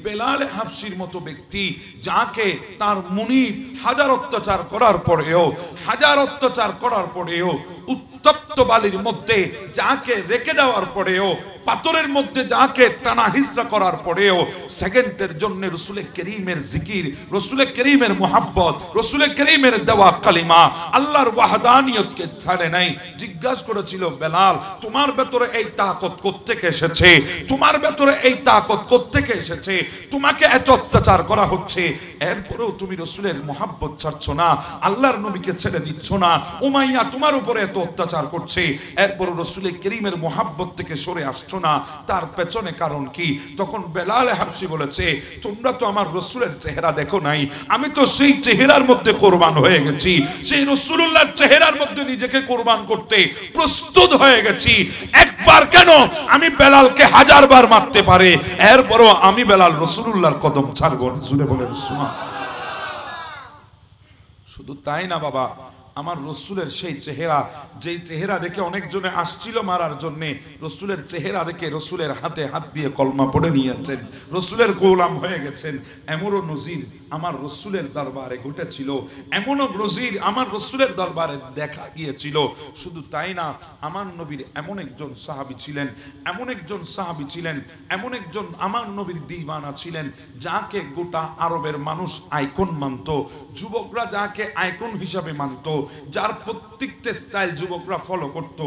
বেলাল হাবশির মতো ব্যক্তি, যাকে তার মুনিব হাজার অত্যাচার করার পরেও উত্তপ্ত বালির মধ্যে যাকে রেখে দেওয়ার পরেও, পাথরের মধ্যে যাকে টানা হিসরা করার পরেও সেকেন্ডের জন্য রসুল করিমের জিকির, রসুল করিমের মোহাব্বত, রসুল করিমের দেওয়া কালিমা, আল্লাহর ওয়াহদানিয়তকে ছাড়ে নাই। জিজ্ঞাসা করেছিল, বেলাল তোমার ভেতরে এই তাকত কোত্থেকে এসেছে? তোমার ভেতরে এই তাকত কোত্থেকে এসেছে? তোমাকে এত অত্যাচার করা হচ্ছে, এরপরেও তুমি রসুলের মোহাব্বত ছাড়ছো না, আল্লাহর নবীকে ছেড়ে দিচ্ছ না। উমাইয়া তোমার উপরে এত অত্যাচার করছে, এরপরও রসুল করিমের মোহাব্বত থেকে সরে আসছো না, তার পেছনে কারণ কি? তখন বেলাল হাবশি বলেছে, তোমরা তো আমার রসুলের চেহারা দেখো নাই, আমি তো সেই চেহারার মধ্যে কোরবান হয়ে গেছি, সেই রাসূলুল্লাহর চেহারার মধ্যে নিজেকে কোরবান করতে প্রস্তুত হয়ে গেছি। একবার কেন, আমি বেলালকে 1000 বার মারতে পারে, এরপরও আমি বেলাল রাসূলুল্লাহর কদম ছাড়বো না। জুড়ে বলেন সুবহানাল্লাহ। শুধু তাই না বাবা, আমার রসুলের সেই চেহারা, যেই চেহারা দেখে অনেকজনে আসছিল মারার জন্য, রসুলের চেহারা দেখে রসুলের হাতে হাত দিয়ে কলমা পড়ে নিয়েছেন, রসুলের গোলাম হয়ে গেছেন। এমনও নজির আমার রসুলের দরবারে ঘটেছিল, এমনও নজির আমার রসুলের দরবারে দেখা গিয়েছিল। শুধু তাই না, আমার নবীর এমন একজন সাহাবী ছিলেন, এমন একজন আমার নবীর দিওয়ানা ছিলেন, যাকে গোটা আরবের মানুষ আইকন মানত, যুবকরা যাকে আইকন হিসাবে মানত, যার প্রত্যেকটা স্টাইল যুবকরা ফলো করত।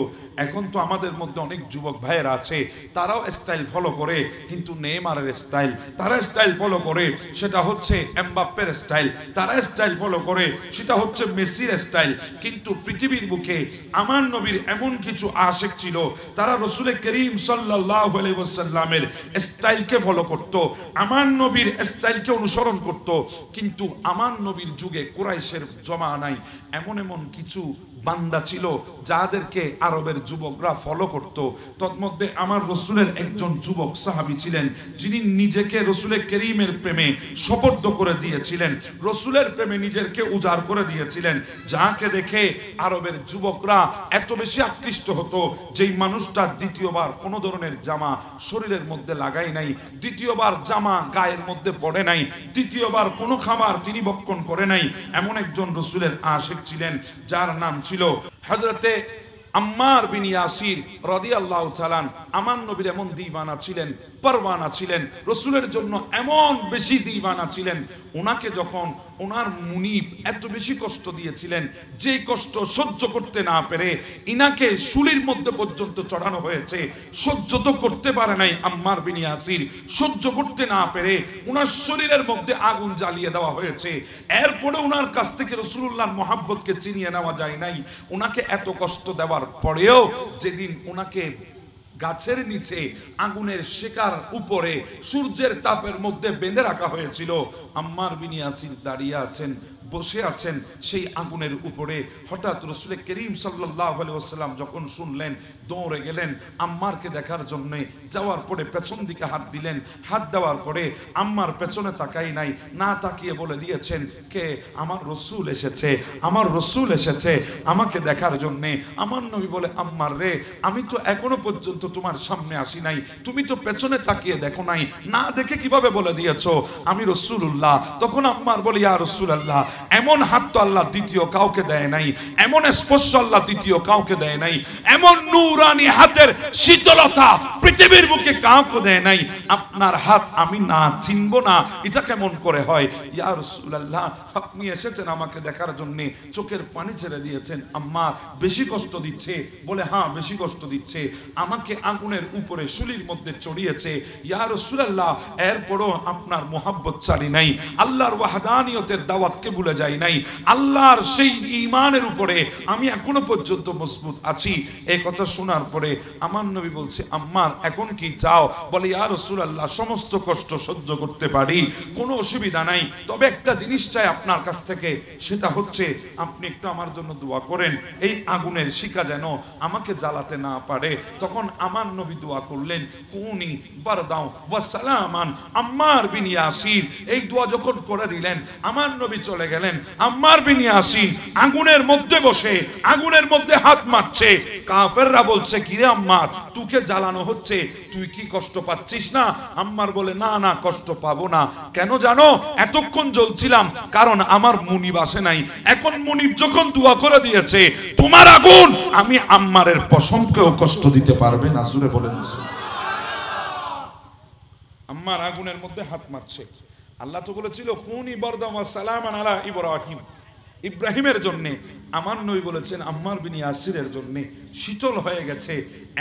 এখন তো আমাদের মধ্যে অনেক যুবক ভাইয়েরা আছে, তারাও স্টাইল ফলো করে, কিন্তু নেইমারের স্টাইল তারা স্টাইল ফলো করে, সেটা হচ্ছে এমবাপ্পের স্টাইল, তারা স্টাইল ফলো করে, সেটা হচ্ছে মেসির স্টাইল। কিন্তু পৃথিবীর বুকে আমার নবীর এমন কিছু আশিক ছিল, তারা রাসূল করিম সাল্লাল্লাহু আলাইহি ওয়াসাল্লামের স্টাইলকে ফলো করত, আমার নবীর স্টাইলকে অনুসরণ করত। কিন্তু আমার নবীর যুগে কুরাইশের জমানায় এমন কিছু বান্দা ছিল যাদেরকে আরবের যুবকরা ফলো করত। তন্মধ্যে আমার রসুলের একজন যুবক সাহাবী ছিলেন, যিনি নিজেকে রসুল করিমের প্রেমে সোপর্দ করে দিয়েছিলেন, রসুলের প্রেমে নিজেকে উজাড় করে দিয়েছিলেন, যাকে দেখে আরবের যুবকরা এত বেশি আকৃষ্ট হতো, যেই মানুষটা দ্বিতীয়বার কোনো ধরনের জামা শরীরের মধ্যে লাগায় নাই, দ্বিতীয়বার জামা গায়ের মধ্যে পড়ে নাই, দ্বিতীয়বার কোনো খাবার তিনি ভক্ষণ করে নাই। এমন একজন রসুলের আশিক ছিলেন, যার নাম ছিল হযরতে আম্মার বিন ইয়াসির রাদিয়াল্লাহু তাআলা। আমার নবীর এমন দিওয়ানা ছিলেন, পরওয়ানা ছিলেন, রসুলের জন্য এমন বেশি দিওয়ানা ছিলেন, ওনাকে যখন ওনার মুনিব এত বেশি কষ্ট দিয়েছিলেন, যে কষ্ট সহ্য করতে না পেরে ইনাকে শুলির মধ্যে পর্যন্ত চড়ানো হয়েছে, সহ্য তো করতে পারে নাই আম্মার বিন ইয়াসির, সহ্য করতে না পেরে ওনার শরীরের মধ্যে আগুন জ্বালিয়ে দেওয়া হয়েছে। এরপরে ওনার কাছ থেকে রাসূলুল্লাহর মহব্বতকে চিনিয়ে নেওয়া যায় নাই। ওনাকে এত কষ্ট দেওয়ার পরেও যেদিন ওনাকে গাছের নিচে আগুনের শেকার উপরে সূর্যের তাপের মধ্যে বেঁধে রাখা হয়েছিল, আম্মার বিন ইয়াসির দাঁড়িয়ে আছেন, বসে আছেন সেই আগুনের উপরে। হঠাৎ রাসূল করিম সাল্লাল্লাহু আলাইহি ওয়াসাল্লাম যখন শুনলেন, দৌড়ে গেলেন আম্মারকে দেখার জন্য। যাওয়ার পরে পেছন দিকে হাত দিলেন, হাত দেওয়ার পরে আম্মার পেছনে তাকাই নাই, না তাকিয়ে বলে দিয়েছেন, কে? আমার রসুল এসেছে, আমার রসুল এসেছে আমাকে দেখার জন্য। আমার নবী বলে, আম্মার রে, আমি তো এখনো পর্যন্ত তোমার সামনে আসি নাই, তুমি তো পেছনে তাকিয়ে দেখো নাই, না দেখে কিভাবে বলে দিয়েছো আমি রাসূলুল্লাহ? তখন আম্মার বলে, ইয়া রাসূলুল্লাহ, এমন হাত তো আল্লাহ দ্বিতীয় কাউকে দেয় নাই, এমন স্পর্শ আল্লাহ দ্বিতীয় কাউকে দেয় নাই, এমন নূরানি হাতের শীতলতা পৃথিবীর বুকে কাউকে দেয় নাই, আপনার হাত আমি না চিনব না, এটা কেমন করে হয়? ইয়া রাসূলুল্লাহ, আপনি এসেছেন আমাকে দেখার জন্য, চোখের পানি ছেড়ে দিয়েছেন, আম্মা বেশি কষ্ট দিচ্ছে? বলে, হ্যাঁ বেশি কষ্ট দিচ্ছে, আমাকে আগুনের উপরে শুলির মধ্যে চড়িয়েছে। ইয়া রাসূলুল্লাহ, এরপরও আপনার মোহাব্বত ছাড়ি নাই, আল্লাহর ওয়াহদানিয়তের দাওয়াতকে ভুলে যাই নাই, আল্লাহর সেই ঈমানের উপরে আমি এখনো পর্যন্ত মজবুত আছি। এই কথা শোনার পরে আমার নবী বলছে, আম্মার এখন কি চাও? বলে, ইয়া রাসূলুল্লাহ, সমস্ত কষ্ট সহ্য করতে পারি, কোনো অসুবিধা নাই, তবে একটা জিনিস চাই আপনার কাছ থেকে, সেটা হচ্ছে আপনি একটু আমার জন্য দোয়া করেন, এই আগুনের শিকা যেন আমাকে জ্বালাতে না পারে। তখন আমার নবী দোয়া করলেন কুনি বারদাও ওয়া সালামান আম্মার বিন ইয়াসির। এই দোয়া যখন করে দিলেন আমার নবী চলে গেলেন। আম্মার বিন ইয়াসির আগুনের মধ্যে বসে আগুনের মধ্যে হাত মারছে। কাফেররা বলছে কিরে আম্মার, তোকে জ্বালানো হচ্ছে, তুই কি কষ্ট পাচ্ছিস না? আম্মার বলে না না, কষ্ট পাবো না। কেন জানো? এতক্ষণ জ্বলছিলাম কারণ আমার মুনিব আসে নাই। এখন মুনিব যখন দোয়া করে দিয়েছে তোমার আগুন আমি আম্মারের পশমকেও কষ্ট দিতে পারবে না। জোরে বলেন আম্মার আগুনের মধ্যে হাত মারছে। আল্লাহ তো বলেছিল কুনি বারদাম ওয়া সালামান আলা ইব্রাহিম, ইব্রাহিমের জন্য। আমার নবী বলেছেন আম্মার বিন ইয়াসিরের জন্য শীতল হয়ে গেছে।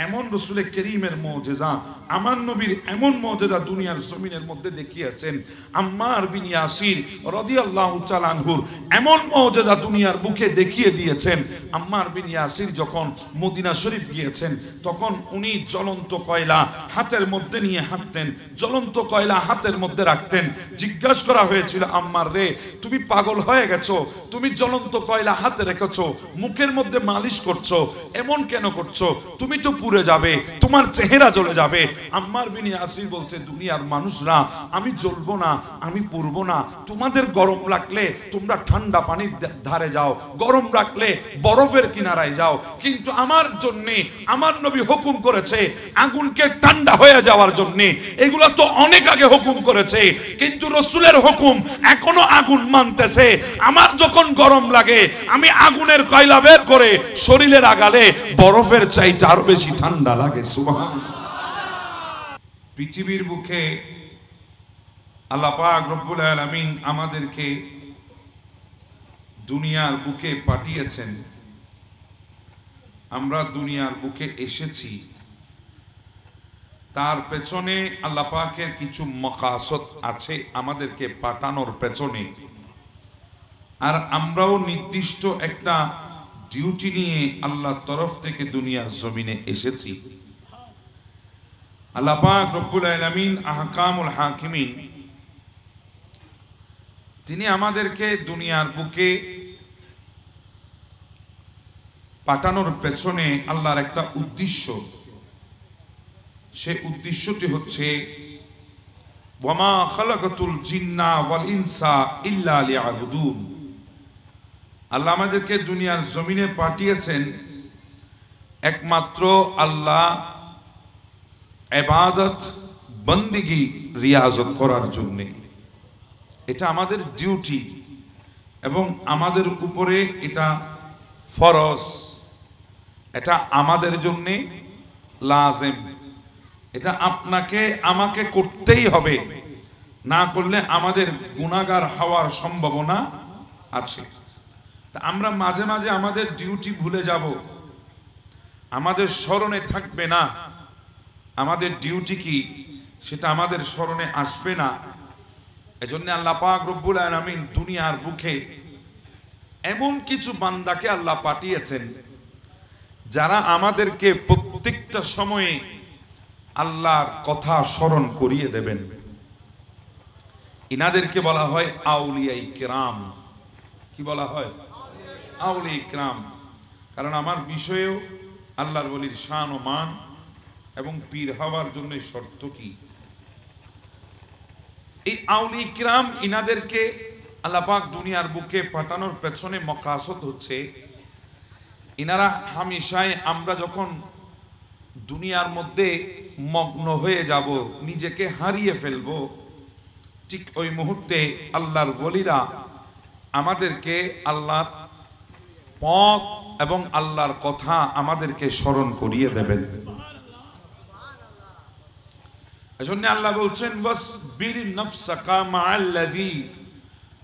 এমন রসুলের করিমের মুজিজা, আমার নবীর এমন মুজিজা দুনিয়ার জমিনের মধ্যে দেখিয়েছেন। আম্মার বিন ইয়াসির রাদিয়াল্লাহু তাআলা আনহুর এমন মুজিজা দুনিয়ার বুকে দেখিয়ে দিয়েছেন। আম্মার বিন ইয়াসির যখন মদিনা শরীফ গিয়েছেন তখন উনি জ্বলন্ত কয়লা হাতের মধ্যে নিয়ে হাঁটতেন, জ্বলন্ত কয়লা হাতের মধ্যে রাখতেন। জিজ্ঞাসা করা হয়েছিল আম্মার রে, তুমি পাগল হয়ে গেছো? তুমি জ্বলন্ত কয়লা হাতে রেখেছো, মুখের মধ্যে মালিশ করছো, এমন কেন করছো? তুমি তো পুড়ে যাবে, তোমার চেহারা জ্বলে যাবে। আম্মার বিন ইয়াসির বলছে দুনিয়ার মানুষরা আমি জ্বলবো না, আমি পুড়বো না। তোমাদের গরম লাগলে তোমরা ঠান্ডা পানির ধারে যাও, গরম রাখলে বরফের কিনারায় যাও, কিন্তু আমার জন্য আমার নবী হুকুম করেছে আগুনকে ঠান্ডা হয়ে যাওয়ার জন্য। এগুলো তো অনেক আগে হুকুম করেছে, কিন্তু রসুলের হুকুম এখনো আগুন মানতেছে। আমার যখন গরম লাগে আমি আগুনের কয়লা বের করে শরীরের আগালে বরফের চাইতে আরো বেশি ঠান্ডা লাগে। সুবহানাল্লাহ। পৃথিবীর বুকে আল্লাহ পাক রব্বুল আলামিন আমাদেরকে দুনিয়ার বুকে পাঠিয়েছেন। আমরা দুনিয়ার বুকে এসেছি, তার পেছনে আল্লাহ পাকের কিছু মাকাসদ আছে আমাদেরকে পাঠানোর পেছনে। আর আমরাও নির্দিষ্ট একটা ডিউটি নিয়ে আল্লাহর তরফ থেকে দুনিয়ার জমিনে এসেছি। আল্লাহ পাক রব্বুল আলামিন আহকামুল হাকিমিন, তিনি আমাদেরকে দুনিয়ার বুকে পাঠানোর পেছনে আল্লাহর একটা উদ্দেশ্য। সে উদ্দেশ্যটি হচ্ছে ওয়ামা খালাকাতুল জিন্না ওয়াল ইনসা ইল্লা লিয়াবুদুন। আল্লাহ আমাদেরকে দুনিয়ার জমিনে পাঠিয়েছেন একমাত্র আল্লাহ ইবাদত বন্দেগী রিয়াজত করার জন্য। এটা আমাদের ডিউটি এবং আমাদের উপরে এটা ফরজ, এটা আমাদের জন্য লাজিম। এটা আপনাকে আমাকে করতেই হবে, না করলে আমাদের গুনাহগার হওয়ার সম্ভাবনা আছে। তা আমরা মাঝে মাঝে আমাদের ডিউটি ভুলে যাব, আমাদের স্মরণে থাকবে না আমাদের ডিউটি কি, সেটা আমাদের স্মরণে আসবে না। এজন্য আল্লাহ পাক রব্বুল আলামিন দুনিয়ার বুকে এমন কিছু বান্দাকে আল্লাহ পাঠিয়েছেন যারা আমাদেরকে প্রত্যেকটা সময়ে আল্লাহর কথা স্মরণ করিয়ে দেবেন। ইনাদেরকে বলা হয় আউলিয়ায়ে কিরাম। কি বলা হয়? আউলিয়ায়ে কিরাম। কারণ আমার বিষয়েও আল্লাহর ওলির শান ও মান এবং পীর হওয়ার জন্য শর্ত কি? এই আউলিয়ায়ে কিরাম ইনাদেরকে আল্লাহ পাক দুনিয়ার বুকে পাঠানোর পেছনে মাকাসদ হচ্ছে ইনারা হামেশাই আমরা যখন দুনিয়ার মধ্যে মগ্ন হয়ে যাব, নিজেকে হারিয়ে ফেলবো, ঠিক ওই মুহূর্তে আল্লাহর ওলিরা আমাদেরকে আল্লাহর পথ এবং আল্লাহর কথা আমাদেরকে স্মরণ করিয়ে দেবেন। এজন্য আল্লাহ বলছেন ওয়াসবির নাফসাকা মাআল্লাযী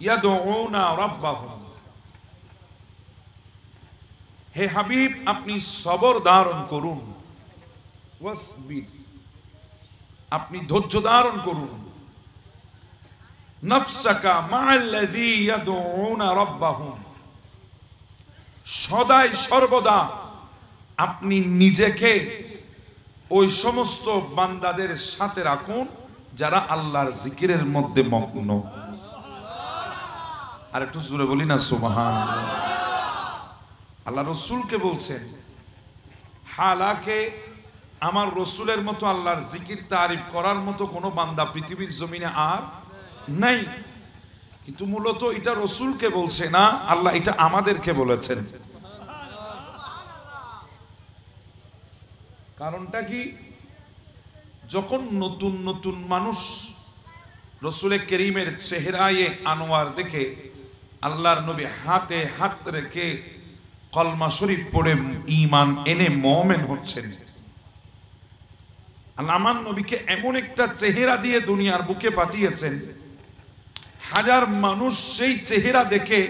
ইয়াদউনা রাব্বাহুম। হে হাবিব, আপনি সবর ধারণ করুন। ওয়াসবির, আপনি ধৈর্য ধারণ করুন। নাফসাকা মাআল্লাযী ইয়াদউনা রাব্বাহুম, সদাই সর্বদা আপনি নিজেকে ওই সমস্ত বান্দাদের সাথে রাখুন যারা আল্লাহর জিকিরের মধ্যে মগ্ন। আর একটু জোরে বলি না সুবহানাল্লাহ। আল্লাহ রসুলকে বলছেন, হালাকে আমার রসুলের মতো আল্লাহর জিকির তারিফ করার মতো কোনো বান্দা পৃথিবীর জমিনে আর নাই। কিন্তু মূলত এটা রসুলকে বলছে না, আল্লাহ এটা আমাদেরকে বলেছেন। কারণটা কি? যখন নতুন নতুন মানুষ রসুলের করিমের চেহারায়ে আনোয়ার দেখে আল্লাহর নবী হাতে হাত রেখে কলমা শরীফ পড়ে ঈমান এনে মুমিন হচ্ছেন, আল্লাহ আমার নবীকে এমন একটা চেহারা দিয়ে দুনিয়ার বুকে পাঠিয়েছেন, হাজার মানুষ সেই চেহারা দেখে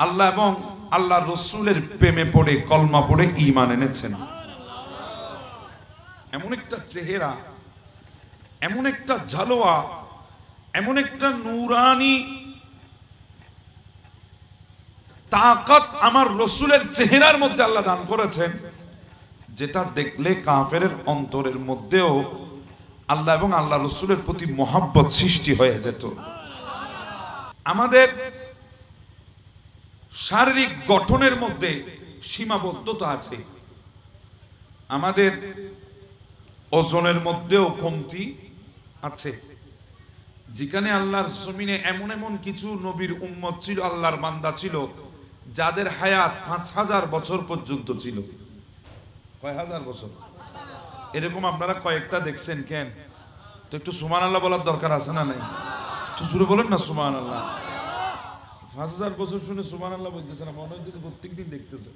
আল্লাহ এবং আল্লাহ রসুলের প্রেমে পড়ে কলমা পড়ে ঈমান এনেছেন। এমন একটা চেহারা, এমন একটা ঝালোয়া, এমন একটা নূরানি তাকাত আমার রসুলের চেহারার মধ্যে আল্লাহ দান করেছেন, যেটা দেখলে কাফেরের অন্তরের মধ্যেও আল্লাহ এবং আল্লাহ রসুলের প্রতি মহাব্বত সৃষ্টি হয়ে যেত। আমাদের শারীরিক গঠনের মধ্যে সীমাবদ্ধতা আছে, আমাদের ওজনের মধ্যেও কমতি আছে। যেখানে আল্লাহর জমিনে এমন এমন কিছু নবীর উম্মত ছিল, আল্লাহর বান্দা ছিল, যাদের হায়াত 5000 বছর পর্যন্ত ছিল। কয় হাজার বছর? এরকম আপনারা কয়েকটা দেখছেন কেন? তো একটু সুবহানাল্লাহ বলার দরকার আছে না নাই? একটু জোরে বলেন না সুবহানাল্লাহ। 5000 বছর শুনে সুবহানাল্লাহ বলতেছে না, মনে হচ্ছে প্রত্যেকদিন দেখতেছে।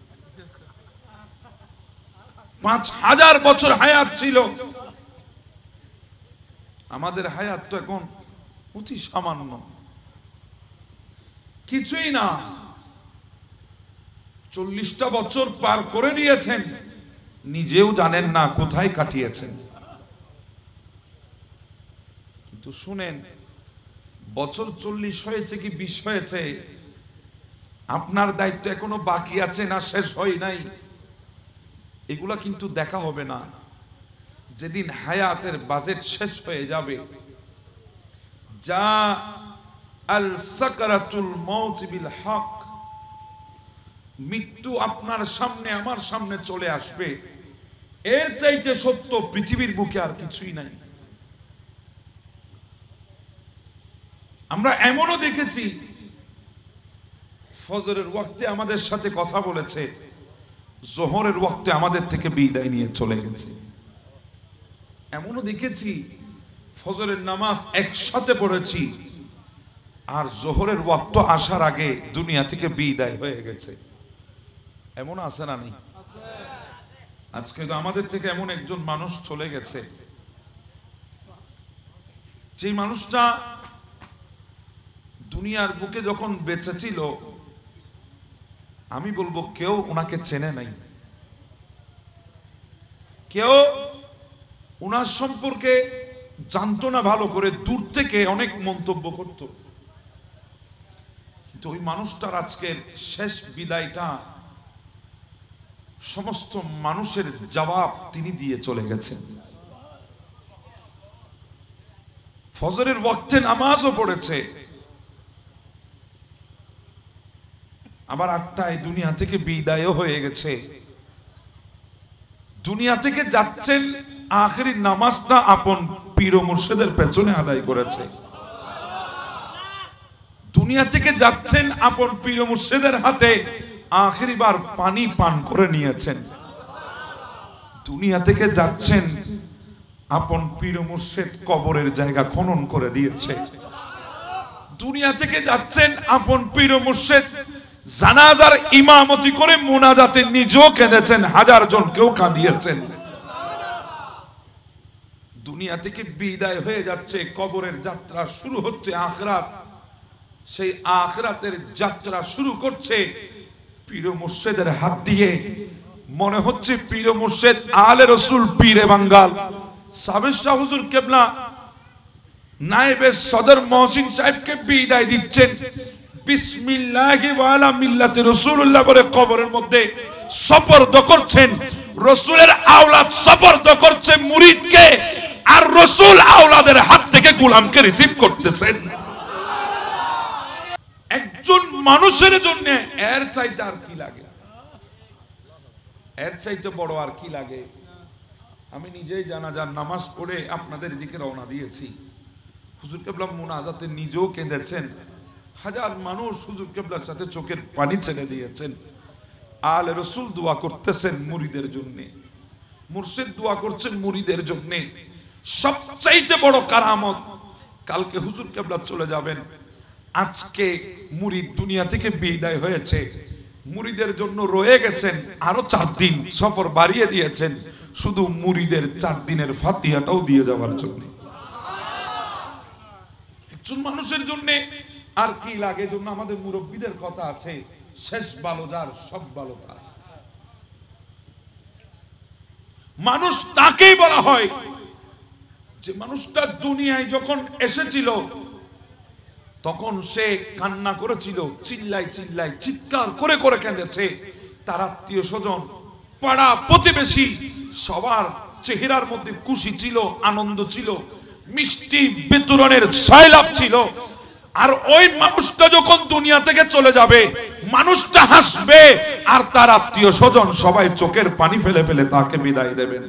5000 বছর হায়াত ছিল। আমাদের হায়াত তো এখন অতি সামান্য, কিছুই না। 40টা বছর পার করে দিয়েছেন, নিজেও জানেন না কোথায় কাটিয়েছেন। কিন্তু শুনেন, বছর 40 হয়েছে কি 20 হয়েছে, আপনার দায়িত্ব এখনো বাকি আছে না শেষ হয় নাই, এগুলা কিন্তু দেখা হবে না। যেদিন হায়াতের বাজেট শেষ হয়ে যাবে, যা আল সাকরাতুল মাউত বিল হক, মৃত্যু আপনার সামনে আমার সামনে চলে আসবে, এর চাইতে সত্য পৃথিবীর বুকে আর কিছুই নাই। আমরা এমনও দেখেছি ফজরের ওয়াক্তে আমাদের সাথে কথা বলেছে, জোহরের ওয়াক্তে আমাদের থেকে বিদায় নিয়ে চলে গেছে। এমনও দেখেছি ফজরের নামাজ একসাথে পড়েছি, আর জোহরের ওয়াক্ত আসার আগে দুনিয়া থেকে বিদায় হয়ে গেছে। এমন আছে না নেই? আজকে তো আমাদের থেকে এমন একজন মানুষ চলে গেছে, যে মানুষটা দুনিয়ার বুকে যখন বেঁচে ছিল, আমি বলবো কেউ ওনাকে চেনে নাই, কেউ ওনার সম্পর্কে জানতো না ভালো করে, দূর থেকে অনেক মন্তব্য করত। কিন্তু ওই মানুষটার আজকের শেষ বিদায়টা সমস্ত মানুষের জবাব তিনি দিয়ে চলে গেছেন। ফজরের ওয়াক্তে নামাজও পড়েছে, আবার 8টায় দুনিয়া থেকে বিদায়ও হয়ে গেছে। দুনিয়া থেকে যাচ্ছেন, আখেরি নামাজটা আপন পীর ও মুর্শিদের পেছনে আদায় করেছে। দুনিয়া থেকে যাচ্ছেন, আপন পীর ও মুর্শিদের হাতে আখেরি বার পানি পান করে নিয়েছেন। দুনিয়া থেকে যাচ্ছেন, আপন পীর ও মুর্শিদ কবরের জায়গা খনন করে দিয়েছে। দুনিয়া থেকে যাচ্ছেন, আপন পীর ও মুর্শিদ জানাজার ইমামতি করে মুনাজাতে নিজেও কেঁদেছেন, 1000 জনকেও কাঁদিয়েছেন। দুনিয়া থেকে বিদায় হয়ে যাচ্ছে, কবরের যাত্রা শুরু হচ্ছে আখিরাত। সেই আখিরাতের যাত্রা শুরু করছে পীর ও মুর্শিদের হাত দিয়ে। মনে হচ্ছে পীর ও মুর্শিদ আলে রসুল পীরে বাঙ্গাল সাবেক শাহ হুজুর কেবলা নায়েবে সদর মহসিন সাহেবকে বিদায় দিচ্ছেন। বিসমিল্লাহি ওয়া আলা মিল্লাতি রাসূলুল্লাহ বলে কবরের মধ্যে সফরদ করছেন। রাসূলের আওলাদ সফরদ করছে মুরিদকে, আর রাসূল আওলাদের হাত থেকে গোলামকে রিসিভ করতেছেন। একজন মানুষের জন্য এর চাইতে আর কি লাগে? এর চাইতে বড় আর কি লাগে? আমি নিজেই জানাজার নামাজ পড়ে আপনাদের দিকে রওনা দিয়েছি। হুজুর কেবলা মুনাজাতে নিজেও কেঁদেছেন, হাজার মানুষ হুজুর কেবলার সাথে চোখের পানি ছেড়ে দিয়েছেন। আলে রসুল দোয়া করতেছেন মুরিদের জন্য, মুর্শিদ দোয়া করছেন মুরিদের জন্য। সবচাইতে বড় কারামত, কালকে হুজুর কেবলা চলে যাবেন, আজকে মুরিদ দুনিয়া থেকে বিদায় হয়েছে, মুরিদের জন্য রয়ে গেছেন আরো 4 দিন, সফর বাড়িয়ে দিয়েছেন শুধু মুরিদের 4 দিনের ফাতিহাটাও দিয়ে যাওয়ার জন্য। একজন মানুষের জন্য আর কি লাগে? জন্য আমাদের মুরব্বীদের কথা আছে, শেষ ভালো যার সব ভালো তার। মানুষ তাকেই বলা হয় যে মানুষটা দুনিয়ায় যখন এসেছিল তখন সে কান্না করেছিল, চিল্লাই চিল্লাই চিৎকার করে করে কেঁদেছে। তার আত্মীয় স্বজন, পাড়া প্রতিবেশী সবার চেহারার মধ্যে খুশি ছিল, আনন্দ ছিল, মিষ্টি বিতরণের সয়লাভ ছিল। আর ওই মানুষটা যখন দুনিয়া থেকে চলে যাবে, মানুষটা হাসবে আর তার আত্মীয় স্বজন সবাই চোখের পানি ফেলে ফেলে তাকে বিদায় দেবেন।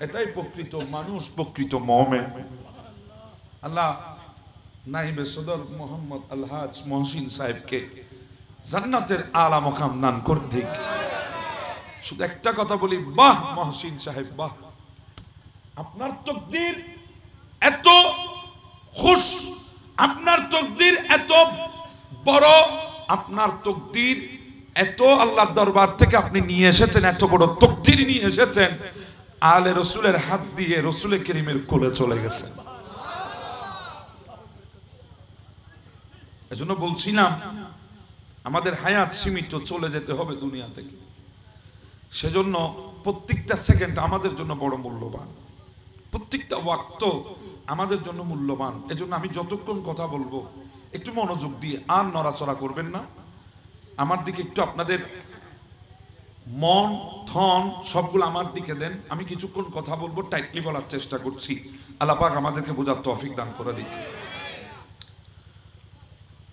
এটাই প্রকৃত মানুষ, প্রকৃত মুমিন। আল্লাহ নাইবে সদর মোহাম্মদ আলহাজ মহসিন সাহেবকে জান্নাতের আলা মাকাম দান করে দিক। শুধু একটা কথা বলি, বাহ মহসিন সাহেব বাহ, আপনার তকদির এত খুশ, আপনার তকদির এত বড়, আপনার তকদির এত আল্লাহর দরবার থেকে আপনি নিয়ে এসেছেন, এত বড় তকদির নিয়ে এসেছেন, আলে রসুলের হাত দিয়ে রসুলের করিমের কোলে চলে গেছে। এজন্য বলছিলাম আমাদের হায়াত সীমিত, চলে যেতে হবে দুনিয়া থেকে। সেজন্য প্রত্যেকটা সেকেন্ড আমাদের জন্য বড় মূল্যবান, প্রত্যেকটা ওয়াক্ত আমাদের জন্য মূল্যবান। এজন্য আমি যতক্ষণ কথা বলবো একটু মনোযোগ দিয়ে, আর নড়াচড়া করবেন না, আমার দিকে একটু আপনাদের মন থন সবগুলো আমার দিকে দেন। আমি কিছুক্ষণ কথা বলবো, টাইটলি বলার চেষ্টা করছি। আল্লাহ পাক আমাদেরকে বোঝার তৌফিক দান করে দিক।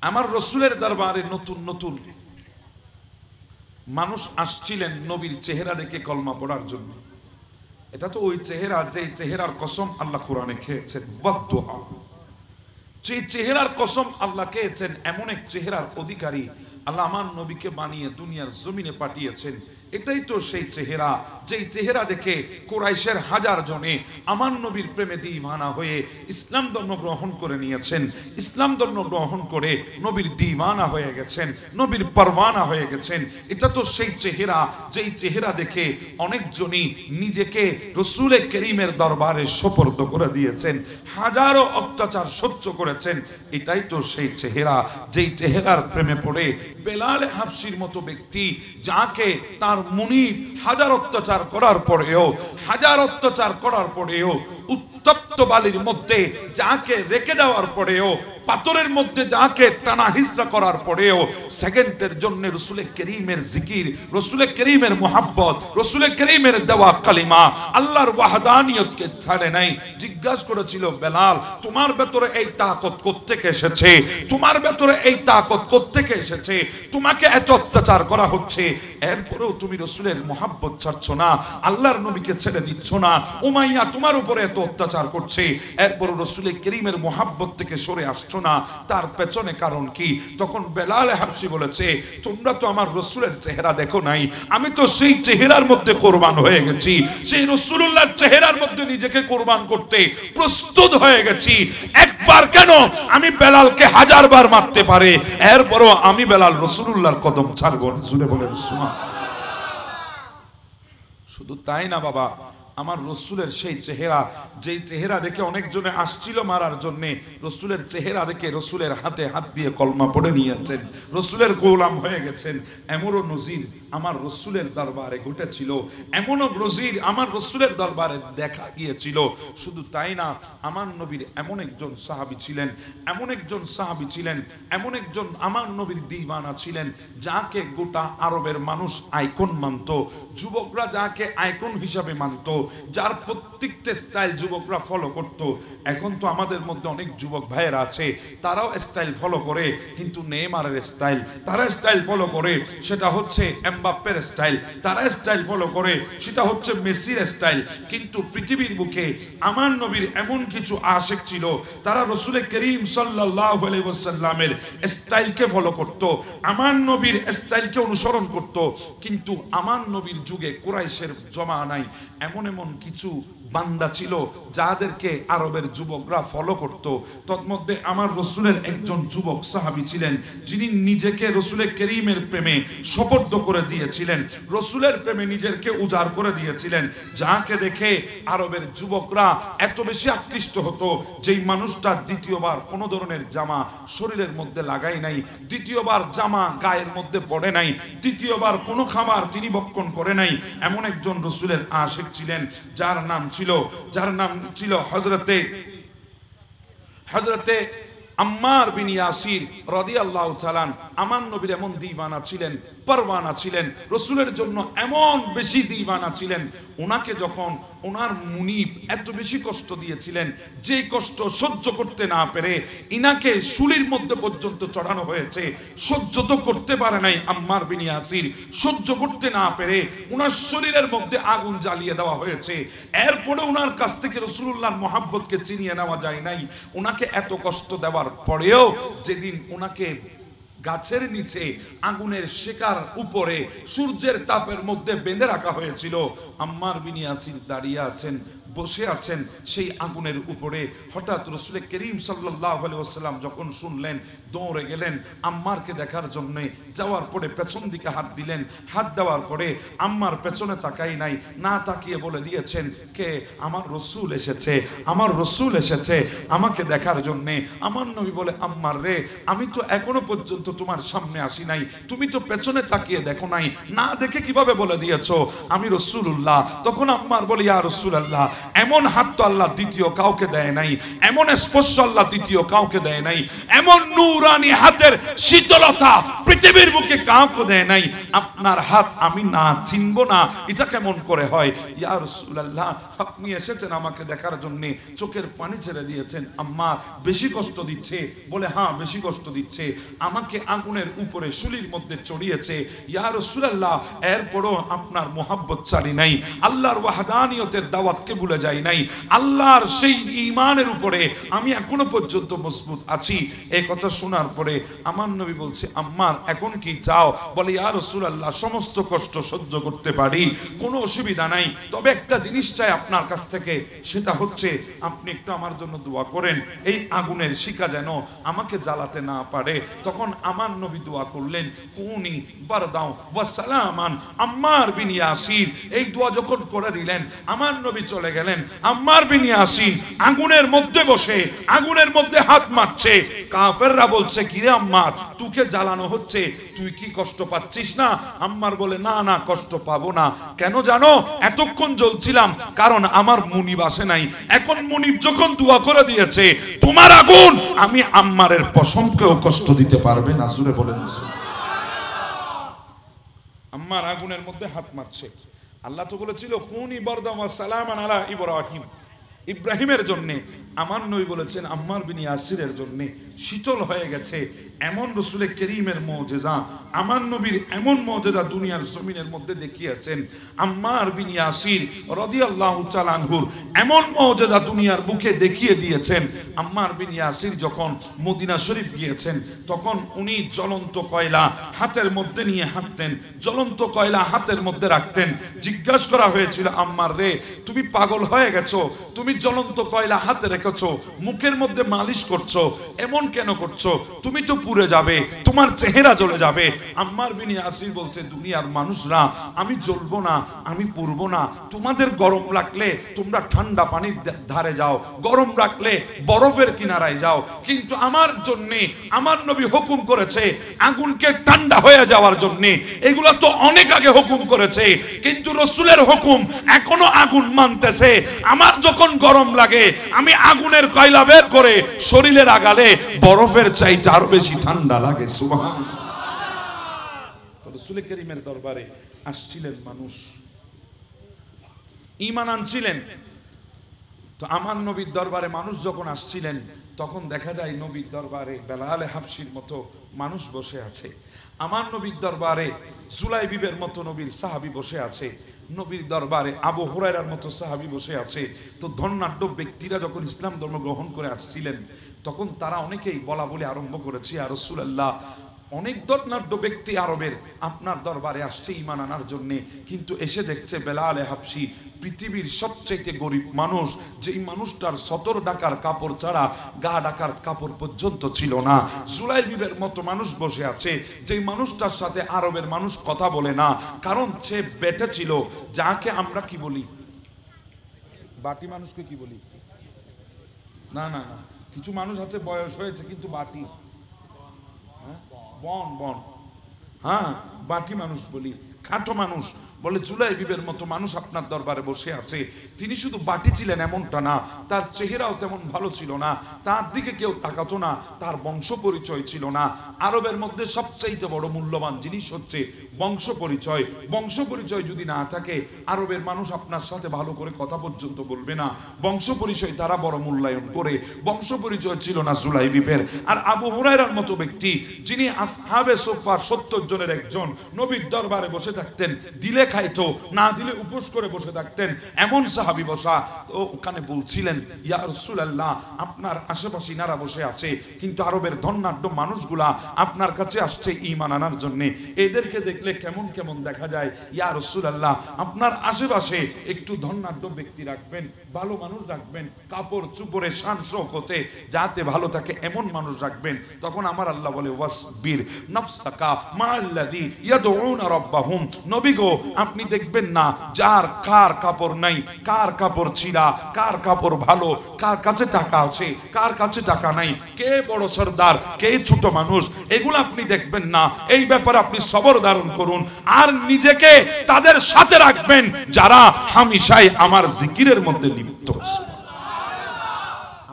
আমার রসুলের দরবারে নতুন নতুন মানুষ আসছিলেন নবীর চেহারা দেখে কলমা পড়ার জন্য। এটা তো ওই চেহারা, যে চেহারার কসম আল্লাহ কোরআনে খেয়েছেন, ওয়াদুআ। যে চেহারার কসম আল্লাহ খেয়েছেন, এমন এক চেহারার অধিকারী আল্লাহ আমার নবীকে বানিয়ে দুনিয়ার জমিনে পাঠিয়েছেন। এটাই তো সেই চেহারা, যেই চেহারা দেখে কুরাইশের হাজার জনে আমার নবীর প্রেমে দিওয়ানা হয়ে ইসলাম ধর্ম গ্রহণ করে নিয়েছেন। ইসলাম ধর্ম গ্রহণ করে নবীর দিওয়ানা হয়ে গেছেন, নবীর পরওয়ানা হয়ে গেছেন। এটা তো সেই চেহারা, যেই চেহারা দেখে অনেকজনই নিজেকে রসুলে করিমের দরবারে সোপর্দ করে দিয়েছেন, হাজারো অত্যাচার সহ্য করেছেন। এটাই তো সেই চেহারা, যেই চেহারার প্রেমে পড়ে বেলাল হাবশির মতো ব্যক্তি, যাকে তার মুনিব হাজার অত্যাচার করার পরেও উত্তপ্ত বালির মধ্যে যাকে রেখে দেওয়ার পরেও, পাথরের মধ্যে যাকে টানা হিসরা করার পরেও সেকেন্ডের জন্য রসুলের করিমের জিকির, রসুলের করিমের মোহাব্বত, রসুলের করিমের দেওয়া কালিমা, আল্লাহর ওয়াহদানিয়তকে ছাড়ে নাই। জিজ্ঞাসা করেছিল, বেলাল তোমার ভেতরে এই তাকত কোত্থেকে এসেছে? তোমার ভেতরে এই তাকত কোত্থেকে এসেছে? তোমাকে এত অত্যাচার করা হচ্ছে, এরপরেও তুমি রসুলের মোহাব্বত ছাড়ছো না, আল্লাহর নবীকে ছেড়ে দিচ্ছ না। উমাইয়া তোমার উপরে এত অত্যাচার করছে, এরপরও রসুলের করিমের মোহাব্বত থেকে সরে আসছো না, তার পেছনে কারণ কি? তখন বেলাল হাবশি বলেছে, তোমরা তো আমার রসুলের চেহারা দেখো নাই, আমি তো সেই চেহারার মধ্যে কোরবান হয়ে গেছি, সেই রসুলুল্লাহর চেহারার মধ্যে নিজেকে কোরবান করতে প্রস্তুত হয়ে গেছি। একবার কেন, আমি বেলালকে 1000 বার মারতে পারে, এরপরও আমি বেলাল রসুলুল্লাহর কদম ছাড়বো না। জুড়ে বলেন সুবহানাল্লাহ। শুধু তাই না বাবা, আমার রসুলের সেই চেহারা, যেই চেহারা দেখে অনেকজনে আসছিল মারার জন্য, রসুলের চেহারা দেখে রসুলের হাতে হাত দিয়ে কলমা পড়ে নিয়েছেন, রসুলের গোলাম হয়ে গেছেন। এমনও নজির আমার রসুলের দরবারে ঘটেছিল, এমনও নজির আমার রসুলের দরবারে দেখা গিয়েছিল। শুধু তাই না, আমার নবীর এমন একজন সাহাবী ছিলেন, এমন একজন আমার নবীর দিওয়ানা ছিলেন, যাকে গোটা আরবের মানুষ আইকন মানত, যুবকরা যাকে আইকন হিসাবে মানত, যার প্রত্যেকটা স্টাইল যুবকরা ফলো করত। এখন তো আমাদের মধ্যে অনেক যুবক ভাইয়েরা আছে, তারাও স্টাইল ফলো করে, কিন্তু নেইমারের স্টাইল তারা স্টাইল ফলো করে, সেটা হচ্ছে এমবাপ্পের স্টাইল, তারা স্টাইল ফলো করে, সেটা হচ্ছে মেসির স্টাইল। কিন্তু পৃথিবীর বুকে আমার নবীর এমন কিছু আশিক ছিল, তারা রাসূল করিম সাল্লাল্লাহু আলাইহি ওয়াসাল্লামের স্টাইলকে ফলো করত, আমার নবীর স্টাইলকে অনুসরণ করত। কিন্তু আমার নবীর যুগে কুরাইশের জমানায় এমন এমন কিছু বান্দা ছিল যাদেরকে আরবের যুবকরা ফলো করত। তন্মধ্যে আমার রাসূলের একজন যুবক সাহাবী ছিলেন, যিনি নিজেকে রাসূল করিমের প্রেমে সোপর্দ করে দিয়েছিলেন, রাসূলের প্রেমে নিজেকে উজাড় করে দিয়েছিলেন, যাকে দেখে আরবের যুবকরা এত বেশি আকৃষ্ট হতো যেই মানুষটা দ্বিতীয়বার কোনো ধরনের জামা শরীরের মধ্যে লাগায় নাই, দ্বিতীয়বার জামা গায়ের মধ্যে পড়ে নাই, তৃতীয়বার কোনো খাবার তিনি ভক্ষণ করে নাই। এমন একজন রাসূলের আশিক ছিলেন যার নাম ছিল হযরতে আম্মার বিন ইয়াসির রাদিয়াল্লাহু তাআলা। আমার নবীর এমন দিওয়ানা ছিলেন, পরওয়ানা ছিলেন, রাসূলের জন্য এমন বেশি দিওয়ানা ছিলেন, ওনাকে যখন ওনার মুনিব এত বেশি কষ্ট দিয়েছিলেন, যে কষ্ট সহ্য করতে না পেরে ইনাকে শুলির মধ্যে পর্যন্ত চড়ানো হয়েছে, সহ্য তো করতে পারে নাই আম্মার বিন ইয়াসির, সহ্য করতে না পেরে ওনার শরীরের মধ্যে আগুন জ্বালিয়ে দেওয়া হয়েছে। এরপরে ওনার কাছ থেকে রাসূলুল্লাহর মহব্বতকে চিনিয়ে নেওয়া যায় নাই। ওনাকে এত কষ্ট দেওয়ার পরেও যেদিন ওনাকে গাছের নিচে আগুনের শেকার উপরে সূর্যের তাপের মধ্যে বেঁধে রাখা হয়েছিল, আম্মার বিন ইয়াসির দাঁড়িয়ে আছেন, বসে আছেন সেই আগুনের উপরে। হঠাৎ রাসূল করিম সাল্লাল্লাহু আলাইহি ওয়াসাল্লাম যখন শুনলেন, দৌড়ে গেলেন আম্মারকে দেখার জন্য। যাওয়ার পরে পেছন দিকে হাত দিলেন, হাত দেওয়ার পরে আম্মার পেছনে তাকাই নাই, না তাকিয়ে বলে দিয়েছেন, কে? আমার রাসূল এসেছে, আমার রাসূল এসেছে আমাকে দেখার জন্য। আমার নবী বলে, আম্মার রে, আমি তো এখনো পর্যন্ত তোমার সামনে আসি নাই, তুমি তো পেছনে তাকিয়ে দেখো নাই, না দেখে কিভাবে বলে দিয়েছো আমি রাসূলুল্লাহ? তখন আম্মার বলে, ইয়া রাসূলুল্লাহ, এমন হাত তো আল্লাহ দ্বিতীয় কাউকে দেয় নাই, এমন স্পর্শ আল্লাহ দ্বিতীয় কাউকে দেয় নাই, এমন নূরানি হাতের শীতলতা পৃথিবীর বুকে কাউকে দেয় নাই। আপনার হাত আমি না চিনব না, এটা কেমন করে হয়? ইয়া রাসূলুল্লাহ, আপনি এসেছেন আমাকে দেখার জন্য, চোখের পানি ছেড়ে দিয়েছেন, আম্মা বেশি কষ্ট দিচ্ছে? বলে, হ্যাঁ বেশি কষ্ট দিচ্ছে, আমাকে আগুনের উপরে শুলির মধ্যে চড়িয়েছে। ইয়া রাসূলুল্লাহ, এরপরও আপনার মোহাব্বত ছাড়ি নাই, আল্লাহর ওয়াহদানিয়তের দাওয়াতকে ভুলে যাই নাই, আল্লাহর সেই ঈমানের উপরে আমি এখনো পর্যন্ত মজবুত আছি। এই কথা শোনার পরে আমার নবী বলছে, আম্মার এখন কি চাও? বলে, ইয়া রাসূলুল্লাহ, সমস্ত কষ্ট সহ্য করতে পারি, কোনো অসুবিধা নাই, তবে একটা জিনিস চাই আপনার কাছ থেকে, সেটা হচ্ছে আপনি একটু আমার জন্য দোয়া করেন, এই আগুনের শিকা যেন আমাকে জ্বালাতে না পারে। তখন আমার নবী দোয়া করলেন, কুনি বারদাও ওয়া সালামান আম্মার বিন ইয়াসির। এই দোয়া যখন করে দিলেন, আমার নবী চলে গেলেন। আম্মার বিন ইয়াসির আগুনের মধ্যে বসে আগুনের মধ্যে হাত মারছে। কাফেররা বলছে, কিরে আম্মার, তোকে জ্বালানো হচ্ছে, তুই কি কষ্ট পাচ্ছিস না? আম্মার বলে, না না, কষ্ট পাবো না। কেন জানো? এতক্ষণ জ্বলছিলাম কারণ আমার মুনিব আসে নাই, এখন মুনিব যখন দোয়া করে দিয়েছে, তোমার আগুন আমি আম্মারের পশমকেও কষ্ট দিতে পারবে না। সুরে বলেন আম্মার আগুনের মধ্যে হাত মারছে। আল্লাহ তো বলেছিল, কুনি বারদাম ওয়া সালামান আলা ইব্রাহিম, ইব্রাহিমের জন্য। আমার নবী বলেছেন আম্মার বিন ইয়াসিরের জন্য শীতল হয়ে গেছে। এমন রাসূল করিমের মুজিজা, আমার নবীর এমন মুজিজা দুনিয়ার জমিনের মধ্যে দেখিয়েছেন। আম্মার বিন ইয়াসির রাদিয়াল্লাহু তাআলা আনহুর এমন মুজিজা দুনিয়ার বুকে দেখিয়ে দিয়েছেন। আম্মার বিন ইয়াসির যখন মদিনা শরীফ গিয়েছেন, তখন উনি জ্বলন্ত কয়লা হাতের মধ্যে নিয়ে হাঁটতেন, জ্বলন্ত কয়লা হাতের মধ্যে রাখতেন। জিজ্ঞাসা করা হয়েছিল, আম্মার রে, তুমি পাগল হয়ে গেছো? তুমি জ্বলন্ত কয়লা হাতে রেখেছো, মুখের মধ্যে মালিশ করছো, এমন কেন করছো? তুমি তো পুড়ে যাবে, তোমার চেহারা জ্বলে যাবে। আম্মার বিন ইয়াসির বলছে, দুনিয়ার মানুষরা, আমি জ্বলবো না, আমি পুড়বো না। তোমাদের গরম লাগলে তোমরা ঠান্ডা পানির ধারে যাও, গরম রাখলে বরফের কিনারায় যাও, কিন্তু আমার জন্যে আমার নবী হুকুম করেছে আগুনকে ঠান্ডা হয়ে যাওয়ার জন্য। এগুলো তো অনেক আগে হুকুম করেছে, কিন্তু রাসূলের হুকুম এখনো আগুন মানতেছে। আমার যখন গরম লাগে, আমি আগুনের কয়লা বের করে শরীরের আগালে বরফের চাইতে আরো বেশি ঠান্ডা লাগে। সুবহানাল্লাহ। তো রাসূল করিমের দরবারে আসছিলেন মানুষ, ঈমান আনছিলেন। তো আমার নবীর দরবারে মানুষ যখন আসছিলেন, তখন দেখা যায় নবীর দরবারে বেলালে হাবশির মতো মানুষ বসে আছে, আমার নবীর দরবারে জুলাইবিবের মতো নবীর সাহাবী বসে আছে, নবীর দরবারে আবু হুরায়রার মতো সাহাবী বসে আছে। তো ধনাঢ্য ব্যক্তিরা যখন ইসলাম ধর্ম গ্রহণ করে আসছিলেন, তখন তারা অনেকেই বলা বলে আরম্ভ করেছে, ইয়া রাসূলুল্লাহ, অনেক ধনাঢ্য ব্যক্তি আরবের আপনার দরবারে আসছে ঈমান আনার জন্যে, কিন্তু এসে দেখছে বেলালে হাবশি পৃথিবীর সবচেয়ে গরিব মানুষ, যেই মানুষটার সতর ঢাকার কাপড় ছাড়া গা ঢাকার কাপড় পর্যন্ত ছিল না। জুলাইবিবের মতো মানুষ বসে আছে, যেই মানুষটার সাথে আরবের মানুষ কথা বলে না, কারণ সে বেটে ছিল, যাকে আমরা কি বলি, বাটি মানুষকে কি বলি, না না না, কিছু মানুষ আছে বয়স হয়েছে কিন্তু বাটি, বন বন, হ্যাঁ বাটি মানুষ বলি, খাটো মানুষ। বলে জুলাইবিবের মতো মানুষ আপনার দরবারে বসে আছে, তিনি শুধু বাটি ছিলেন এমনটা না, তার চেহারাও তেমন ভালো ছিল না, তার দিকে কেউ তাকাতো না, তার বংশ পরিচয় ছিল না। আরবের মধ্যে সবচাইতে বড় মূল্যবান জিনিস হচ্ছে বংশ পরিচয়। বংশ পরিচয় যদি না থাকে, আরবের মানুষ আপনার সাথে ভালো করে কথা পর্যন্ত বলবে না। বংশ পরিচয় তারা বড় মূল্যায়ন করে, বংশ পরিচয় ছিল না জুলাইবিবের। আর আবু হুরায়রার মতো ব্যক্তি, যিনি আসহাবে সুফফার 70 জনের একজন, নবীর দরবারে বসে থাকতেন, দিলে খাইতো, না দিলে উপোস করে বসে থাকতেন, এমন সাহাবী বসা। তো ওখানে বলছিলেন, ইয়া রাসূলুল্লাহ, আপনার আশেপাশে ইনারা বসে আছে, কিন্তু আরবের ধনাঢ্য মানুষগুলা আপনার কাছে আসছে ঈমান আনার জন্য, এদেরকে দেখলে কেমন কেমন দেখা যায়। ইয়া রাসূলুল্লাহ, আপনার আশেপাশে একটু ধনাঢ্য ব্যক্তি রাখবেন, ভালো মানুষ রাখবেন, কাপড় চুপড়ে শান শৌকতে যাতে ভালো থাকে এমন মানুষ রাখবেন। তখন আমার আল্লাহ বলে, ওয়াসবির নাফসাকা মাআল্লাযী ইয়াদউনা রাব্বাহুম। নবী গো, আপনি দেখবেন না যার কার কাপড় নাই, কার কাপড় ছিঁড়া, কার কাপড় ভালো, কার কাছে টাকা আছে, কার কাছে টাকা নাই, কে বড় সরদার, কে ছোট মানুষ, এগুলো আপনি দেখবেন না। এই ব্যাপারে আপনি সবর ধারণ করুন, আর নিজেকে তাদের সাথে রাখবেন যারা হামেশাই আমার জিকিরের মধ্যে লিপ্ত।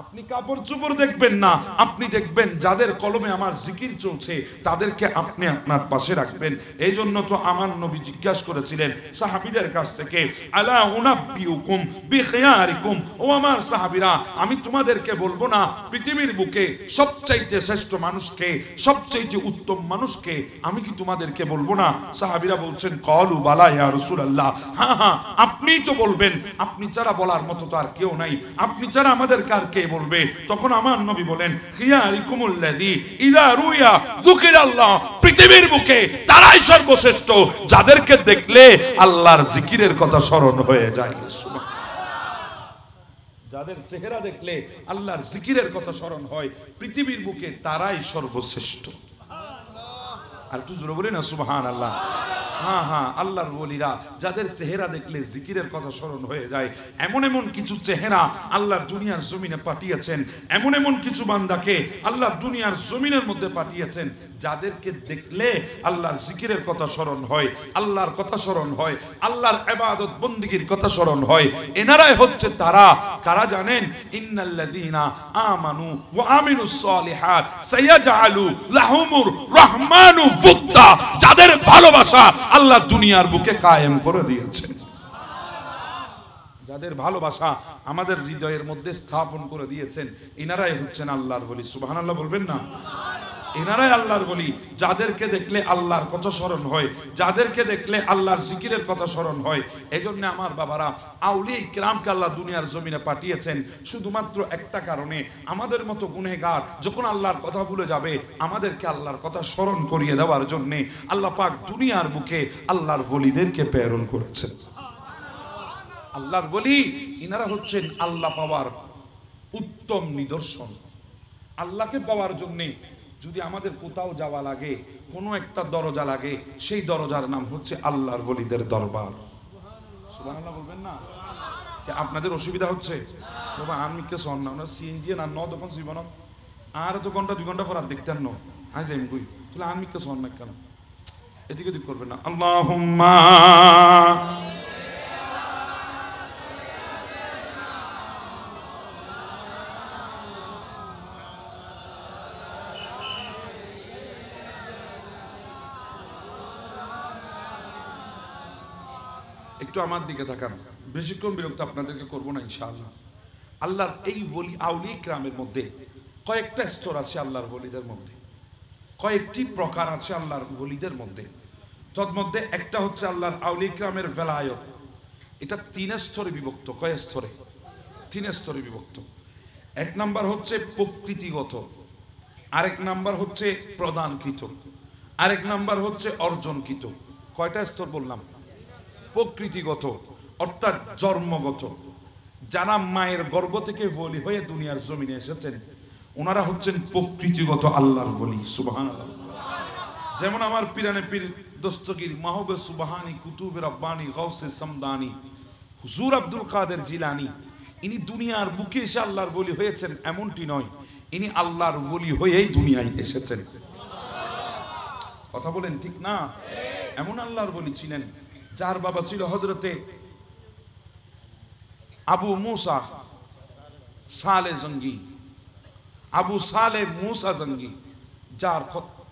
আপনি কাপড় চোপড় দেখবেন না, আপনি দেখবেন যাদের কলমে আমার জিকির চলছে, তাদেরকে আপনি আপনার পাশে রাখবেন। এই জন্য তো আমার নবী জিজ্ঞাসা করেছিলেন সাহাবীদের কাছ থেকে, আলা উনাব্বিউকুম বিখিয়ারিকুম, ও আমার সাহাবীরা, আমি তোমাদেরকে বলবো না পৃথিবীর বুকে সবচাইতে শ্রেষ্ঠ মানুষকে, সবচাইতে উত্তম মানুষকে, আমি কি তোমাদেরকে বলবো না? সাহাবীরা বলছেন, ক্বালু বালা ইয়া রাসূলুল্লাহ, হ্যাঁ হ্যাঁ আপনি তো বলবেন, আপনি ছাড়া বলার মতো তো আর কেউ নাই, আপনি ছাড়া আমাদের কার কে বলবে? তখন আমার নবী বলেন, খিয়ারিকুমুল্লাযী ইযা রুইয়া যুকিরাল্লাহ, পৃথিবীর বুকে তারাই সর্বশ্রেষ্ঠ যাদেরকে দেখলে আল্লাহর জিকিরের কথা স্মরণ হয়ে যায়। যাদের চেহারা দেখলে আল্লাহর জিকিরের কথা স্মরণ হয়, পৃথিবীর বুকে তারাই সর্বশ্রেষ্ঠ। আর একটু জোরে বলি না সুবহানাল্লাহ। হ্যাঁ হ্যাঁ, আল্লাহর ওলিরা যাদের চেহারা দেখলে জিকিরের কথা স্মরণ হয়ে যায়, এমন এমন কিছু চেহারা আল্লাহ দুনিয়ার জমিনে পাঠিয়েছেন, এমন এমন কিছু বান্দাকে আল্লাহ দুনিয়ার জমিনের মধ্যে পাঠিয়েছেন, যাদেরকে দেখলে আল্লাহর জিকিরের কথা স্মরণ হয়, আল্লাহর কথা স্মরণ হয়, আল্লাহর ইবাদত বন্দেগীর কথা স্মরণ হয়। এনারাই হচ্ছে তারা, কারা জানেন? ইন্নাল্লাযীনা আমানু ওয়া আমিলুস সালিহাত সায়াজআলু লাহুমুর রহমানু বুদ্দা, যাদের ভালোবাসা আল্লাহ দুনিয়ার বুকে কায়েম করে দিয়েছেন, যাদের ভালোবাসা আমাদের হৃদয়ের মধ্যে স্থাপন করে দিয়েছেন, ইনারাই হচ্ছেন আল্লাহর ওলি। সুবহানাল্লাহ বলবেন না? এনারাই আল্লাহর ওলি, যাদেরকে দেখলে আল্লাহর কথা স্মরণ হয়, যাদেরকে দেখলে আল্লাহর জিকিরের কথা স্মরণ হয়। এজন্য আমার বাবারা, আউলিয়া কিরামকে আল্লাহ দুনিয়ার জমিনে পাঠিয়েছেন শুধুমাত্র একটা কারণে, আমাদের মতো গুনেহগার যখন আল্লাহর কথা ভুলে যাবে, আমাদেরকে আল্লাহর কথা স্মরণ করিয়ে দেওয়ার জন্য আল্লাহ পাক দুনিয়ার বুকে আল্লাহর ওলিদেরকে প্রেরণ করেছেন। আল্লাহর ওলি ইনারা হচ্ছেন আল্লাহ পাওয়ার উত্তম নিদর্শন। আল্লাহকে পাওয়ার জন্য যদি আমাদের কোথাও যাওয়া লাগে, কোনো একটা দরজা লাগে, সেই দরজার নাম হচ্ছে আল্লাহর ওলিদের দরবার। সুবহানাল্লাহ বলবেন না? আপনাদের অসুবিধা হচ্ছে? বাবা আমি কে সন না, সিএনজি না ন তখন জীবন আর তো ঘন্টা 2 ঘন্টা পর আর দেখতেন না, হ্যাঁ যাই কই তাহলে আমি কে সন না কেন? এদিকে দিক করবেন না। আল্লাহুম্মা একটু আমার দিকে তাকান, বেশিক্ষণ বিরক্ত আপনাদেরকে করবো না ইনশাআল্লাহ। আল্লাহর এই ওলি আউলিয়া কিরামের মধ্যে কয়েকটা স্তর আছে আল্লাহর ওলিদের মধ্যে, কয়েকটি প্রকার আছে আল্লাহর ওলিদের মধ্যে। তন্মধ্যে একটা হচ্ছে আল্লাহর আউলিয়া কিরামের ভেলায়ত। এটা 3 স্তরে বিভক্ত। কয় স্তরে? 3 স্তরে বিভক্ত। এক নাম্বার হচ্ছে প্রকৃতিগত, আরেক নাম্বার হচ্ছে প্রদানকৃত, আরেক নাম্বার হচ্ছে অর্জনকৃত। কয়টা স্তর বললাম? প্রকৃতিগত অর্থাৎ জন্মগত, যারা মায়ের গর্ভ থেকে ওলি হয়ে দুনিয়ার জমিনে এসেছেন ওনারা হচ্ছেন প্রকৃতিগত আল্লাহর ওলি। সুবহানাল্লাহ। যেমন আমার পীরানে পীর দস্তগীর মাহবে সুবহানি কুতুবে রব্বানি গাউসে সামদানি হুজুর আব্দুল কাদের জিলানী, ইনি দুনিয়ার বুকে এসে আল্লাহর ওলি হয়েছেন এমনটি নয়, ইনি আল্লাহর ওলি হয়েই দুনিয়ায় এসেছেন। কথা বলেন ঠিক না? এমন আল্লাহর ওলি ছিলেন যার বাবা ছিল হযরতে আবু মুসা সালে জঙ্গি, আবু সালে মুসা জঙ্গি, যার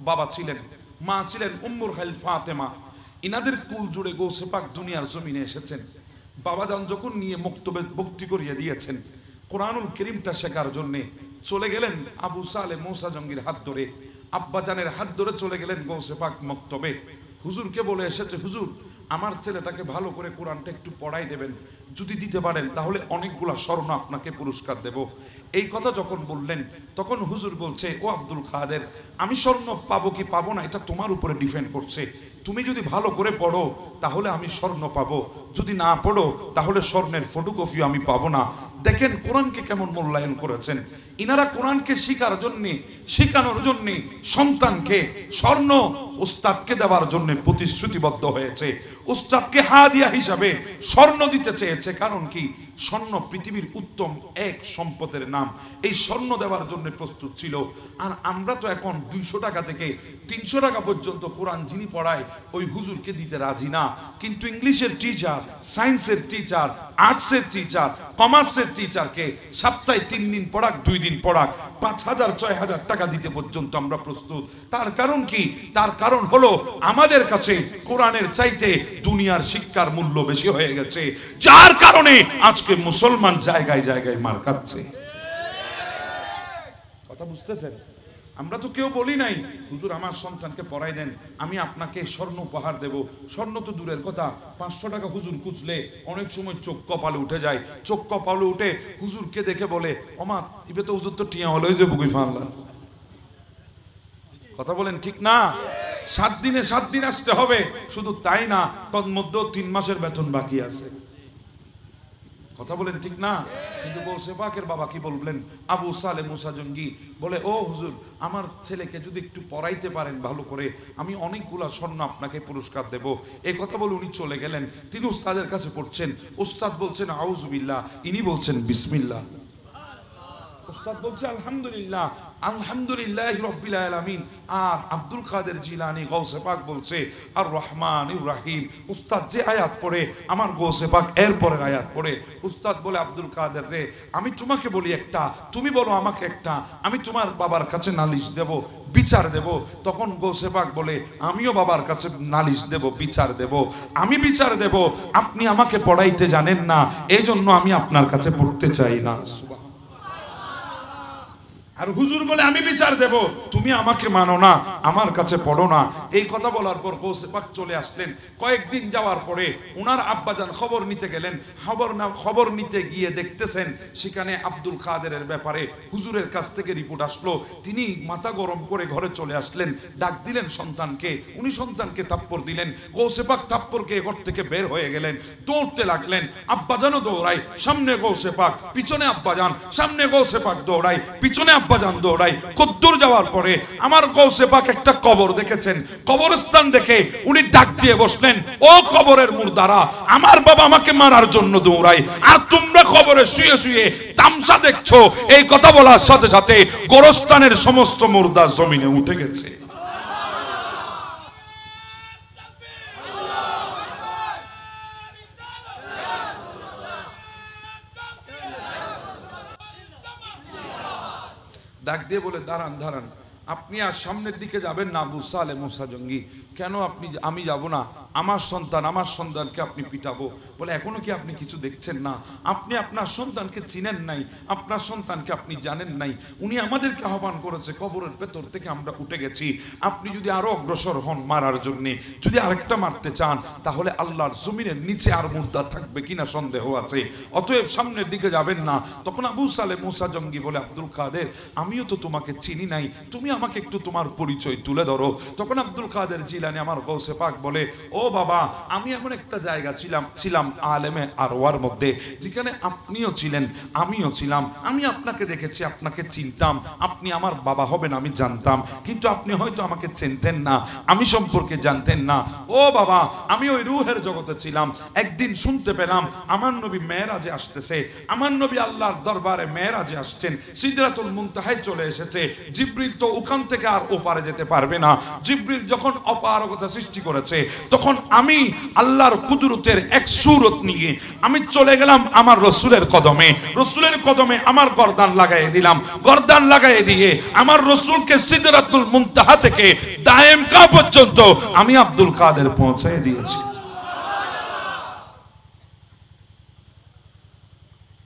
বাবা ছিলেন, মা ছিলেন উম্মুল খাইল ফাতেমা। ইনাদের কুল জুড়ে গৌসে পাক দুনিয়ার জমিনে এসেছেন। বাবা যান যখন নিয়ে মক্তবে ভক্তি করিয়ে দিয়েছেন, কোরআনুল কারীমটা শেখার জন্য চলে গেলেন আবু সালে মুসা জঙ্গির হাত ধরে, আব্বা জানের হাত ধরে চলে গেলেন গৌসে পাক মক্তবে। হুজুরকে বলে এসেছে, হুজুর আমার ছেলেটাকে ভালো করে কোরআনটা একটু পড়াই দেবেন, যদি দিতে পারেন তাহলে অনেকগুলা স্বর্ণ আপনাকে পুরস্কার দেব। এই কথা যখন বললেন তখন হুজুর বলছে, ও আব্দুল কাদের, আমি স্বর্ণ পাবো কি পাবো না এটা তোমার উপরে ডিপেন্ড করছে। তুমি যদি ভালো করে পড়ো তাহলে আমি স্বর্ণ পাবো, যদি না পড়ো তাহলে স্বর্ণের ফটোকপিও আমি পাবো না। দেখেন কোরআনকে কেমন মূল্যায়ন করেছেন ইনারা। কোরআনকে শিখার জন্যে, শেখানোর জন্যে সন্তানকে স্বর্ণ উস্তাদকে দেওয়ার জন্য প্রতিশ্রুতিবদ্ধ হয়েছে। উস্তাদকে হাদিয়া হিসাবে স্বর্ণ দিতে চেয়েছে। কারণ কি? স্বর্ণ পৃথিবীর উত্তম এক সম্পদের নাম। এই স্বর্ণ দেওয়ার জন্য প্রস্তুত ছিল। আর আমরা তো এখন 200 টাকা থেকে 300 টাকা পর্যন্ত কোরআন যিনি পড়ায় ওই হুজুরকে দিতে রাজি না। কিন্তু ইংলিশের টিচার, সায়েন্সের টিচার, আর্টসের টিচার, কমার্সের টিচারকে সপ্তাহে 3 দিন পড়াক, 2 দিন পড়াক, 5,000 6,000 টাকা দিতে পর্যন্ত আমরা প্রস্তুত। তার কারণ কি? তার কারণ হলো আমাদের কাছে কোরআনের চাইতে দুনিয়ার শিক্ষার মূল্য বেশি হয়ে গেছে, যার কারণে আজকে মুসলমান জায়গায় জায়গায় মার খাচ্ছে। কথা বুঝতেছেন? আমরা তো কেউ বলি নাই হুজুর আমার সন্তানকে পড়াই দেন, আমি আপনাকে স্বর্ণ উপহার দেব। স্বর্ণ তো দূরের কথা, 500 টাকা হুজুর খুঁজলে অনেক সময় চোখ কপালে উঠে যায়। চোখ কপালে উঠে হুজুরকে দেখে বলে, ওমা ইবে তো হুজুর তো টিয়া হলো যে বুকুই ফানলাম। কথা বলেন ঠিক না? 7 দিনে 7 দিন আসতে হবে। শুধু তাই না, তন্মধ্যে 3 মাসের বেতন বাকি আছে। কথা বলেন ঠিক না? কিন্তু গৌসে পাকের বাবা কি বলবেন? আবু সালে মুসা জঙ্গি বলে, ও হুজুর আমার ছেলেকে যদি একটু পড়াইতে পারেন ভালো করে, আমি অনেকগুলা স্বর্ণ আপনাকে পুরস্কার দেব। এই কথা বলে উনি চলে গেলেন। তিনি উস্তাদের কাছে পড়ছেন, উস্তাদ বলছেন আউযুবিল্লাহ, ইনি বলছেন বিসমিল্লাহ। উস্তাদ বলছে আলহামদুলিল্লাহ, আলহামদুলিল্লাহি রাব্বিল আলামিন। আর আব্দুল কাদের জিলানী গৌসে পাক বলছে আর রহমানির রহিম। উস্তাদ যে আয়াত পড়ে আমার গৌসে পাক এর পরের আয়াত পড়ে। উস্তাদ বলে, আব্দুল কাদের রে, আমি তোমাকে বলি একটা, তুমি বলো আমাকে একটা, আমি তোমার বাবার কাছে নালিশ দেব, বিচার দেব। তখন গৌসে পাক বলে, আমিও বাবার কাছে নালিশ দেব, বিচার দেব। আমি বিচার দেব, আপনি আমাকে পড়াইতে জানেন না, এই জন্য আমি আপনার কাছে পড়তে চাই না। আর হুজুর বলে, আমি বিচার দেব, তুমি আমাকে মানো না, আমার কাছে পড়ো না। এই কথা বলার পর গৌসে পাক চলে আসলেন। কয়েকদিন যাওয়ার পরে ওনার আব্বাজান খবর নিতে গেলেন। খবর নিতে গিয়ে দেখতেছেন সেখানে আব্দুল কাদেরের ব্যাপারে হুজুরের কাছ থেকে রিপোর্ট আসলো। তিনি মাথা গরম করে ঘরে চলে আসলেন, ডাক দিলেন সন্তানকে, উনি সন্তানকে থাপ্পড় দিলেন। গৌসে পাক থাপ্পড়কে ঘর থেকে বের হয়ে গেলেন, দৌড়তে লাগলেন। আব্বাজানও দৌড়ায়, সামনে গৌসে পাক, পিছনে আব্বাজান, সামনে গৌসে পাক দৌড়ায়, পিছনে আব্বাজান দৌড়ায়। কদ্দূর যাওয়ার পরে আমার গৌসে পাক একটা কবর দেখেছেন। কবরস্থান দেখে উনি ডাক দিয়ে বসলেন, ও কবরের মুর্দারা, আমার বাবা আমাকে মারার জন্য দৌড়ায়, আর তোমরা কবরে শুয়ে শুয়ে তামসা দেখছো। এই কথা বলার সাথে সাথে গোরস্থানের সমস্ত মুর্দা জমিনে উঠে গেছে। ডাক দিয়ে বলে, দাঁড়ান দাঁড়ান, আপনি আর সামনের দিকে যাবেন না আবু সালে মুসা জঙ্গি? কেন আমি যাব না? আমার সন্তানকে আপনি পিটাবো। বলে এখনো কি আপনি কিছু দেখছেন না? আপনি আপনার সন্তানকে চিনেন নাই, আপনার সন্তানকে আপনি জানেন নাই। উনি আমাদেরকে আহ্বান করেছে, কবরের ভেতর থেকে আমরা উঠে গেছি। আপনি যদি আরো অগ্রসর হন মারার জন্যে, যদি আরেকটা মারতে চান, তাহলে আল্লাহর জমিনের নিচে আর মুর্দা থাকবে কিনা সন্দেহ আছে। অতএব সামনের দিকে যাবেন না। তখন আবু সালেহ মুসা জঙ্গি বলে, আব্দুল কাদের, আমিও তো তোমাকে চিনি নাই, তুমি আমাকে একটু তোমার পরিচয় তুলে ধরো। তখন আব্দুল কাদের জিলানী আমার গৌসে পাক বলে, ও বাবা, আমি এমন একটা জায়গা ছিলাম আলেমে আরওয়ার মধ্যে, যেখানে আপনিও ছিলেন, আমিও ছিলাম। আমি আপনাকে দেখেছি, আপনাকে চিনতাম, আপনি আমার বাবা হবেন আমি জানতাম, কিন্তু আপনি হয়তো আমাকে চিনতেন না, আমি সম্পর্কে জানতেন না। ও বাবা, আমি ওই রূহের জগতে ছিলাম। একদিন শুনতে পেলাম আমার নবী মেরাজে আসতেছে, আমার নবী আল্লাহর দরবারে মেরাজে আসছেন, সিদরাতুল মুনতাহায় চলে এসেছে। জিবরিল তো ওখান থেকে আর ওপারে যেতে পারবে না। জিবরিল যখন অপারগতা সৃষ্টি করেছে, তখন আমি আল্লাহর কুদরতের এক সূরত নিয়ে আমি চলে গেলাম আমার রসুলের কদমে। রসুলের কদমে আমার গর্দান লাগাই দিলাম। গর্দান লাগাই দিয়ে আমার রসুলকে সিদরাতুল মুনতাহা থেকে দায়েম কা পর্যন্ত আমি আব্দুল কাদের পৌঁছায় দিয়েছি।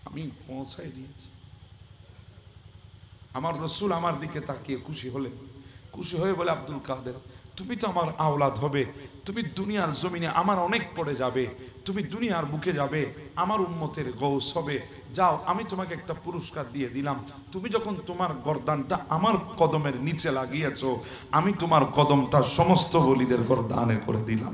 আমি পৌঁছায় দিয়েছি। আমার রসুল আমার দিকে তাকিয়ে খুশি হয়ে বলে, আব্দুল কাদের, তুমি তো আমার আওলাদ হবে, তুমি দুনিয়ার জমিনে আমার অনেক পড়ে যাবে, তুমি দুনিয়ার বুকে যাবে, আমার উম্মতের গৌস হবে। যাও, আমি তোমাকে একটা পুরস্কার দিয়ে দিলাম। তুমি যখন তোমার গর্দানটা আমার কদমের নিচে লাগিয়েছো, আমি তোমার কদমটা সমস্ত ওলিদের গর্দানে করে দিলাম।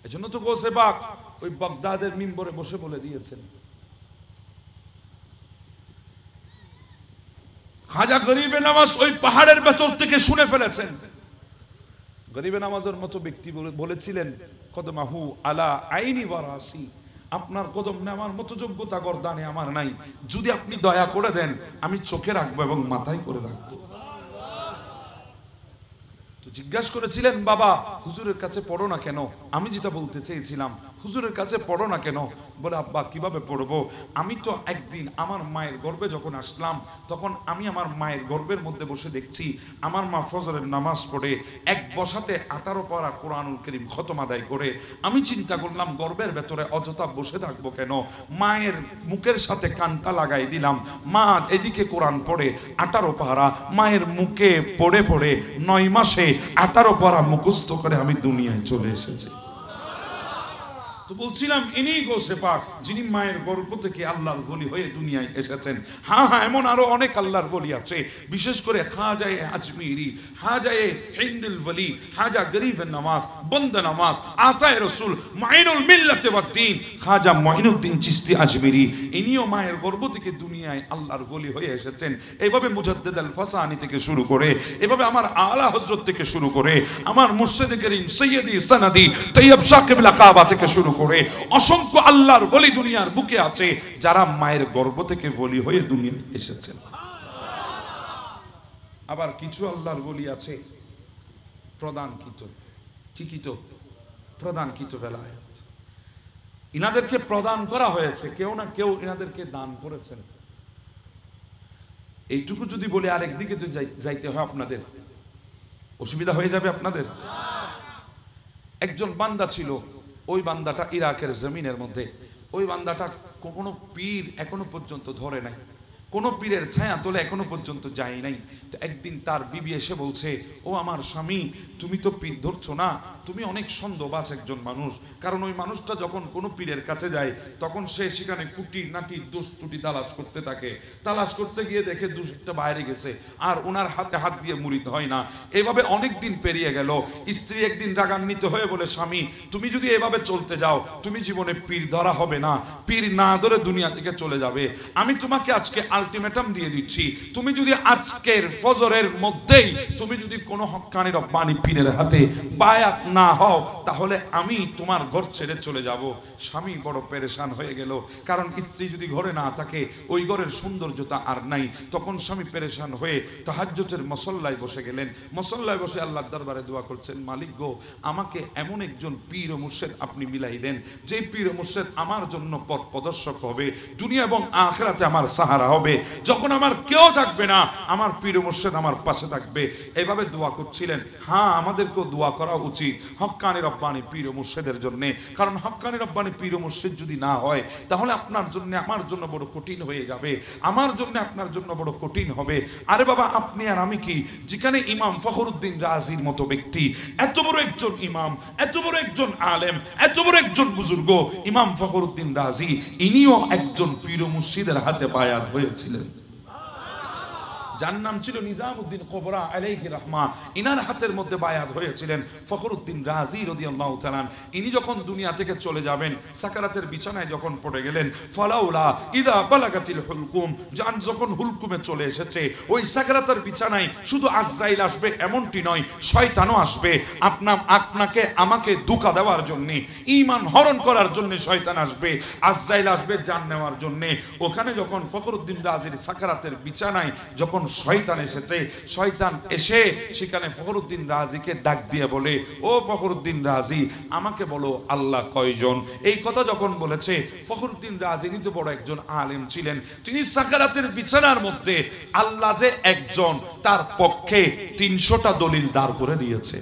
এজন্য তো গৌসে পাক ওই বাগদাদের মিম্বরে বসে বলে দিয়েছেন, খাজা গরিবে নামাজ ওই পাহাড়ের ভেতর থেকে শুনে ফেলেছেন। গরিবে নামাজের মতো ব্যক্তি বলেছিলেন, কদমাহু আলা আইনি ওয়ারাসি, আপনার কদম নেওয়ার মতো যোগ্যতা গর্দানে আমার নাই, যদি আপনি দয়া করে দেন আমি চোখে রাখবো এবং মাথায় করে রাখবো। তো জিজ্ঞাসা করেছিলেন, বাবা হুজুরের কাছে পড়ো না কেন? আমি যেটা বলতে চেয়েছিলাম, হুজুরের কাছে পড়ো না কেন? বলে, আব্বা কিভাবে পড়বো? আমি তো একদিন আমার মায়ের গর্ভে যখন আসলাম, তখন আমি আমার মায়ের গর্ভের মধ্যে বসে দেখছি আমার মা ফজরের নামাজ পড়ে এক বসাতে 18 পারা কোরআনুল কারীম খতম আদায় করে। আমি চিন্তা করলাম গর্ভের ভেতরে অযথা বসে থাকবো কেন, মায়ের মুখের সাথে কানটা লাগাই দিলাম। মা এদিকে কোরআন পড়ে 18 পারা, মায়ের মুখে পড়ে পড়ে 9 মাসে 18 পারা মুখস্থ করে আমি দুনিয়ায় চলে এসেছি। তো বলছিলাম, ইনি গৌসে পাক যিনি মায়ের গর্ভ থেকে আল্লাহর ওলি হয়ে দুনিয়ায় এসেছেন। হ্যাঁ, এমন আরো অনেক আল্লাহর ওলি আছে, বিশেষ করে খাজায়ে আজমিরি, খাজায়ে হিন্দুল ওলি, খাজা গরিবে নামাজ, বন্দে নামাজ, আতায়ে রসুল, মাইনুল মিল্লাতে ওয়াদ্দিন, খাজা মঈনুদ্দিন চিশতি আজমিরি, ইনিও মায়ের গর্ভ থেকে দুনিয়ায় আল্লাহর ওলি হয়ে এসেছেন। এইভাবে মুজাদ্দিদ আল ফাসানি থেকে শুরু করে, এভাবে আমার আলা হযরত থেকে শুরু করে, আমার মুর্শিদ করিম সৈয়দি সনদি তৈয়ব সাকিব লাকাবা থেকে শুরু করে অসংখ্য আল্লাহর ওলি দুনিয়ার বুকে আছে, যারা মায়ের গর্ভ থেকে ওলি হয়ে দুনিয়ায় এসেছেন। আবার কিছু আল্লাহর ওলি আছে প্রদানকৃত, ঠিকই তো, প্রদানকৃত বেলায়েত, ইনাদেরকে প্রদান করা হয়েছে, কেউ না কেউ ইনাদেরকে দান করেছেন। এইটুকু যদি বলে আরেক দিকে তো যাইতে হয়, আপনাদের অসুবিধা হয়ে যাবে আপনাদের। একজন বান্দা ছিল, ওই বান্দাটা ইরাকের জমিনের মধ্যে, ওই বান্দাটা কোনো পীর এখনো পর্যন্ত ধরে নাই, কোনো পীরের ছায়া তোলে এখনো পর্যন্ত যায় নাই। তো একদিন তার বিবি এসে বলছে, ও আমার স্বামী, তুমি তো পীর ধরছো না, তুমি অনেক সন্দেহবাজ একজন মানুষ। কারণ ওই মানুষটা যখন কোনো পীরের কাছে যায়, তখন সে সেখানে কুটি নাটির দোষ ত্রুটি তালাশ করতে থাকে, তালাশ করতে গিয়ে দেখে দোষটা বাইরে গেছে, আর ওনার হাতে হাত দিয়ে মুরিদ হয় না। এভাবে অনেক দিন পেরিয়ে গেল। স্ত্রী একদিন রাগান্বিত হয়ে বলে, স্বামী তুমি যদি এভাবে চলতে যাও, তুমি জীবনে পীর ধরা হবে না, পীর না ধরে দুনিয়া থেকে চলে যাবে। আমি তোমাকে আজকে আলটিমেটাম দিয়ে দিচ্ছি, তুমি যদি আজকের ফজরের মধ্যেই তুমি যদি কোনো হক্কানি রব্বানি পীরের হাতে বায়াত না হও, তাহলে আমি তোমার ঘর ছেড়ে চলে যাব। স্বামী বড় পেরেশান হয়ে গেল, কারণ স্ত্রী যদি ঘরে না থাকে ওই ঘরের সৌন্দর্যতা আর নাই। তখন স্বামী পেরেশান হয়ে তাহাজ্জুদের মুসল্লায় বসে গেলেন। মুসল্লায় বসে আল্লাহর দরবারে দোয়া করছেন, মালিক গো, আমাকে এমন একজন পীর ও মুর্শিদ আপনি মিলাই দেন, যে পীর ও মুর্শিদ আমার জন্য পথ প্রদর্শক হবে, দুনিয়া এবং আখিরাতে আমার সাহারা হবে। হবে, যখন আমার কেউ থাকবে না আমার পীর মুর্শিদ আমার পাশে থাকবে। এভাবে দোয়া করছিলেন। হ্যাঁ, আমাদেরকেও দোয়া করা উচিত হক্কানি রব্বানি পীর মুর্শিদের জন্য, কারণ হক্কানি রব্বানি পীর মুর্শিদ যদি না হয় তাহলে আপনার জন্য আমার জন্য বড় কঠিন হয়ে যাবে, আমার জন্য আপনার জন্য বড় কঠিন হবে। আরে বাবা, আপনি আর আমি কি, যেখানে ইমাম ফখরুদ্দিন রাজির মতো ব্যক্তি, এত বড় একজন ইমাম, এত বড় একজন আলেম, এত বড় একজন বুজুর্গ ইমাম ফখরুদ্দিন রাজি, ইনিও একজন পীর মুর্শিদের হাতে বায়াত হয়েছিলেন। যার নাম ছিল নিজামউদ্দিন কোবরা আলাইহি রাহমা, ইনার হাতের মধ্যে বায়াত হয়েছিলেন ফখরুদ্দিন রাজি রাদিয়াল্লাহু তাআলা। ইনি যখন দুনিয়া থেকে চলে যাবেন, সাকারাতের বিছানায় যখন পড়ে গেলেন, ফালাউলা ইদা বালাগাতিল হুলকুম, জান যখন হুলকুমে চলে এসেছে, ওই সাকারাতের বিছানায় শুধু আজরাইল আসবে এমনটি নয়, শয়তানও আসবে আপনাকে আমাকে ধোঁকা দেওয়ার জন্য, ঈমান হরণ করার জন্য শয়তান আসবে, আজরাইল আসবে জান নেওয়ার জন্য। ওখানে যখন ফখরুদ্দিন রাজির সাকারাতের বিছানায় যখন শয়তান এসেছে, শয়তান এসে সেখানে ফখরুদ্দিন রাজিকে ডাক দিয়ে বলে, ও ফখরুদ্দিন রাজি, আমাকে বলো আল্লাহ কয়জন? এই কথা যখন বলেছে, ফখরুদ্দিন রাজি নিজে বড় একজন আলেম ছিলেন, তিনি সাকারাতের বিছানার মধ্যে আল্লাহ যে একজন তার পক্ষে 300টা দলিল দাঁড় করে দিয়েছে।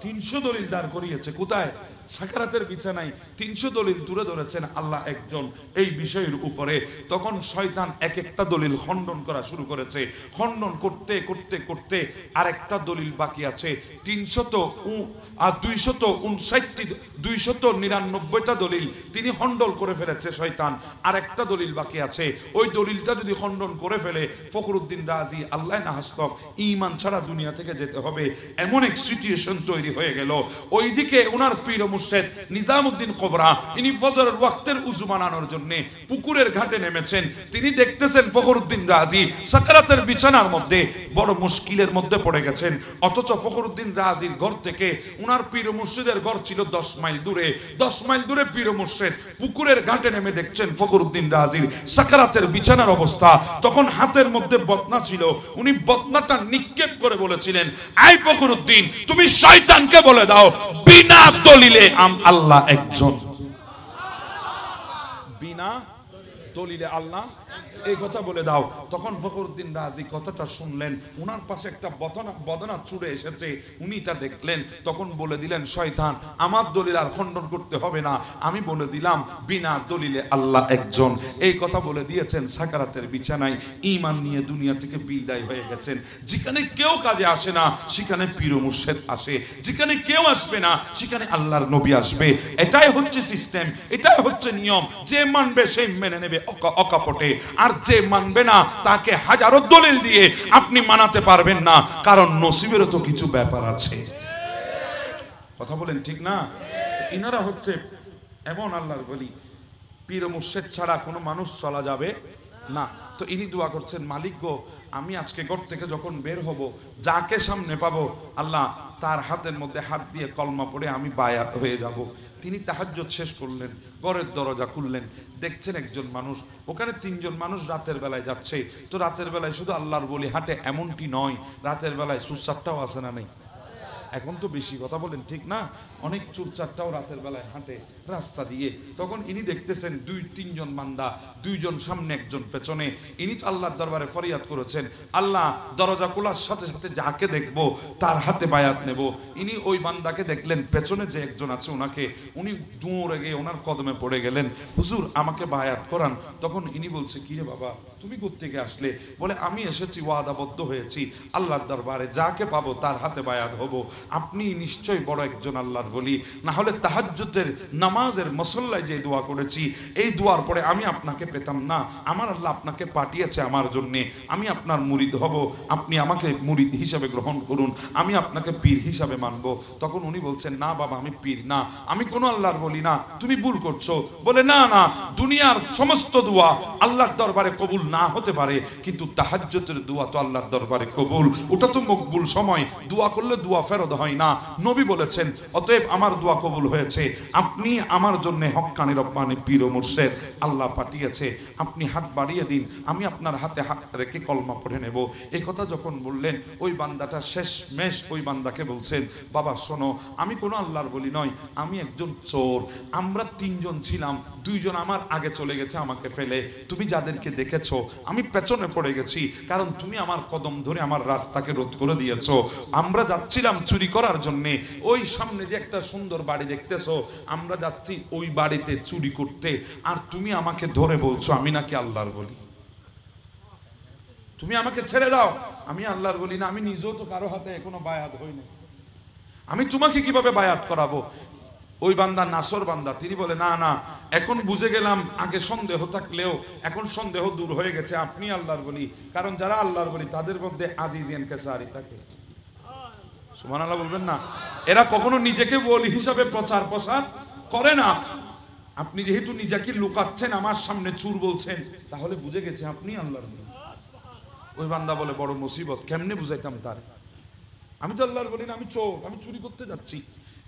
300 দলিল দাঁড় করিয়েছে। কোথায়? সাকারাতের বিছানায় 300 দলিল তুলে ধরেছেন আল্লাহ একজন এই বিষয়ের উপরে। তখন শয়তান এক একটা দলিল খণ্ডন করা শুরু করেছে। খণ্ডন করতে করতে করতে আরেকটা দলিল বাকি আছে। 299টা দলিল তিনি খণ্ডন করে ফেলেছে শয়তান। আরেকটা দলিল বাকি আছে, ওই দলিলটা যদি খণ্ডন করে ফেলে ফখরুদ্দিন রাজি আল্লাহ না হাসতক ঈমান ছাড়া দুনিয়া থেকে যেতে হবে, এমন এক সিচুয়েশন তৈরি হয়ে গেল। ওইদিকে ওনার পীর মুর্শিদ নিজামউদ্দিন কোবরা, ইনি ফজরের ওয়াক্তের উযু বানানোর জন্য পুকুরের ঘাটে নেমেছেন। তিনি দেখতেছেন ফখরুদ্দিন রাজি সাকারাতের বিছানার মধ্যে বড় মুশকিলের মধ্যে পড়ে গেছেন। অথচ ফখরুদ্দিন রাজির ঘর থেকে ওনার পীর মুর্শিদের ঘর ছিল 10 মাইল দূরে। 10 মাইল দূরে পীর মুর্শিদ পুকুরের ঘাটে নেমে দেখছেন ফখরুদ্দিন রাজির সাকারাতের বিছানার অবস্থা। তখন হাতের মধ্যে বদনা ছিল, উনি বদনাটা নিক্ষেপ করে বলেছিলেন, আই ফখরুদ্দিন, তুমি শয়তানকে বলে দাও বিনা দলিলে আল্লাহ একজন। বিনা দলিলে আল্লাহ, এই কথা বলে দাও। তখন ফখরুদ্দিন রাজি কথাটা শুনলেন, উনার পাশে একটা বদনা চুড়ে এসেছে, উনি তা দেখলেন। তখন বলে দিলেন, শয়তান, আমার দলিল আর খণ্ডন করতে হবে না, আমি বলে দিলাম বিনা দলিলে আল্লাহ একজন। এই কথা বলে দিয়েছেন। সাকারাতের বিছানায় ঈমান নিয়ে দুনিয়া থেকে বিদায় হয়ে গেছেন। যেখানে কেউ কাজে আসে না সেখানে পীর মুর্শিদ আসে, যেখানে কেউ আসবে না সেখানে আল্লাহর নবী আসবে। এটাই হচ্ছে সিস্টেম, এটাই হচ্ছে নিয়ম। যে মানবে সে মেনে নেবে অকপটে, আর যে মানবে না তাকে হাজারো দলিল দিয়ে আপনি মানাতে পারবেন না, কারণ নসিবেরও তো কিছু ব্যাপার আছে। কথা বলেন ঠিক না? ইনারা হচ্ছে এমন আল্লাহর বলি, পীর মুর্শিদ ছাড়া কোনো মানুষ চলা যাবে না। তো ইনি দোয়া করছেন, মালিক গো, আমি আজকে ঘর থেকে যখন বের হব, যাকে সামনে পাবো আল্লাহ তার হাতের মধ্যে হাত দিয়ে কলমা পড়ে আমি বায়াত হয়ে যাব। তিনি তাহাজ্জুদ শেষ করলেন, ঘরের দরজা খুললেন, দেখছেন একজন মানুষ, ওখানে 3 জন মানুষ রাতের বেলায় যাচ্ছে। তো রাতের বেলায় শুধু আল্লাহর বলি হাঁটে এমনটি নয়, রাতের বেলায় সুসারটাও আছে না নেই? এখন তো বেশি, কথা বলেন ঠিক না? অনেক চুরচারটাও রাতের বেলায় হাঁটে রাস্তা দিয়ে। তখন ইনি দেখতেছেন 2-3 জন বান্দা, 2 জন সামনে, একজন পেছনে। ইনি তো আল্লাহর দরবারে ফরিয়াদ করেছেন, আল্লাহ দরজা খোলার সাথে সাথে যাকে দেখবো তার হাতে বায়াত নেব। ইনি ওই বান্দাকে দেখলেন, পেছনে যে একজন আছে ওনাকে, উনি দৌড়ে গিয়ে ওনার কদমে পড়ে গেলেন, হুজুর আমাকে বায়াত করান। তখন ইনি বলছে, কি রে বাবা, তুমি কোত্থেকে আসলে? বলে, আমি এসেছি, ওয়াদাবদ্ধ হয়েছি আল্লাহর দরবারে যাকে পাবো তার হাতে বায়াত হব। আপনি নিশ্চয়ই বড় একজন আল্লাহর বলি, না হলে তাহাজ্জুদের নামাজের মুসল্লায় যে দোয়া করেছি, এই দোয়ার পরে আমি আপনাকে পেতাম না। আমার আল্লাহ আপনাকে পাঠিয়েছে আমার জন্যে, আমি আপনার মুরিদ হব, আপনি আমাকে মুরিদ হিসাবে গ্রহণ করুন, আমি আপনাকে পীর হিসাবে মানব। তখন উনি বলছেন, না বাবা, আমি পীর না, আমি কোনো আল্লাহর বলি না, তুমি ভুল করছো। বলে, না না, দুনিয়ার সমস্ত দোয়া আল্লাহর দরবারে কবুল না হতে পারে, কিন্তু তাহাজ্জুদের দোয়া তো আল্লাহর দরবারে কবুল, ওটা তো মকবুল সময়। দোয়া করলে দোয়া ফেরত হয় না, নবী বলেছেন। অতএব আমার দোয়া কবুল হয়েছে। আপনি আমার জন্য হক্কানি রব্বানি পীর ও মুর্শিদ আল্লাহ পাঠিয়েছে, আপনি হাত বাড়িয়ে দিন, আমি আপনার হাতে হাত রেখে কলমা পড়ে নেব। এই কথা যখন বললেন, ওই বান্দাটা শেষমেশ ওই বান্দাকে বলছেন, বাবা শোনো, আমি কোনো আল্লাহর বলি নয়, আমি একজন চোর। আমরা তিনজন ছিলাম, দুইজন আমার আগে চলে গেছে আমাকে ফেলে, তুমি যাদেরকে দেখেছো আমি পেছনে পড়ে গেছি, কারণ তুমি আমার কদম ধরে আমার রাস্তাকে রোধ করে দিয়েছো। আমরা যাচ্ছিলাম চুরি করার জন্যে, ওই সামনে যে একটা সুন্দর বাড়ি দেখতেছো, আমরা যাচ্ছি ওই বাড়িতে চুরি করতে, আর তুমি আমাকে ধরে বলছো আমি নাকি আল্লাহর বলি। তুমি আমাকে ছেড়ে দাও, আমি আল্লাহর বলি না, আমি নিজেও তো কারো হাতে এখনো বায়াত হইনি, আমি তোমাকে কিভাবে বায়াত করাবো? ওই বান্দা নাসর বান্দা, তিনি বলে না না, এখন বুঝে গেলাম, আগে সন্দেহ থাকলেও এখন সন্দেহ দূর হয়ে গেছে, আপনি আল্লাহর বলি। কারণ যারা আল্লাহর বলি তাদের মধ্যে আজিজিয়ান কেসারি থাকে, সুবহানাল্লাহ বলবেন না? এরা কখনো নিজেকে বলি হিসাবে প্রচার প্রসার করে না। আপনি যেহেতু নিজেকে লুকাচ্ছেন, আমার সামনে চুর বলছেন, তাহলে বুঝে গেছে আপনি আল্লাহর বলি। ওই বান্দা বলে বড় মুসিবত, কেমনে বুঝাইতাম তার? আমি তো আল্লাহর বলি না, আমি চোর, আমি চুরি করতে যাচ্ছি।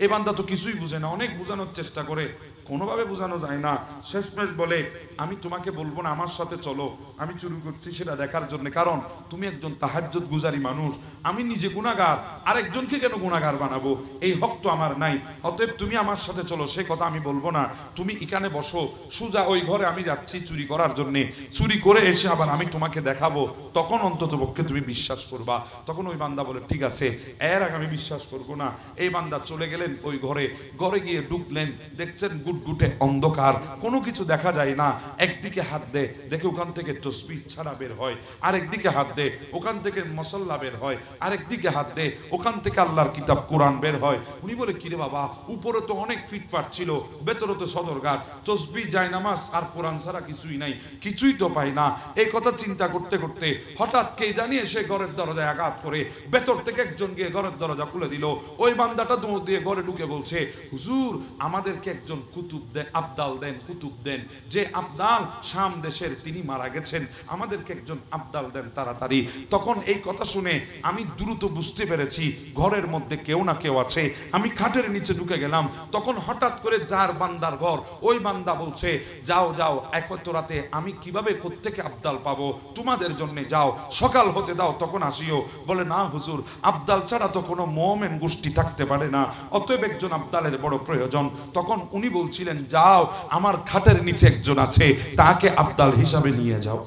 এই বান্দা তো কিছুই বুঝে না, অনেক বোঝানোর চেষ্টা করে, কোনোভাবে বোঝানো যায় না। শেষমেশ বলে, আমি তোমাকে বলবো না, আমার সাথে চলো, আমি চুরি করছি সেটা দেখার জন্য, কারণ তুমি একজন তাহাজ্জুদ গুজারি মানুষ, আমি নিজে গুনাহগার, আরেকজনকে কেন গুনাহগার বানাবো? এই হক তো আমার নাই। অতএব তুমি আমার সাথে চলো, সে কথা আমি বলবো না, তুমি এখানে বসো, সোজা ওই ঘরে আমি যাচ্ছি চুরি করার জন্যে, চুরি করে এসে আবার আমি তোমাকে দেখাবো, তখন অন্তত পক্ষে তুমি বিশ্বাস করবা। তখন ওই বান্দা বলে ঠিক আছে, এর আগে আমি বিশ্বাস করবো না। এই বান্দা চলে গেলেন ওই ঘরে, ঘরে গিয়ে ঢুকলেন, দেখছেন গুটগুটে অন্ধকার, কোনো কিছু দেখা যায় না। একদিকে হাত দে, দেখে ওখান থেকে তসবিহ ছাড়া বের হয়, আরেকদিকে হাত দে, ওখান থেকে মুসাল্লা বের হয়, আরেকদিকে হাত দে, ওখান থেকে আল্লাহর কিতাব কোরআন বের হয়। উনি বলে কিরে বাবা, উপরে তো অনেক ফিটফাট ছিল, ভেতরে তো সদরঘাট, তসবিহ জায়নামাজ আর কোরআন ছাড়া কিছুই নাই, কিছুই তো পাই না। এই কথা চিন্তা করতে করতে হঠাৎ কে জানি এসে ঘরের দরজায় আঘাত করে, ভেতর থেকে একজন গিয়ে ঘরের দরজা খুলে দিল। ওই বান্দাটা দৌড় দিয়ে ঘরে ঢুকে বলছে, হুজুর আমাদেরকে একজন কুতুব দেন, আবদাল দেন, কুতুব দেন, যে আবদাল শাম দেশের তিনি মারা গেছেন, আমাদেরকে একজন আবদাল দেন তাড়াতাড়ি। তখন এই কথা শুনে আমি দ্রুত বুঝতে পেরেছি ঘরের মধ্যে কেউ না কেউ আছে। আমি খাটের নিচে ঢুকে গেলাম, তখন হঠাৎ করে যার বান্দার ঘর, ওই বান্দা বলছে, যাও যাও, একত রাতে আমি কিভাবে কোত্থেকে আবদাল পাবো, তোমাদের জন্য যাও, সকাল হতে দাও, তখন আসিও। বলে না হুজুর, আবদাল ছাড়া তো কোনো মুমিন গোষ্ঠী থাকতে পারে না, অতএব একজন আবদালের বড় প্রয়োজন। তখন উনি বলছিলেন, যাও আমার খাটের নিচে একজন আছে, তাকে আবদাল হিসাবে নিয়ে যাও।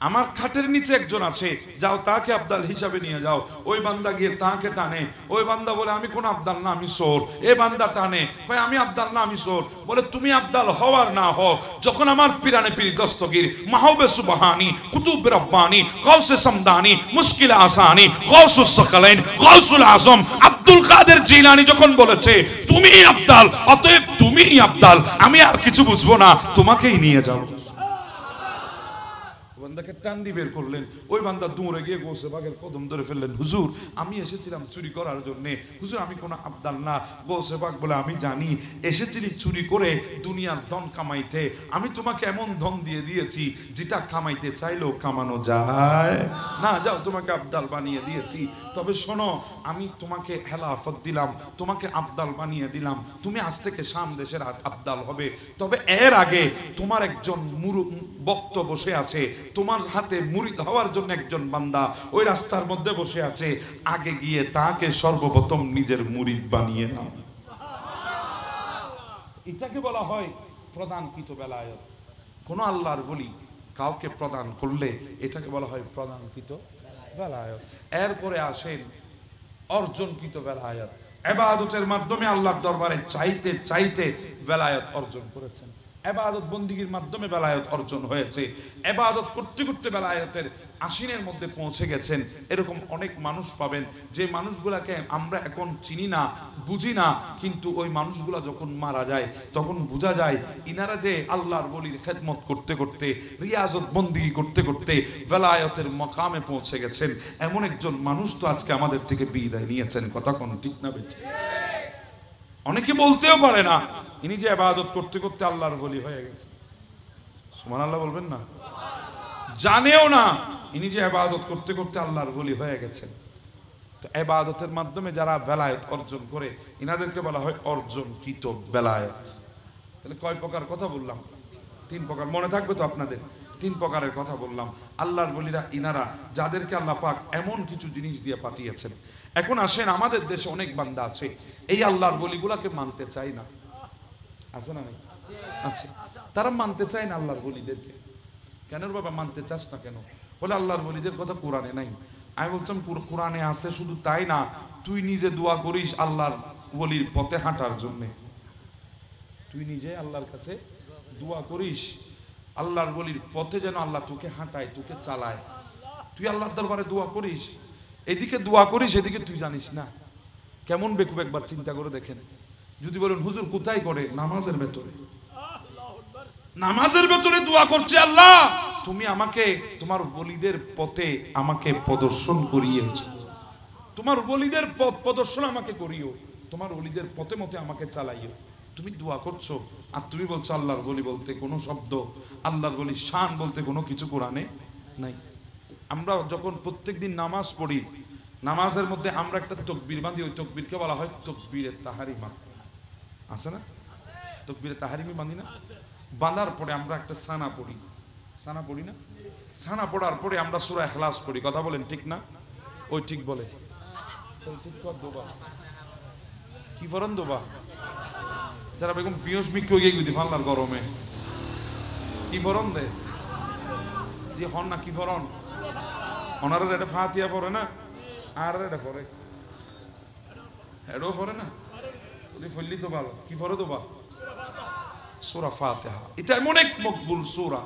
আমার খাটের নিচে একজন আছে, যাও তাকে আবদাল হিসাবে নিয়ে যাও। ওই বান্দা গিয়ে তাকে টানে, ওই বান্দা বলে আমি কোন আবদাল না, আমি চোর। এ বান্দা টানে, ভাই আমি আবদাল না, আমি চোর। বলে তুমি আবদাল হওয়ার না হও, যখন আমার পিরানে পীর দস্তগীর মাহবুবে সুবহানি, কুতুব রব্বানি, গাউসে সামদানি, মুশকিল আসানি, গাউসুস সাকালাইন, গাউসুল আজম আব্দুল কাদের জিলানী যখন বলেছে তুমি আবদাল, অতএব তুমি আবদাল, আমি আর কিছু বুঝবো না, তোমাকেই নিয়ে যাও। বান্দাকে টান দিয়ে বের করলেন, ওই বান্দা দৌড়ে গিয়ে গোসে বাগের কদম ধরে ফেললেন, হুজুর আমি এসেছিলাম চুরি করার জন্য, হুজুর আমি কোনো আবদাল না। গোসে বাগ বলে আমি জানি এসেছিলি চুরি করে দুনিয়ার ধন কামাইতে, আমি তোমাকে এমন ধন দিয়ে দিয়েছি যেটা কামাইতে চাইলেও কামানো যায় না, যাও তোমাকে আবদাল বানিয়ে দিয়েছি। তবে শোনো, আমি তোমাকে হেলাফত দিলাম, তোমাকে আবদাল বানিয়ে দিলাম, তুমি আজ থেকে শাম দেশের আবদাল হবে। তবে এর আগে তোমার একজন বক্ত বসে আছে, তোমার হাতে মুরিদ হওয়ার জন্য একজন বান্দা ওই রাস্তার মধ্যে বসে আছে, আগে গিয়ে তাকে সর্বপ্রথম নিজের মুরিদ বানিয়ে নাও। এটাকে বলা হয় প্রদানকৃত বেলায়েত। কোন আল্লাহর বলি কাউকে প্রদান করলে এটাকে বলা হয় প্রদানকৃত বেলায়েত। এরপরে আসেন অর্জনকৃত বেলায়েত, ইবাদতের মাধ্যমে আল্লাহর দরবারে চাইতে চাইতে বেলায়েত অর্জন করেছেন। ইবাদত বন্দিগির মাধ্যমে বেলায়েত অর্জন হয়েছে, ইবাদত করতে করতে বেলায়েতের আশিনের মধ্যে পৌঁছে গেছেন। এরকম অনেক মানুষ পাবেন যে মানুষগুলাকে আমরা এখন চিনি না, বুঝি না, কিন্তু ওই মানুষগুলা যখন মারা যায় তখন বোঝা যায় ইনারা যে আল্লাহর ওলির খেদমত করতে করতে, রিয়াজত বন্দিগি করতে করতে বেলায়েতের মকামে পৌঁছে গেছেন। এমন একজন মানুষ তো আজকে আমাদের থেকে বিদায় নিয়েছেন। কথা কোন ঠিক না বেঠিক? অনেকে বলতেও পারে না ইনি যে ইবাদত করতে করতে আল্লাহর ওলি হয়ে গেছে। সুবহানাল্লাহ বলবেন না? জানেও না ইনি যে ইবাদত করতে করতে আল্লাহর ওলি হয়ে গেছেন। তো ইবাদতের মাধ্যমে যারা বেলায়েত অর্জন করে ইনাদেরকে বলা হয় অর্জনকৃত বেলায়েত। তাহলে কয় প্রকার কথা বললাম? 3 প্রকার। মনে থাকবে তো আপনাদের? 3 প্রকারের কথা বললাম। আল্লাহর ওলিরা ইনারা যাদেরকে আল্লাহ পাক এমন কিছু জিনিস দিয়ে পাঠিয়েছেন। এখন আসেন, আমাদের দেশে অনেক বান্দা আছে এই আল্লাহর ওলিগুলাকে মানতে চায় না, আছে না? নাই? আচ্ছা, তারা মানতে চায় না আল্লাহর ওলিদেরকে। কেন বাবা মানতে চাস না কেন? বলে আল্লাহর ওলিদের কথা কোরআনে নাই। আমি বলছিলাম কোরআনে আছে, শুধু তাই না, তুই নিজে দোয়া করিস আল্লাহর ওলির পথে হাঁটার জন্য। তুই নিজে আল্লাহর কাছে দোয়া করিস আল্লাহর ওলির পথে যেন আল্লাহ তোকে হাঁটায়, তোকে চালায়। তুই আল্লাহর দরবারে দোয়া করিস, এদিকে দোয়া করিস, এদিকে তুই জানিস না। কেমন বেকুব একবার চিন্তা করে দেখেন। যদি বলেন হুজুর কোথায় করে? নামাজের ভেতরে। নামাজের ভেতরে দোয়া করছে, আল্লাহ তুমি আমাকে তোমার ওলিদের পথে আমাকে প্রদর্শন করিয়েছো, তোমার ওলিদের পথ প্রদর্শন আমাকে করিও, তোমার ওলিদের পথে মতে আমাকে চালাইও। তুমি দোয়া করছো আর তুমি বলছো আল্লাহর ওলি বলতে কোনো শব্দ, আল্লাহর ওলির শান বলতে কোনো কিছু কোরআনে নাই। আমরা যখন প্রত্যেকদিন নামাজ পড়ি, নামাজের মধ্যে আমরা একটা তাকবীর বাঁধি, ওই তাকবীরকে বলা হয় তাকবীরে তাহরিমা। আছে না? তাকবীরে তাহরিমি বাঁধি না? বাঁধার পরে আমরা একটা সানা পড়ি, সানা পড়ি না? সানা পড়ার পরে আমরা সূরা ইখলাস পড়ি। কথা বলেন ঠিক না? ওই ঠিক বলে কি ফরন দোবা যারা বেগম পিয়স মিক্কি হয়ে গিয়ে ফাল্লার গরমে কি ফরন দে যে হন না কি ফরন ওনারা এটা ফাতিয়া পড়ে না, আর এটা পড়ে এটাও পড়ে না, ফললি তো ভালো। কি পড়ে তো বা সূরা ফাতিহা। এটা এমন এক মকবুল সূরা,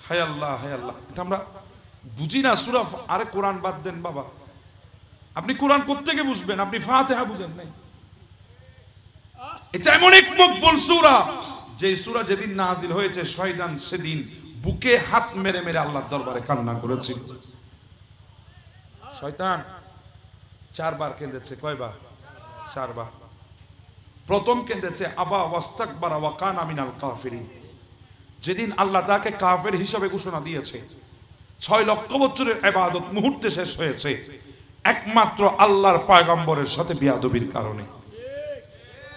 হায় আল্লাহ হায় আল্লাহ, এটা আমরা বুঝি না। সূরা আরে কোরআন বাদ দেন বাবা, আপনি কোরআন কোত্থেকে বুঝবেন? আপনি ফাতিহা বুঝেন নাই। এটা এমন এক মকবুল সূরা, যে সূরা যেদিন নাজিল হয়েছে শয়তান সেদিন বুকে হাত মেরে মেরে আল্লাহর দরবারে কান্না করেছিল। শয়তান 4 বার কেঁদেছে। কয়বার? 4 বার। প্রথম কেঁদেছে আবা ওয়াস্তাকবারা ওয়া কানা মিনাল কাফিরিন। যেদিন আল্লাহ তাকে কাফের হিসাবে ঘোষণা দিয়েছে, 6 লক্ষ বছরের ইবাদত মুহূর্তে শেষ হয়েছে একমাত্র আল্লাহর পয়গম্বরের সাথে বিয়াদবির কারণে।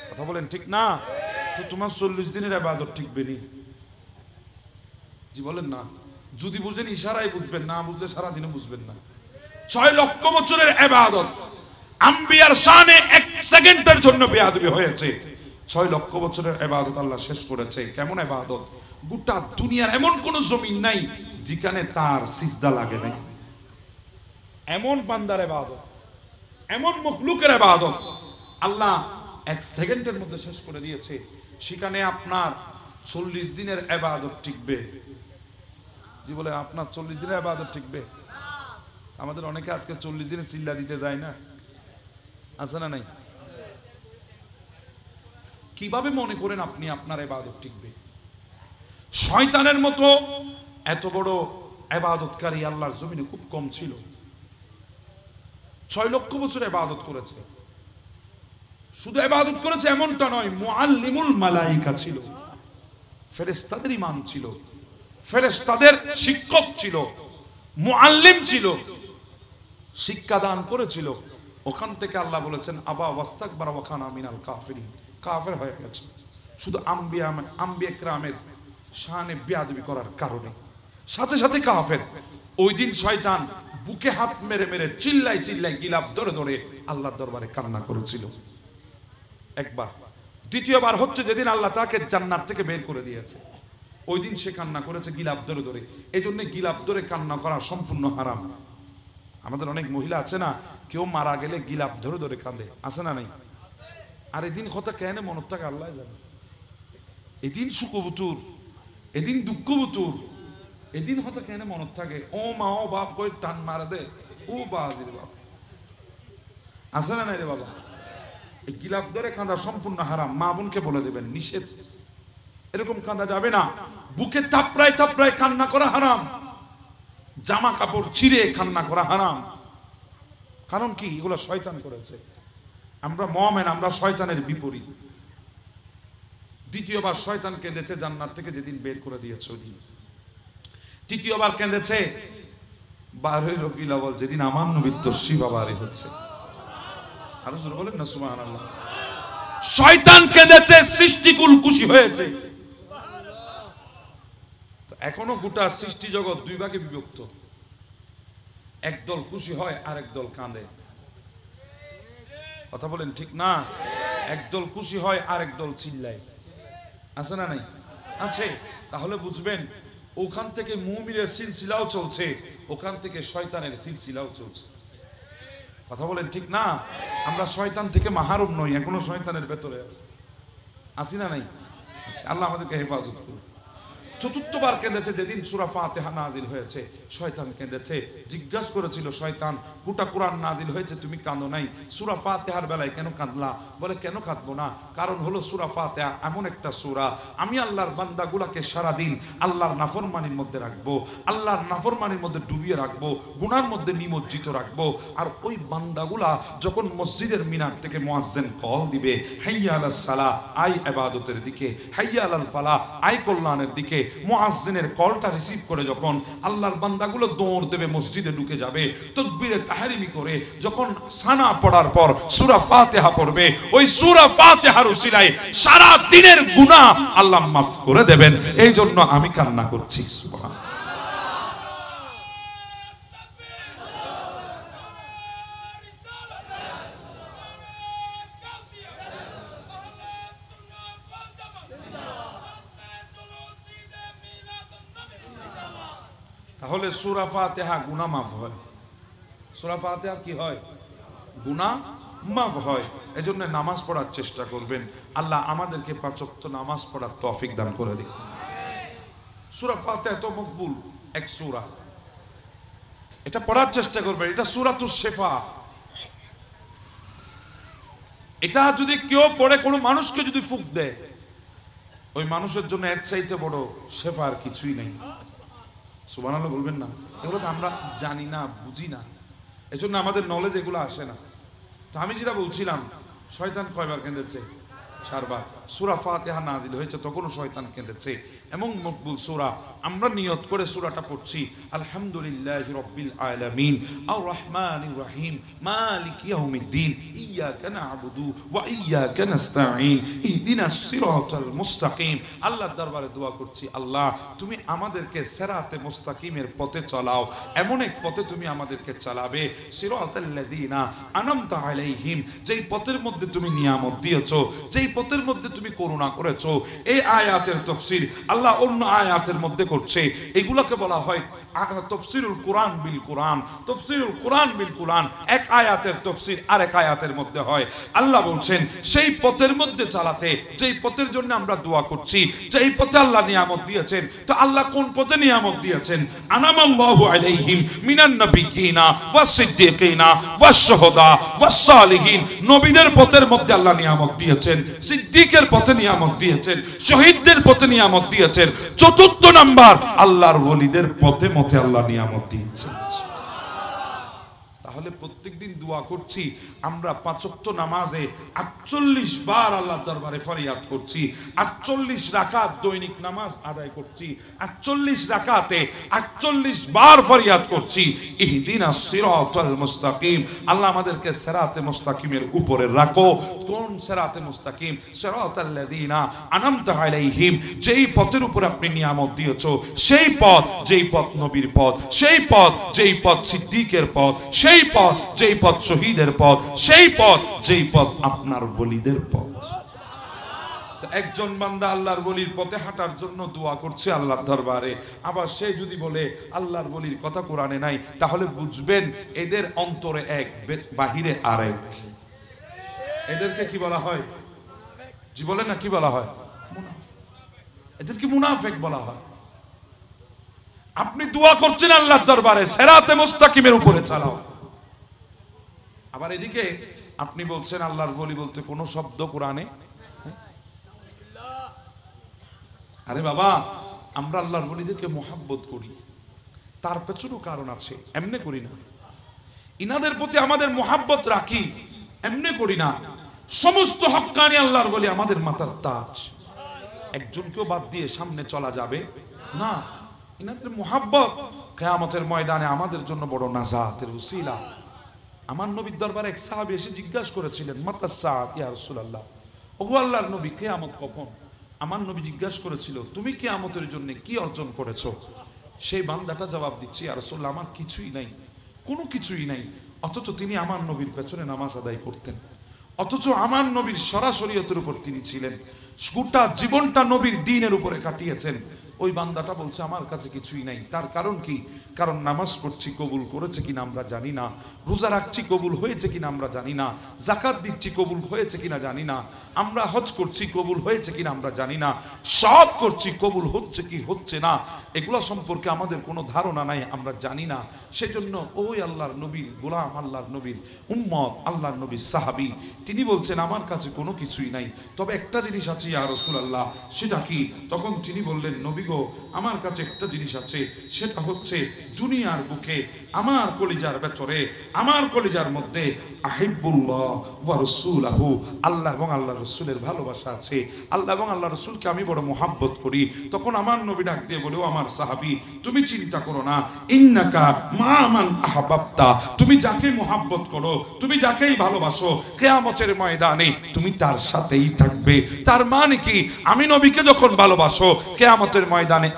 কথা বলেন ঠিক না? তো তোমার 40 দিনের ইবাদত ঠিকবে নি? জি বলেন না? যদি বুঝেন ইশারায় বুঝবেন, না বুঝলে সারা দিনে বুঝবেন না। 6 লক্ষ বছরের ইবাদত আম্বিয়ার শানে 1 সেকেন্ডের জন্য বেয়াদবি হয়েছে। 6 লক্ষ বছরের ইবাদত আল্লাহ শেষ করেছে। কেমন ইবাদত? গোটা দুনিয়ার এমন কোন জমিন নাই যেখানে তার সিজদা লাগে নাই। এমন বান্দার ইবাদত, এমন মখলুকের ইবাদত আল্লাহ 1 সেকেন্ডের মধ্যে শেষ করে দিয়েছে। সেখানে আপনার 40 দিনের ইবাদত টিকবে। জি বলে আপনার 40 দিনের ইবাদত টিকবে? আমাদের অনেকে আজকে 40 দিনে চিল্লা দিতে যায় না, আছে না নাই? কিভাবে মনে করেন আপনি আপনার ইবাদত টিকবে? শয়তানের মতো এত বড় ইবাদতকারী আল্লাহর জমিনে খুব কম ছিল। 6 লক্ষ বছর ইবাদত করেছে। শুধু ইবাদত করেছে এমনটা নয়, মুআল্লিমুল মালায়েকা ছিল, ফেরেশতাদের ইমাম ছিল, ফেরেশতাদের শিক্ষক ছিল, মুআল্লিম ছিল, শিক্ষা দান করেছিল। ওখান থেকে আল্লাহ বলেছেন আবা ওয়াস্তাকবারা ওয়া কানা মিনাল কাফিরিন, কাফের হয়ে গেছে। শুধু আম্বিয়া কিরামের শানে বেয়াদবি করার কারণে সাথে সাথে কাফের। ওই দিন শয়তান বুকে হাত মেরে মেরে চিল্লাই চিল্লাই গিলাপ ধরে ধরে আল্লাহর দরবারে কান্না করেছিল একবার। দ্বিতীয়বার হচ্ছে যেদিন আল্লাহ তাকে জান্নাত থেকে বের করে দিয়েছে, ওই দিন সে কান্না করেছে গিলাপ ধরে ধরে। এই জন্য গিলাপ ধরে কান্না করা সম্পূর্ণ হারাম। আমাদের অনেক মহিলা আছে না, কেউ মারা গেলে গিলাপ ধরে ধরে কাঁদে, আছে না নাই? আর এই দিন কথা কেন মনত থাকে আল্লাহ জানে। এদিন সুখবুতুর, এদিন দুঃখবুতুর, এদিন হয়তো কেন মনত থাকে ও মা ও বাপ কই টান মারা দে ও বাজির বাপ আছে না নাই রে বাবা? এই গিলাপ ধরে কাঁদা সম্পূর্ণ হারাম। মা বোনকে বলে দেবেন নিষেধ, এরকম কাঁদা যাবে না। বুকে চাপড়ায় চাপড়ায় কান্না করা হারাম, জামা কাপড় ছিঁড়ে কান্না করা হারাম। কারণ কি? এগুলো শয়তান করেছে। আমরা মুমিন, আমরা শয়তানের বিপরীত। দ্বিতীয়বার শয়তান কেঁদেছে জান্নাত থেকে যেদিন বের করে দিয়েছে ওই দিন। তৃতীয়বার কেঁদেছে 12 রবিউল আউয়াল যেদিন আমার নবীর তশরিফ আবারে হচ্ছে। আরো জোরে বলেন না সুবহানাল্লাহ। শয়তান কেঁদেছে, সৃষ্টিকুল খুশি হয়েছে। তো এখনো গোটা সৃষ্টি জগৎ দুই ভাগে বিভক্ত। একদল খুশি হয় আর একদল কাঁদে। কথা বলেন ঠিক না? একদল খুশি হয় আর একদল চিল্লায়। আছে না নাই? আছে। তাহলে বুঝবেন ওখান থেকে মুমিনের সিলসিলাও চলছে, ওখান থেকে শয়তানের সিলসিলাও চলছে। কথা বলেন ঠিক না? আমরা শয়তান থেকে মাহরুম নই, এখনো শয়তানের ভেতরে আছি না নাই? আল্লাহ আমাদেরকে হেফাজত করুন। চতুর্থবার কেঁদেছে যেদিন সূরা ফাতিহা নাজিল হয়েছে। শয়তান কেঁদেছে, জিজ্ঞাসা করেছিল শয়তান গোটা কোরআন নাজিল হয়েছে তুমি কাঁদো নাই, সূরা ফাতিহার বেলায় কেন কাঁদলা? বলে কেন কাঁদবো না, কারণ হলো সূরা ফাতিহা এমন একটা সূরা আমি আল্লাহর বান্দাগুলাকে সারাদিন আল্লাহর নাফরমানির মধ্যে রাখবো, আল্লাহর নাফরমানির মধ্যে ডুবিয়ে রাখবো, গুনার মধ্যে নিমজ্জিত রাখবো। আর ওই বান্দাগুলা যখন মসজিদের মিনার থেকে মুয়াজ্জিন কল দিবে হাইয়া আলাস সালাহ, আই ইবাদতের দিকে, হাইয়া আলাল ফালাহ, আই কল্যাণের দিকে, মুয়াজ্জিনের কলটা রিসিভ করে যখন আল্লাহর বান্দাগুলো দৌড় দেবে, মসজিদে ঢুকে যাবে, তাকবীরে তাহরিমি করে যখন সানা পড়ার পর সূরা ফাতিহা পড়বে, ওই সূরা ফাতিহার উসিলায় সারা দিনের গুনাহ আল্লাহ মাফ করে দেবেন। এই জন্য আমি কান্না করছি। সুবহানাল্লাহ। তাহলে সূরা ফাতিহা গুনাহ মাফ হয়। সূরা ফাতিহা কি হয়? গুনাহ মাফ হয়। এজন্য নামাজ পড়ার চেষ্টা করবেন। আল্লাহ আমাদেরকে 5 ওয়াক্ত নামাজ পড়ার তৌফিক দান করে দিন। সূরা ফাতিহা তো মকবুল এক সূরা, এটা পড়ার চেষ্টা করবেন। এটা সূরাতুশ শিফা। এটা যদি কেউ পড়ে, কোনো মানুষকে যদি ফুঁক দেয়, ওই মানুষের জন্য এর চাইতে বড় শিফা আর কিছুই নেই। সুবহানাল্লাহ বলবেন না? এগুলো তো আমরা জানি না, বুঝি না, এজন্য আমাদের নলেজ এগুলো আসে না। তো আমি যেটা বলছিলাম, শয়তান কয়বার কেঁদেছে? 4 বার। সূরা ফাতিহা নাজিল হয়েছে তখনও শয়তান কেঁদেছে। এমন মকবুল সূরা, আমরা নিয়ত করে সূরাটা পড়ছি আলহামদুলিল্লাহি রাব্বিল আলামিন আর রহমানির রহিম মালিক ইয়াউমিদ্দিন ইয়াকা না'বুদু ওয়া ইয়াকা নাস্তাঈন ইহদিনাস সিরাতাল মুস্তাকিম। আল্লাহর দরবারে দোয়া করছি, আল্লাহ তুমি আমাদেরকে সিরাতে মুস্তাকিমের পথে চালাও, এমন এক পথে তুমি আমাদেরকে চালাবে, সিরাতাল্লাযিনা আনআমতা আলাইহিম, যেই পথের মধ্যে তুমি নিয়ামত দিয়েছো, যেই পথের মধ্যে তুমি করুণা করেছো। এই আয়াতের তাফসীর আল্লাহ অন্য আয়াতের মধ্যে করছে। এগুলোকে বলা হয় তাফসীরুল কোরআন বিল কোরআন। তাফসীরুল কোরআন বিল কোরআন, এক আয়াতের তাফসীর আরেক আয়াতের মধ্যে হয়। আল্লাহ বলছেন সেই পথের মধ্যে চালাতে, যেই পথের জন্য আমরা দোয়া করছি, যেই পথে আল্লাহ নিয়ামত দিয়েছেন। তো আল্লাহ কোন পথে নিয়ামত দিয়েছেন? আনামাল্লাহু আলাইহিম মিনান নাবিয়িনা ওয়াস সিদ্দিকিনা ওয়াস শুহাদা ওয়াস সালিহিন। নবীদের পথের মধ্যে আল্লাহ নিয়ামত দিয়েছেন, সিদ্দিকের পথে নিয়ামত দিয়েছেন, শহীদদের পথে নিয়ামত দিয়েছেন। চতুর্থ নাম্বার আল্লাহর ওলিদের পথে মতে আল্লাহ নিয়ামত দিয়েছেন। তাহলে প্রত্যেকদিন দোয়া করছি আমরা 5 ওয়াক্ত নামাজে 48 বার আল্লাহর দরবারে ফরিয়াদ করছি। 48 রাকাত দৈনিক নামাজ আদায় করছি। 48 রাকাতে 48 বার ফরিয়াদ করছি ইহদিনাস সিরাতাল মুস্তাকিম। আল্লাহ আমাদেরকে সিরাতে মুস্তাকিমের উপরে রাখো। কোন সিরাতে মুস্তাকিম? সিরাতাল্লাযিনা আনআমতা আলাইহিম, যেই পথের উপর আপনি নিয়ামত দিয়েছো, সেই পথ, যেই পথ নবীর পথ, সেই পথ, যেই পথ সিদ্দিকের পথ, সেই পথ, যেই পথ শহীদের পথ, সেই পথ, যেই পথ আপনার ওলিদের পথ। একজন বান্দা আল্লাহর ওলির পথে হাঁটার জন্য দোয়া করছে আল্লাহর দরবারে, আবার সে যদি বলে আল্লাহর ওলির কথা কোরআনে নাই, তাহলে বুঝবেন এদের অন্তরে এক, বাহিরে আরেক। এদেরকে কি বলা হয়? জি বলেন না, কি বলা হয়? মুনাফিক। এদেরকে মুনাফিক বলা হয়। আপনি দোয়া করছেন আল্লাহর দরবারে সিরাতে মুস্তাকিমের উপরে চালাও, আবার এদিকে আপনি বলছেন আল্লাহর ওলি বলতে কোন শব্দ কোরআনে? আরে বাবা, আমরা আল্লাহর ওলিদেরকে মুহাব্বত করি, তার পেছনেও কারণ আছে, এমনি করি না। ইনাদের প্রতি আমাদের মুহাব্বত রাখি, এমনি করি না। সমস্ত হক্কানি আল্লাহর ওলি আমাদের মাথার তাজ, একজনকেও বাদ দিয়ে সামনে চলা যাবে না। ইনাদের মুহাব্বত কিয়ামতের ময়দানে আমাদের জন্য বড় নাজাতের উসিলা। আমার নবীর দরবারে এক সাহাবী এসে জিজ্ঞাসা করেছিলেন, মাতা সাআত ইয়া রাসূলুল্লাহ, ওগো আল্লাহর নবী, কিয়ামত কখন? আমার নবী জিজ্ঞাসা করেছিল, তুমি কিয়ামতের জন্য কি অর্জন করেছো? সেই বান্দাটা জবাব দিচ্ছে, ইয়া রাসূলুল্লাহ, আমার কিছুই নাই, কোনো কিছুই নাই। অথচ তিনি আমার নবীর পেছনে নামাজ আদায় করতেন, অথচ আমার নবীর সরাসরিয়তের উপর তিনি ছিলেন, গোটা জীবনটা নবীর দ্বীনের উপরে কাটিয়েছেন। ওই বান্দাটা বলছে আমার কাছে কিছুই নাই। তার কারণ কি? কারণ নামাজ পড়ছি, কবুল করেছে কিনা আমরা জানি না, রোজা রাখছি, কবুল হয়েছে কিনা আমরা জানি না, যাকাত দিচ্ছি, কবুল হয়েছে কিনা জানি না, আমরা হজ করছি, কবুল হয়েছে কিনা আমরা জানি না, সব করছি, কবুল হচ্ছে কি হচ্ছে না এগুলো সম্পর্কে আমাদের কোনো ধারণা নাই, আমরা জানি না। সেজন্য ওই আল্লাহর নবীর গোলাম, আল্লাহর নবীর উম্মত, আল্লাহর নবীর সাহাবী, তিনি বলছেন আমার কাছে কোনো কিছুই নাই, তবে একটা জিনিস আছে ইয়া রাসূলুল্লাহ, সেটা কি? তখন তিনি বললেন, নবী গো, আমার কাছে একটা জিনিস আছে, সেটা হচ্ছে দুনিয়ার বুকে আমার কলিজার ভেতরে, আমার কলিজার মধ্যে আহিব্বুল্লাহ ওয়া রাসূলুহু, আল্লাহ এবং আল্লাহর রাসূলের ভালোবাসা আছে, আল্লাহ এবং আল্লাহর রাসূলকে আমি বড় মুহাব্বত করি। তখন আমার নবী ডাক দিয়ে বলে, ও আমার সাহাবী, তুমি চিন্তা করো না, ইন্নাকা মা মান আহাব্বাতা, তুমি যাকে মুহাব্বত করো, তুমি যাকেই ভালোবাসো, কিয়ামতের ময়দানে তুমি তার সাথেই থাকবে। তার মানে কি? আমি নবীকে যখন ভালোবাসো, কিয়ামতের ময়দানে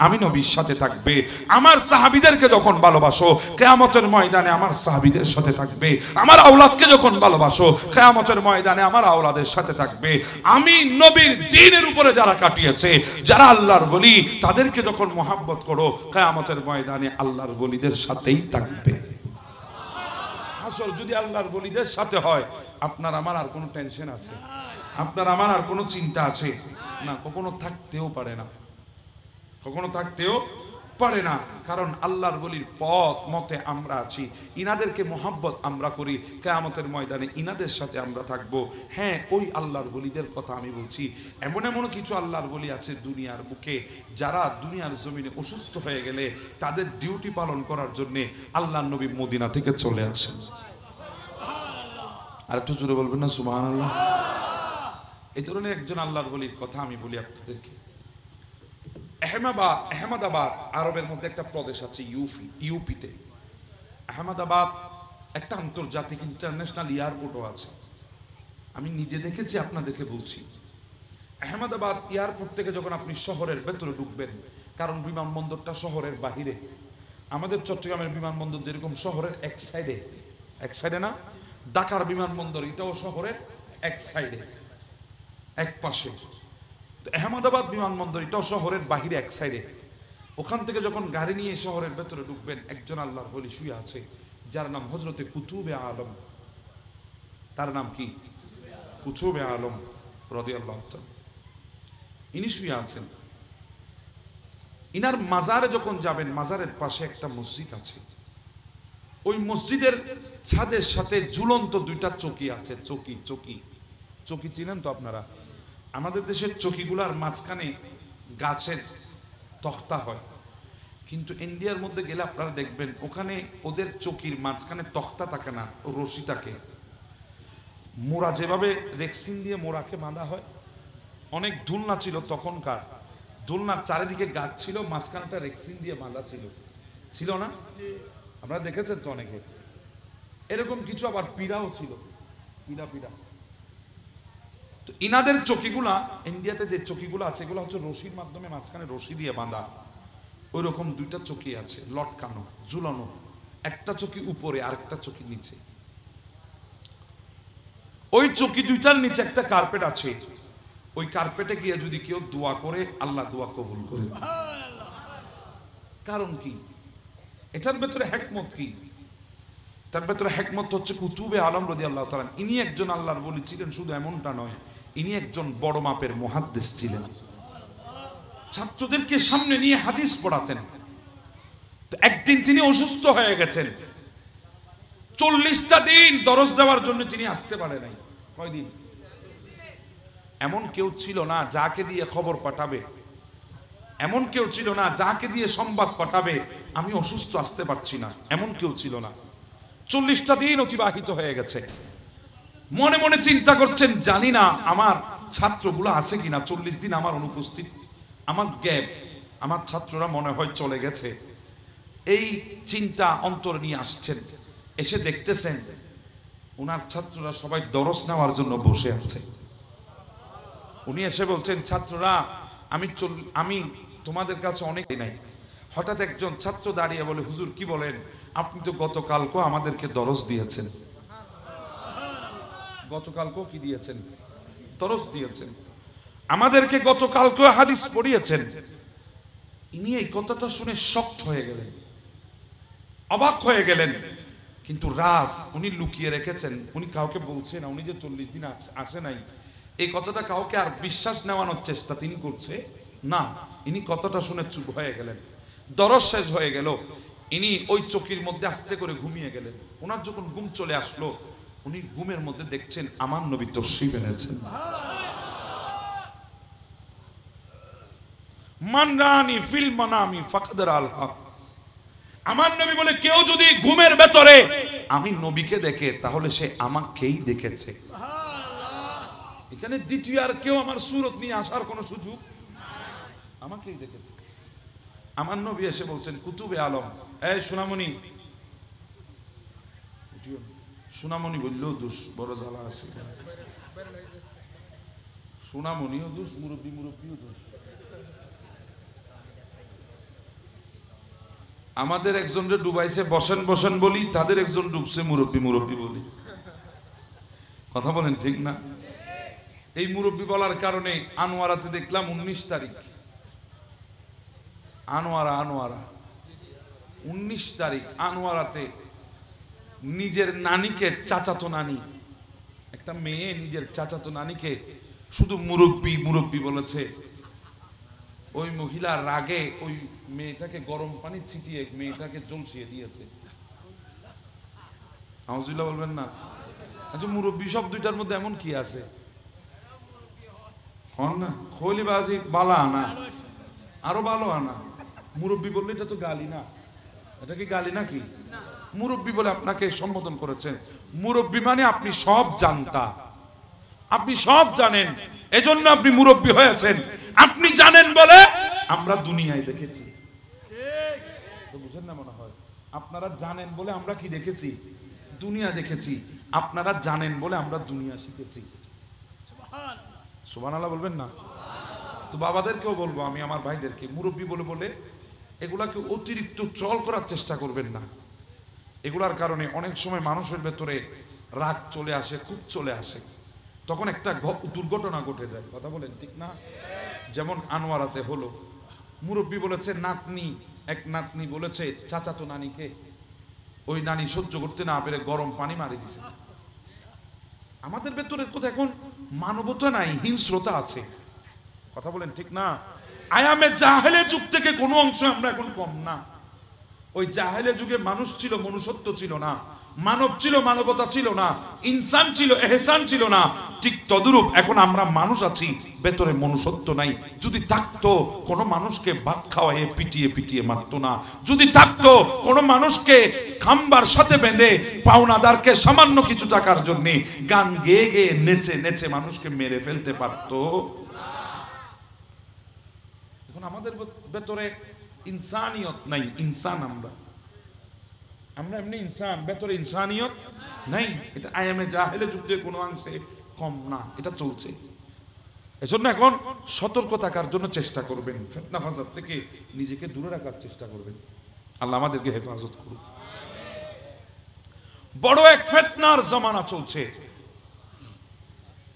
আমি নবীর সাথে থাকবে। আমার সাহাবীদেরকে যখন ভালোবাসো, কিয়ামতের ময়দানে আমার সাহাবীদের সাথে থাকবে। আমার আওলাদকে যখন ভালোবাসো, কিয়ামতের ময়দানে আমার আওলাদের সাথে থাকবে। আমি নবীর দ্বীনের উপরে যারা কাটিয়েছে, যারা আল্লাহর ওলি, তাদেরকে যখন মুহাব্বত করো, কিয়ামতের ময়দানে আল্লাহর ওলিদের সাথেই থাকবে। আসল যদি আল্লাহর ওলিদের সাথে হয়, আপনার আমার আর কোনো টেনশন আছে? আপনার আমার আর কোনো চিন্তা আছে? না, কখনো থাকতেও পারে না, কখনো থাকতেও পারে না। কারণ আল্লাহর ওলির পথ মতে আমরা আছি, ইনাদেরকে মুহাব্বত আমরা করি, কিয়ামতের ময়দানে ইনাদের সাথে আমরা থাকবো। হ্যাঁ, ওই আল্লাহর ওলিদের কথা আমি বলছি। এমন এমন কিছু আল্লাহর ওলি আছে দুনিয়ার বুকে, যারা দুনিয়ার জমিনে অসুস্থ হয়ে গেলে তাদের ডিউটি পালন করার জন্য আল্লাহর নবী মদিনা থেকে চলে আসেন। আর একটু জোরে বলবেন না সুবহানাল্লাহ? এই ধরনের একজন আল্লাহর ওলির কথা আমি বলি আপনাদেরকে। আহমেদাবাদ আরবের মধ্যে একটা প্রদেশ আছে, ইউপিতে। আহমেদাবাদ একটা আন্তর্জাতিক ইন্টারন্যাশনাল এয়ারপোর্টও আছে, আমি নিজে দেখেছি, আপনাদেরকে বলছি। আহমেদাবাদ এয়ারপোর্ট থেকে যখন আপনি শহরের ভেতরে ঢুকবেন, কারণ বিমানবন্দরটা শহরের বাহিরে, আমাদের চট্টগ্রামের বিমানবন্দর যেরকম শহরের এক সাইডে না, ঢাকার বিমানবন্দর এটাও শহরের এক সাইডে, এক পাশে। আহমেদাবাদ বিমানবন্দর এটাও শহরের বাহিরে এক সাইডে। ওখান থেকে যখন গাড়ি নিয়ে শহরের ভেতরে ঢুকবেন, একজন আল্লাহর ওলি শুয়ে আছে, যার নাম হযরতে কুতুবে আলম। তার নাম কি? কুতুবে আলম রাদিয়াল্লাহু তাআলা। ইনি শুয়ে আছেন। ইনার মাজারে যখন যাবেন, মাজারের পাশে একটা মসজিদ আছে। ওই মসজিদের ছাদের সাথে ঝুলন্ত দুইটা চকি আছে। চকি চিনেন তো আপনারা? আমাদের দেশের চকিগুলার মাঝখানে গাছের তক্তা হয়, কিন্তু ইন্ডিয়ার মধ্যে গেলে আপনারা দেখবেন ওখানে ওদের চকির মাঝখানে তক্তা থাকে না, রশি থাকে। মোড়া যেভাবে রেক্সিন দিয়ে মোড়াকে বাঁধা হয়, অনেক দোলনা ছিল তখনকার, দোলনার চারিদিকে গাছ ছিল, মাঝখানটা রেক্সিন দিয়ে বাঁধা ছিল না? আপনারা দেখেছেন তো অনেকে এরকম কিছু। আবার পীড়াও ছিল, পীড়া। তো ইনাদের চকিগুলা, ইন্ডিয়াতে যে চকিগুলো আছে, এগুলো হচ্ছে রশির মাধ্যমে মাঝখানে রশি দিয়ে বাঁধা। ওই রকম দুইটা চকি আছে, লটকানো, ঝুলানো, একটা চকি উপরে আর একটা চকি নিচে। ওই চকি দুইটার নিচে একটা কার্পেট আছে। ওই কার্পেটে গিয়ে যদি কেউ দোয়া করে, আল্লাহ দোয়া কবুল করে। কারণ কি? এটার ভেতরে হিকমত কি? তার ভেতরে হিকমত হচ্ছে কুতুবে আলম রাদিয়াল্লাহু তাআলা, ইনি একজন আল্লাহর ওলি ছিলেন। শুধু এমনটা নয়, ইনি একজন বড় মাপের মুহাদ্দিস ছিলেন। ছাত্রদেরকে সামনে নিয়ে হাদিস পড়াতেন। তো একদিন তিনি অসুস্থ হয়ে গেছেন, 40টা দিন দরস দেওয়ার জন্য তিনি আসতে পারে নাই। কয়দিন? এমন কেউ ছিল না যাকে দিয়ে খবর পাঠাবে, এমন কেউ ছিল না যাকে দিয়ে সংবাদ পাঠাবে আমি অসুস্থ, আসতে পারছি না, এমন কেউ ছিল না। 40টা দিন অতিবাহিত হয়ে গেছে। মনে মনে চিন্তা করছেন, জানি না আমার ছাত্রগুলো আছে কিনা, 40 দিন আমার অনুপস্থিত, আমার গ্যাপ, আমার ছাত্ররা মনে হয় চলে গেছে। এই চিন্তা অন্তর নিয়ে আসছেন, এসে দেখতেছেন ওনার ছাত্ররা সবাই দরস নেওয়ার জন্য বসে আছে। উনি এসে বলছেন, ছাত্ররা আমি তোমাদের কাছে অনেক নাই। হঠাৎ একজন ছাত্র দাঁড়িয়ে বলে, হুজুর কি বলেন, আপনি তো গতকালকেও আমাদেরকে দরস দিয়েছেন। গতকালকেও কি দিয়েছেন? দরস দিয়েছেন, আমাদেরকে গতকালকেও হাদিস পড়িয়েছেন। ইনি এই কথাটা শুনে শকড হয়ে গেলেন, অবাক হয়ে গেলেন। কিন্তু রাজ উনি লুকিয়ে রেখেছেন, উনি কাউকে বলছে না উনি যে 40 দিন আসে নাই। এই কথাটা কাউকে আর বিশ্বাস নেওয়ানোর চেষ্টা তিনি করছে না। ইনি কথাটা শুনে চুপ হয়ে গেলেন। দরস শেষ হয়ে গেল, ইনি ওই চকির মধ্যে আস্তে করে ঘুমিয়ে গেলেন। ওনার যখন ঘুম চলে আসলো, উনি ঘুমের মধ্যে দেখছেন আমার নবী তশরিফ এনেছেন। মান রানি ফিল মানামি ফাকাদ আল হক। আমার নবী বলে, কেউ যদি ঘুমের ভেতরে আমি নবীকে দেখে তাহলে সে আমাকেই দেখেছে। এখানে দ্বিতীয় আর কেউ আমার সুরত নিয়ে আসার কোনো সুযোগ, আমাকেই দেখেছে। আমার নবী এসে বলছেন, কুতুবে আলম, এই সোনামণি, সোনামণি বললেও দোষ, বড় জ্বালা আছে। সোনামণিও দোষ, মুরব্বিও দোষ। আমাদের একজনরে ডুবাইছে বসেন বসেন বলি, তাদের একজন ডুবছে মুরব্বি বলি। কথা বলেন ঠিক না? এই মুরব্বি বলার কারণে আনোয়ারাতে দেখলাম 19 তারিখ, আনোয়ারা 19 তারিখ আনোয়ারাতে নিজের নানিকে, চাচাতো নানি, একটা মেয়ে নিজের চাচাতো নানিকে শুধু মুরব্বি বলেছে। ওই মহিলা রাগে ওই মেয়েটাকে গরম পানি ছিটিয়ে মেয়েটাকে জ্বলসিয়ে দিয়েছে। আউযুবিল্লাহ বলবেন না? আচ্ছা, মুরব্বি শব্দটার মধ্যে এমন কি আছে? হন না খলিবাজি বালা আনা, আরো ভালো আনা। মুরব্বি বললে এটা তো গালি না, এটা কি গালি নাকি? মুরব্বি বলে আপনাকে সম্বোধন করেছেন। মুরব্বি মানে আপনি সব জানতা, আপনি সব জানেন, এজন্য আপনি মুরব্বি হয়েছেন। আপনি জানেন বলে আমরা দুনিয়ায় দেখেছি, বুঝেন না? মনে হয় আপনারা জানেন বলে আমরা কি দেখেছি? দুনিয়া দেখেছি। আপনারা জানেন বলে আমরা দুনিয়া শিখেছি। সুবহানাল্লাহ বলবেন না? তো বাবাদেরকেও বলবো আমি, আমার ভাইদেরকে, মুরব্বি বলে বলে এগুলাকে অতিরিক্ত ট্রল করার চেষ্টা করবেন না। এগুলার কারণে অনেক সময় মানুষের ভেতরে রাগ চলে আসে, খুব চলে আসে, তখন একটা দুর্ঘটনা ঘটে যায়। কথা বলেন ঠিক না? যেমন আনোয়ারাতে হলো, মুরব্বি বলেছে নাতনি, এক নাতনি বলেছে চাচাতো নানিকে, ওই নানি সহ্য করতে না পেরে গরম পানি মারি দিছে। আমাদের ভেতরে কোথায় এখন মানবতা নাই, হিংস্রতা আছে। কথা বলেন ঠিক না? আয়ামে জাহেলে যুগ থেকে কোনো অংশ আমরা এখন কম না। ওই জাহেলে যুগে মানুষ ছিল, মনুষ্যত্ব ছিল না, মানব ছিল, মানবতা ছিল না, ইনসান ছিল, এহসান ছিল না। ঠিক তদরূপ এখন আমরা মানুষ আছি, ভেতরে মনুষ্যত্ব নাই। যদি থাকতো কোনো মানুষকে ভাত খাওয়াইয়ে পিটিয়ে মারতো না। যদি থাকতো কোনো মানুষকে খাম্বার সাথে বেঁধে পাওনাদারকে সামান্য কিছু টাকার জন্য গান গেয়ে গেয়ে নেচে মানুষকে মেরে ফেলতে পারতো। এখন আমাদের ভেতরে ইনসানিয়ত নাই। ইনসান আমরা এমনি ইনসান, ভেতরে ইনসানিয়ত নাই। এটা আয়ামে জাহেলে যুদ্ধে কোনো অংশে কম না, এটা চলছে। এজন্য এখন সতর্ক থাকার জন্য চেষ্টা করবেন, ফিতনা ফাসাদ থেকে নিজেকে দূরে রাখার চেষ্টা করবেন। আল্লাহ আমাদেরকে হেফাজত করুন। বড় এক ফিতনার জামানা চলছে,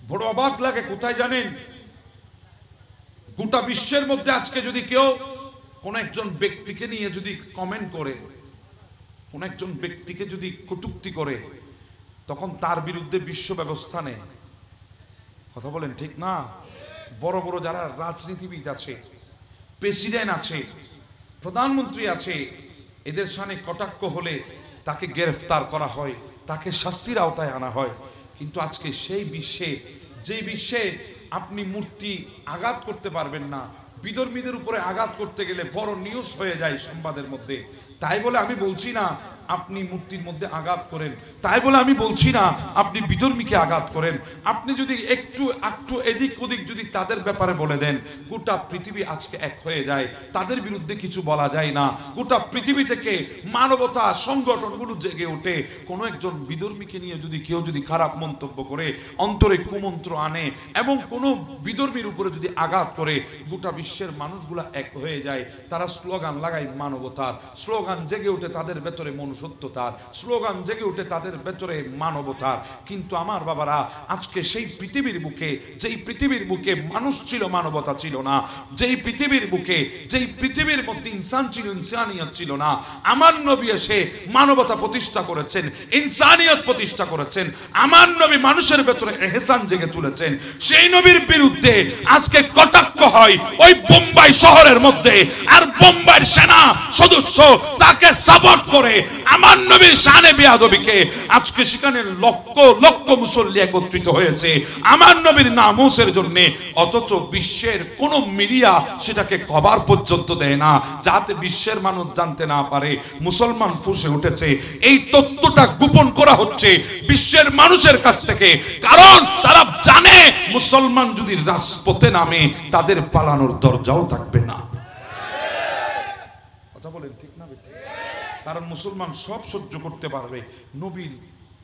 বড় অবাক লাগে। কোথায় জানেন? গোটা বিশ্বের মধ্যে আজকে যদি কেউ কোন একজন ব্যক্তিকে নিয়ে যদি কমেন্ট করে, কোন একজন ব্যক্তিকে যদি কটূক্তি করে, তখন তার বিরুদ্ধে বিশ্ব ব্যবস্থা নেয়। কথা বলেন ঠিক না? বড় বড় যারা রাজনীতিবিদ আছে, প্রেসিডেন্ট আছে, প্রধানমন্ত্রী আছে, এদের সামনে কটাক্ষ হলে তাকে গ্রেফতার করা হয়, তাকে শাস্তির আওতায় আনা হয়। কিন্তু আজকে সেই বিশ্বে, যে বিশ্বে আপনি মূর্তি আঘাত করতে পারবেন না, বিধর্মীদের উপরে আঘাত করতে গেলে বড় নিউজ হয়ে যায় সংবাদের মধ্যে। তাই বলে আমি বলছি না আপনি মূর্তির মধ্যে আঘাত করেন, তাই বলে আমি বলছি না আপনি বিধর্মীকে আঘাত করেন। আপনি যদি একটু এদিক ওদিক যদি তাদের ব্যাপারে বলে দেন, গোটা পৃথিবী আজকে এক হয়ে যায়, তাদের বিরুদ্ধে কিছু বলা যায় না। গোটা পৃথিবী থেকে মানবতা সংগঠনগুলো জেগে ওঠে। কোনো একজন বিধর্মীকে নিয়ে যদি কেউ যদি খারাপ মন্তব্য করে, অন্তরে কুমন্ত্র আনে এবং কোনো বিধর্মীর উপরে যদি আঘাত করে, গোটা বিশ্বের মানুষগুলা এক হয়ে যায়। তারা স্লোগান লাগায় মানবতার, স্লোগান জেগে ওঠে তাদের ভেতরে মনুষ্যত্বতার, স্লোগান জেগে ওঠে তাদের ভেতরে মানবতার। কিন্তু আমার বাবারা, আজকে সেই পৃথিবীর বুকে, যেই পৃথিবীর বুকে মানুষ ছিল, মানবতা ছিল না, যেই পৃথিবীর বুকে, যেই পৃথিবীর মধ্যে ইনসান ছিল, ইনসানিয়ত ছিল না, আমার নবী এসে মানবতা প্রতিষ্ঠা করেছেন, ইনসানিয়ত প্রতিষ্ঠা করেছেন। আমার নবী মানুষের ভেতরে ইহসান জেগে তুলেছেন। সেই নবীর বিরুদ্ধে আজকে কটাক্ষ হয় ওই বোম্বাই শহরের মধ্যে, আর বোম্বাইয়ের সেনা সদস্য তাকে সাপোর্ট করে আমার নবীর শানে বেয়াদবিকে। আজকে সেখানে লক্ষ লক্ষ মুসল্লি একত্রিত হয়েছে আমার নবীর নামুসের জন্য, অথচ বিশ্বের কোন মিডিয়া সেটাকে কভার পর্যন্ত দেয় না, যাতে বিশ্বের মানুষ জানতে না পারে মুসলমান ফুঁসে উঠেছে। এই তথ্যটা গোপন করা হচ্ছে বিশ্বের মানুষের কাছ থেকে, কারণ তারা জানে মুসলমান যদি রাজপথে নামে তাদের পালানোর দরজাও থাকবে না। কথা বলেন ঠিক না? কারণ মুসলমান সব সহ্য করতে পারবে, নবীর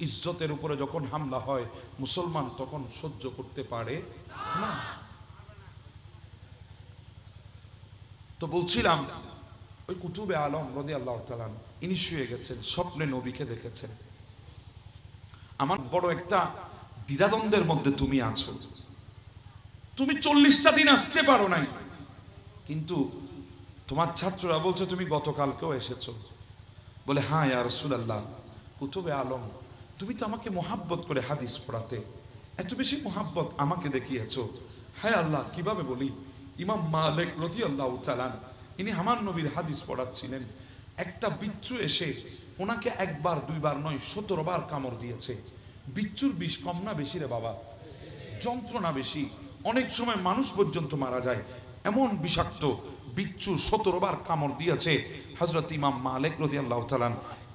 ইজ্জতের উপরে যখন হামলা হয় মুসলমান তখন সহ্য করতে পারে না। তো বলছিলাম ওই কুতুবে আলম রাদিয়াল্লাহু তাআলা ইনি শুয়ে গেছেন, স্বপ্নে নবীকে দেখেছেন। আমার বড় একটা দ্বিধাদ্বন্দ্বের মধ্যে তুমি আছো, তুমি 40টা দিন আসতে পারো নাই, কিন্তু তোমার ছাত্ররা বলছে তুমি গতকালকেও এসেছো। বলে হ্যাঁ ইয়া রাসূলুল্লাহ, কুতুবে আলম তুমি তো আমাকে মোহাব্বত করে হাদিস পড়াতে, এত বেশি মোহাব্বত আমাকে দেখিয়েছো। হ্যাঁ আল্লাহ, কিভাবে বলি? ইমাম মালিক রাদিয়াল্লাহু তাআলা ইনি আমার নবীর হাদিস পড়াচ্ছিলেন, একটা বিচ্ছু এসে ওনাকে একবার দুইবার নয় 17 বার কামড় দিয়েছে। বিচ্ছুর বিষ কম না বেশি রে বাবা? যন্ত্রণা বেশি, অনেক সময় মানুষ পর্যন্ত মারা যায়, এমন বিষাক্ত বিচ্ছু 17 বার কামড় দিয়েছে। হযরত ইমাম মালিক রাদিয়াল্লাহু তাআলা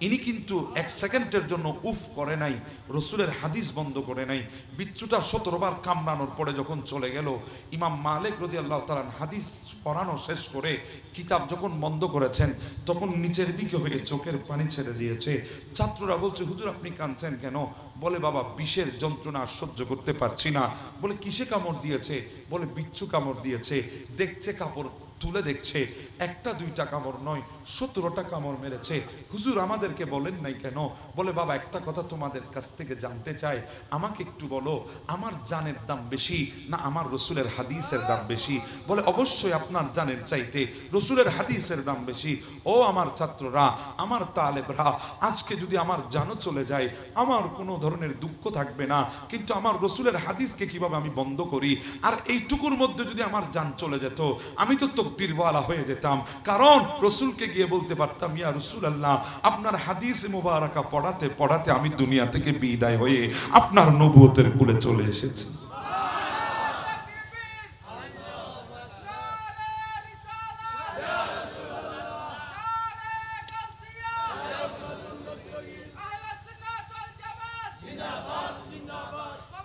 ইনি কিন্তু এক সেকেন্ডের জন্য উফ করে নাই, রসুলের হাদিস বন্ধ করে নাই। বিচ্ছুটা 17 বার কামড়ানোর পরে যখন চলে গেল, ইমাম মালিক রাদিয়াল্লাহু তাআলা হাদিস পড়ানো শেষ করে কিতাব যখন বন্ধ করেছেন, তখন নিচের দিকে হয়ে চোখের পানি ছেড়ে দিয়েছে। ছাত্ররা বলছে হুজুর আপনি কাঁদছেন কেন? বলে বাবা বিষের যন্ত্রণা সহ্য করতে পারছি না। বলে কিসে কামড় দিয়েছে? বলে বিচ্ছু কামড় দিয়েছে। দেখছে কাপড় তুলে দেখছে, একটা দুইটা কামড় নয় 17টা কামড় মেরেছে। হুজুর আমাদেরকে বলেন নাই কেন? বলে বাবা একটা কথা তোমাদের কাছ থেকে জানতে চাই, আমাকে একটু বলো আমার জানের দাম বেশি না আমার রসুলের হাদিসের দাম বেশি? বলে অবশ্যই আপনার জানের চাইতে রসুলের হাদিসের দাম বেশি। ও আমার ছাত্ররা, আমার তালেবরা, আজকে যদি আমার জানও চলে যায় আমার কোনো ধরনের দুঃখ থাকবে না, কিন্তু আমার রসুলের হাদিসকে কিভাবে আমি বন্ধ করি? আর এইটুকুর মধ্যে যদি আমার জান চলে যেত আমি তো তকদিরওয়ালা হয়ে যেতাম, কারণ রসুলকে গিয়ে বলতে পারতাম ইয়া রাসূলুল্লাহ আপনার হাদিস মুবারাকা পড়াতে পড়াতে আমি দুনিয়া থেকে বিদায় হয়ে আপনার নবুয়তের কুলে চলে এসেছি।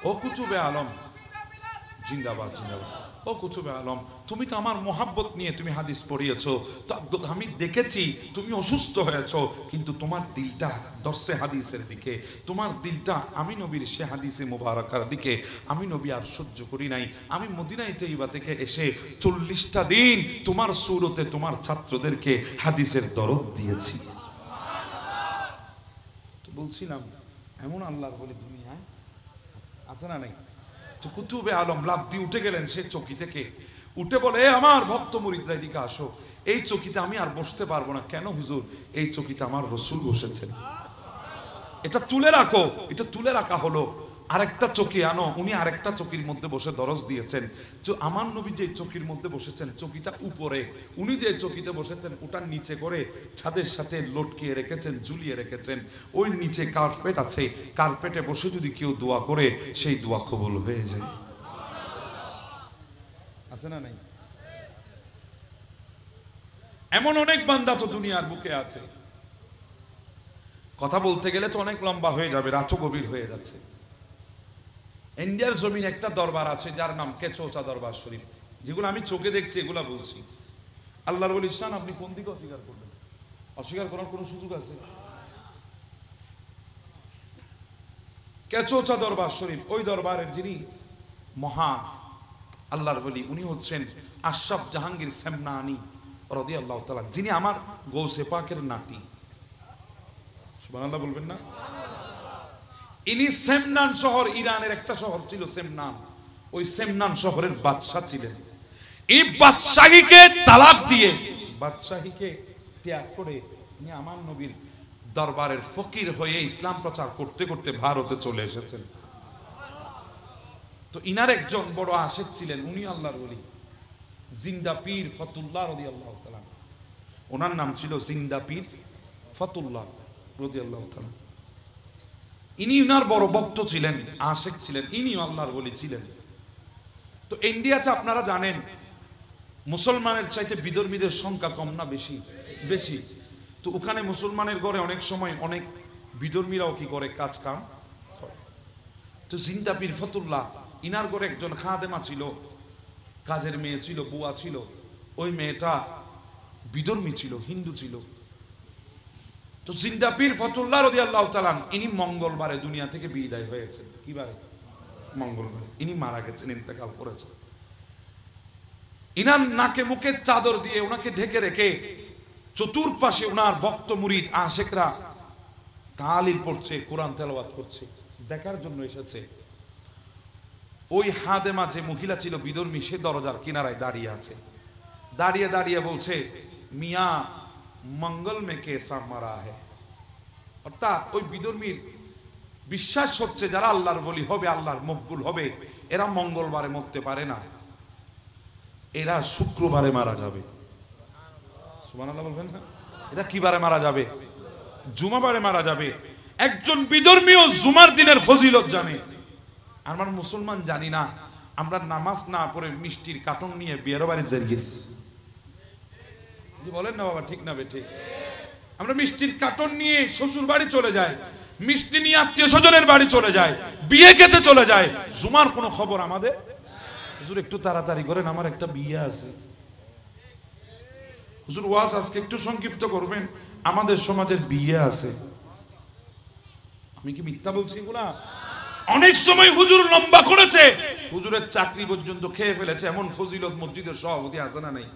ও কুতুবে আলম জিন্দাবাদ, জিন্দাবাদ। ও কুতুবে আলম তুমি তো আমার মোহাব্বত নিয়ে তুমি হাদিস পড়িয়েছো, তো আমি দেখেছি তুমি অসুস্থ হয়েছো, কিন্তু তোমার দিলটা দর্শে হাদিসের দিকে, তোমার দিলটা আমি নবীর সে হাদিসে মুবারাকার দিকে। আমি নবী আর সহ্য করি নাই, আমি মদিনায় তৈবা থেকে এসে 40টা দিন তোমার সুরতে তোমার ছাত্রদেরকে হাদিসের দরদ দিয়েছি। তো বলছিলাম এমন আল্লাহর বলে দুনিয়ায় আছে না নাই? তো কুতুবে আলম লাফ দিয়ে উঠে গেলেন সে চৌকি থেকে, উঠে বলে আমার ভক্ত মুরিদরা এদিকে আসো, এই চৌকিতে আমি আর বসতে পারবো না। কেন হুজুর? এই চৌকিতে আমার রসুল বসেছেন, এটা তুলে রাখো। এটা তুলে রাখা হলো আরেকটা চকি আনো, উনি আরেকটা চকির মধ্যে বসে দরজ দিয়েছেন। তো আমার নবী যে চকির মধ্যে বসেছেন চকিটা উপরে, উনি যে চকিতে বসেছেন ওটার নিচে করে ছাদের সাথে লটকিয়ে রেখেছেন, ঝুলিয়ে রেখেছেন। ওই নিচে কার্পেট আছে, কার্পেটে বসে যদি কেউ দোয়া করে সেই দোয়া কবুল হয়ে যায়। আছে না নাই? এমন অনেক বান্দা তো দুনিয়ার বুকে আছে। কথা বলতে গেলে তো অনেক লম্বা হয়ে যাবে, রাতও গভীর হয়ে যাচ্ছে। ইন্ডিয়ার জমিন একটা দরবার আছে যার নাম কেচৌচা দরবার শরীফ, যেগুলো আমি চোখে দেখছি এগুলা বলছি। আল্লাহর ওলি শান, আপনি কোন দিকে অস্বীকার করবেন? অস্বীকার করার কোনো সুযোগ আছে? কেচৌচা দরবার শরীফ, ওই দরবারের যিনি মহান আল্লাহর ওলি, উনি হচ্ছেন আশরাফ জাহাঙ্গীর সেমনানি রাদিয়াল্লাহু তাআলা, যিনি আমার গৌসে পাকের নাতি। সুবহানাল্লাহ বলবেন না? ইনি সেমনান শহর, ইরানের একটা শহর ছিল সেমনান, ওই সেমনান শহরের বাদশাহ ছিলেন। এই বাদশাহীকে তালাক দিয়ে, বাদশাহীকে ত্যাগ করে ইনি আমার নবীর দরবারের ফকির হয়ে ইসলাম প্রচার করতে করতে ভারতে চলে এসেছেন। তো ইনার একজন বড় আশেক ছিলেন, উনি আল্লাহর ওলি জিন্দা পীর ফতুল্লাহ রাদিয়াল্লাহু তাআলা। ওনার নাম ছিল জিন্দা পীর ফতুল্লাহ রাদিয়াল্লাহু তাআলা। ইনি উনার বড় ভক্ত ছিলেন, আশেক ছিলেন, ইনিও আল্লাহর ওলি ছিলেন। তো ইন্ডিয়াতে আপনারা জানেন মুসলমানের চাইতে বিধর্মীদের সংখ্যা কম না বেশি? বেশি। তো ওখানে মুসলমানের ঘরে অনেক সময় অনেক বিধর্মীরাও কি করে, কাজ কাম। তো জিন্দা পীর ফতুল্লাহ, ইনার ঘরে একজন খাদেমা ছিল, কাজের মেয়ে ছিল, বুয়া ছিল। ওই মেয়েটা বিধর্মী ছিল, হিন্দু ছিল। তো জিন্দা পীর ফতুল্লাহ রাদিয়াল্লাহু তাআলা ইনি মঙ্গলবারে দুনিয়া থেকে বিদায় হয়েছেন। কি বারে? মঙ্গলবারে ইনি মারা গেছেন, ইন্তেকাল করেছেন। ইনার নাকে মুখে চাদর দিয়ে ওনাকে ঢেকে রেখে চতুর্পাশে ওনার ভক্ত মুরিদ আশেকরা তালিল পড়ছে, কোরআন তেলাওয়াত করছে, দেখার জন্য এসেছে। ওই হাদেমা যে মহিলা ছিল বিধর্মী, সে দরজার কিনারায় দাঁড়িয়ে আছে। দাঁড়িয়ে দাঁড়িয়ে বলছে, মিয়া মঙ্গল মে কেসা মারা হে। অর্থাৎ ওই বিধর্মীর বিশ্বাস হচ্ছে যারা আল্লাহর ওলি হবে, আল্লাহর মকবুল হবে, এরা মঙ্গলবারে মরতে পারে না, এরা শুক্রবারে মারা যাবে। সুবহানাল্লাহ বলবেন না? এরা কি বারে মারা যাবে? জুমাবারে মারা যাবে। একজন বিধর্মীও জুমার দিনের ফজিলত জানে, আমরা মুসলমান জানি না। আমরা নামাজ না পড়ে মিষ্টির কার্টন নিয়ে বিয়ের বাড়ি যাই। জি বলেন না বাবা, ঠিক না বেঠিক? আমরা মিষ্টির কার্টন নিয়ে শ্বশুর বাড়ি চলে যাই, মিষ্টি নিয়ে আত্মীয় স্বজনের বাড়ি চলে যায়, বিয়ে খেতে চলে যায়। জুমার কোনো খবর আমাদের? হুজুর একটু তাড়াতাড়ি করেন, আমার একটা বিয়ে আছে। হুজুর ওয়াজ আজকে একটু সংক্ষিপ্ত করবেন, আমাদের সমাজের বিয়ে আছে। আমি কি মিথ্যা বলছি এগুলা? অনেক সময় হুজুর লম্বা করেছে, হুজুরের চাকরি পর্যন্ত খেয়ে ফেলেছে। এমন ফজিলত মসজিদের সভাপতি আছে না নাই?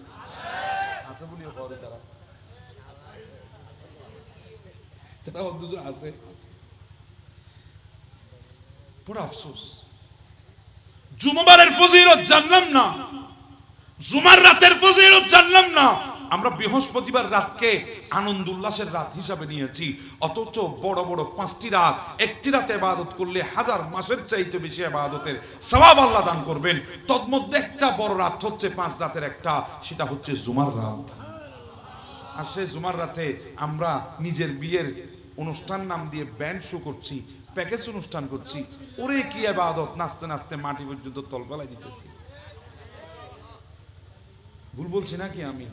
আছে বলিও করে তারা, তারা হুজুর আছে। বড় আফসোস, জুমাবারের ফজিলত জানলাম না, জুমার রাতের ফজিলত জানলাম না। আমরা বৃহস্পতিবার রাতকে আনন্দ উল্লাসের রাত হিসাবে নিয়েছি, অথচ বড় বড় 5টি রাত, একটি রাতে ইবাদত করলে 1000 মাসের চাইতে বেশি ইবাদতের সওয়াব আল্লাহ দান করবেন। তন্মধ্যে একটা বড় রাত হচ্ছে 5 রাতের একটা, সেটা হচ্ছে জুমার রাত। আর সেই জুমার রাতে আমরা নিজের বিয়ের অনুষ্ঠান নাম দিয়ে ব্যান্ড শো করছি, প্যাকেজ অনুষ্ঠান করছি। ওরে কি ইবাদত, নাচতে নাচতে মাটি পর্যন্ত তল ফেলাই দিতেছি। ভুল বলছি নাকি আমি?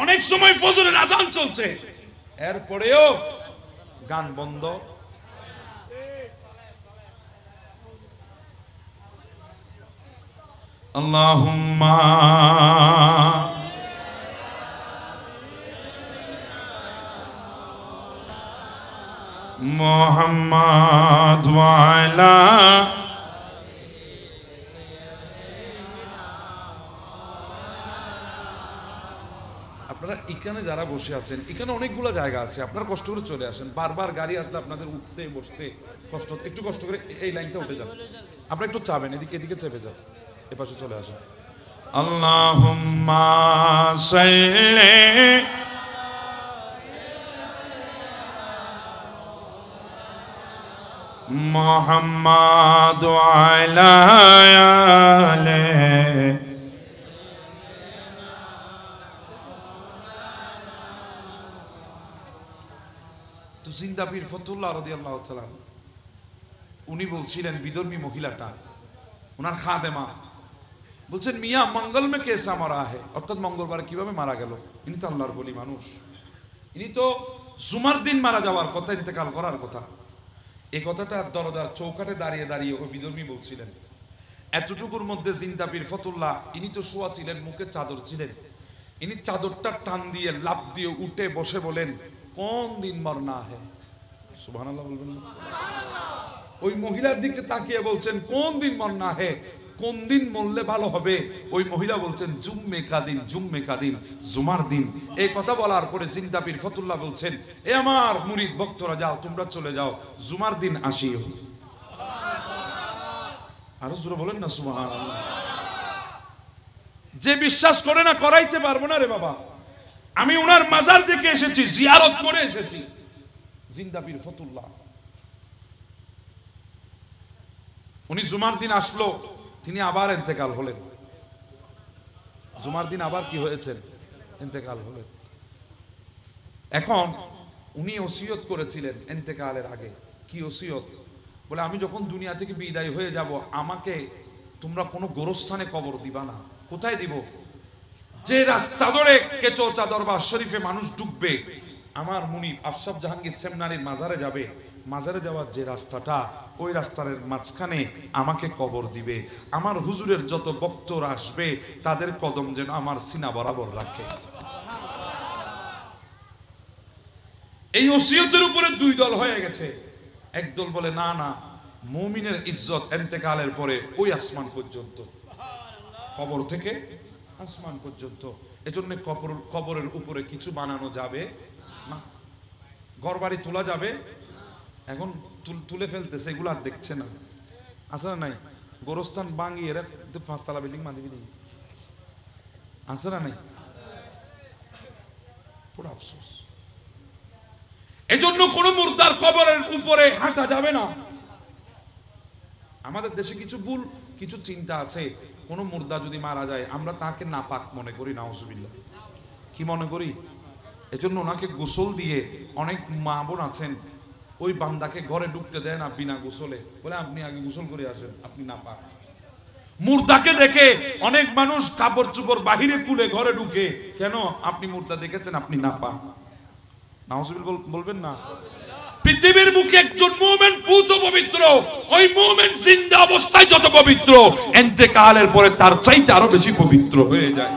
অনেক সময় ফজরের আজান চলছে, এরপরেও গান বন্ধ। আল্লাহুম্মা মুহাম্মাদ ওয়া আলা আপনারা এখানে যারা বসে আছেন, এখানে অনেকগুলো জায়গা আছে, আপনারা কষ্ট করে চলে আসেন। বারবার গাড়ি আসলে আপনাদের উঠতে বসতে কষ্ট, একটু কষ্ট করে এই লাইনটা উঠে যান। আপনারা একটু চাবেন, এদিকে এদিকে চেপে যান, এপাশে চলে আসেন। আল্লাহুম্মা সাল্লি মুহাম্মাদ আলা আলে। তো জিন্দা পীর ফতুল্লাহ রাদিয়াল্লাহু তাআলা উনি বলছিলেন, বিধর্মী মহিলাটা ওনার খাদেমা বলছেন, মিয়া মঙ্গল মে কেসা মারা হে, অর্থাৎ মঙ্গলবার কিভাবে মারা গেল? ইনি তো আল্লাহর বলি মানুষ, ইনি তো জুমার দিন মারা যাওয়ার কথা, ইন্তেকাল করার কথা। এই কথাটা দরজার চৌকাঠে দাঁড়িয়ে দাঁড়িয়ে ওই বিধর্মী বলছিলেন। এতটুকুর মধ্যে জিন্দা পীর ফতুল্লাহ ইনি তো শোয়া ছিলেন, মুখে চাদর ছিলেন, ইনি চাদরটা টান দিয়ে লাফ দিয়ে উঠে বসে বলেন, কোন দিন মরনা হে। সুবহানাল্লাহ বলবেন না? ওই মহিলার দিকে তাকিয়ে বলছেন, কোন দিন মরনা হে, কোন দিন মরলে ভালো হবে? ওই মহিলা বলছেন, জুম্মে কাদিন, জুম্মে কাদিন, জুমার দিন। এই কথা বলার পরে জিন্দা পীর ফতুল্লাহ বলছেন, এ আমার মুরিদ ভক্তরা, যাও তোমরা চলে যাও, জুমার দিন আসিও। আরো জোরে বলেন না সুবহানাল্লাহ। যে বিশ্বাস করে না, করাইতে পারবো না রে বাবা। আমি উনার মাজার দেখে এসেছি, জিয়ারত করে এসেছি। জিন্দা পীর ফতুল্লাহ উনি জুমার দিন আসলো, তিনি আবার ইন্তেকাল হলেন। জুমার দিন আবার কি হয়েছেন? ইন্তেকাল হলেন। এখন উনি ওসিয়ত করেছিলেন ইন্তেকালের আগে। কি ওসিয়ত? বলে, আমি যখন দুনিয়া থেকে বিদায় হয়ে যাব, আমাকে তোমরা কোনো গোরস্থানে কবর দিবা না। কোথায় দিব? যে রাস্তা ধরে কেচো চাদর বা শরীফে মানুষ ঢুকবে, আমার মুনিব আফসাব জাহাঙ্গীর সেমনারির মাজারে যাবে, মাজারে যাওয়ার যে রাস্তাটা, ওই রাস্তার মাঝখানে আমাকে কবর দিবে। আমার হুজুরের যত ভক্তরা আসবে, তাদের কদম যেন আমার সিনা বরাবর রাখে। এই ওসিয়তের উপরে দুই দল হয়ে গেছে। একদল বলে, না না, মুমিনের ইজ্জত ইন্তেকালের পরে ওই আসমান পর্যন্ত, কবর থেকে আসমান পর্যন্ত। এজন্য কবরের উপরে কিছু বানানো যাবে না। ঘর বাড়ি তোলা যাবে, এখন তুলে ফেলতেছে, এগুলো আর দেখছে না। আছে না নাই? গোরস্থান ভাঙিয়ে 5 তলা বিল্ডিং বাঁধিবি দিই, আছে না নাই? পুরো আফসোস। এজন্য কোন মুর্দার কবরের উপরে হাঁটা যাবে না। আমাদের দেশে কিছু ভুল, কিছু চিন্তা আছে। কোন মুর্দা যদি মারা যায়, আমরা তাকে নাপাক মনে করি, নাউজুবিল্লাহ। কি মনে করি? এজন্য ওনাকে গোসল দিয়ে, অনেক মা বোন আছেন ওই বান্দাকে ঘরে ঢুকতে দেয় না বিনা গোসলে, বলে আপনি আগে গোসল করে আসেন, আপনি নাপাক। মুর্দাকে দেখে অনেক মানুষ কাপড় চোপড় বাহিরে খুলে ঘরে ঢুকে, কেন? আপনি মুর্দা দেখেছেন, আপনি নাপাক। নাউজুবিল্লাহ বলবেন না? পৃথিবীর বুকে একজন মুমিন পুত পবিত্র, ওই মুমিন জিন্দা অবস্থায় যত পবিত্র, ইন্তেকালের পরে তার চাইতে আরো বেশি পবিত্র হয়ে যায়।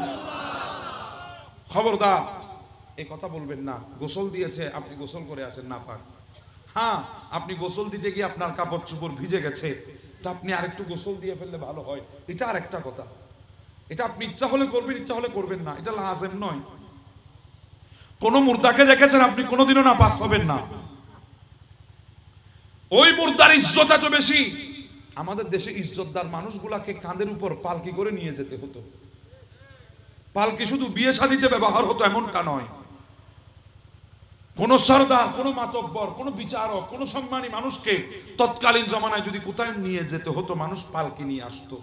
খবরদার এই কথা বলবেন না, গোসল দিয়েছে আপনি গোসল করে আসেন, নাপাক। হ্যাঁ, আপনি গোসল দিতে গিয়ে আপনার কাপড় চোপড় ভিজে গেছে, তা আপনি আরেকটু গোসল দিয়ে ফেললে ভালো হয়, এটা আরেকটা কথা। এটা আপনি ইচ্ছা হলে করবেন, ইচ্ছা হলে করবেন না, এটা লাজেম নয়। কোন মুর্দাকে দেখেছেন আপনি কোনোদিনও নাপাক হবেন না। ওই মুর্দার ইজ্জত এত বেশি। আমাদের দেশে ইজ্জতদার মানুষগুলাকে কাঁধের উপর পালকি করে নিয়ে যেতে হতো। পালকি শুধু বিয়ে শাদীতে ব্যবহার হতো এমনটা নয়। কোন সরদার, কোন মাতব্বর, কোন বিচারক, কোন সম্মানী মানুষকে তৎকালীন জমানায় যদি কোথায় নিয়ে যেতে হতো, মানুষ পালকি নিয়ে আসতো।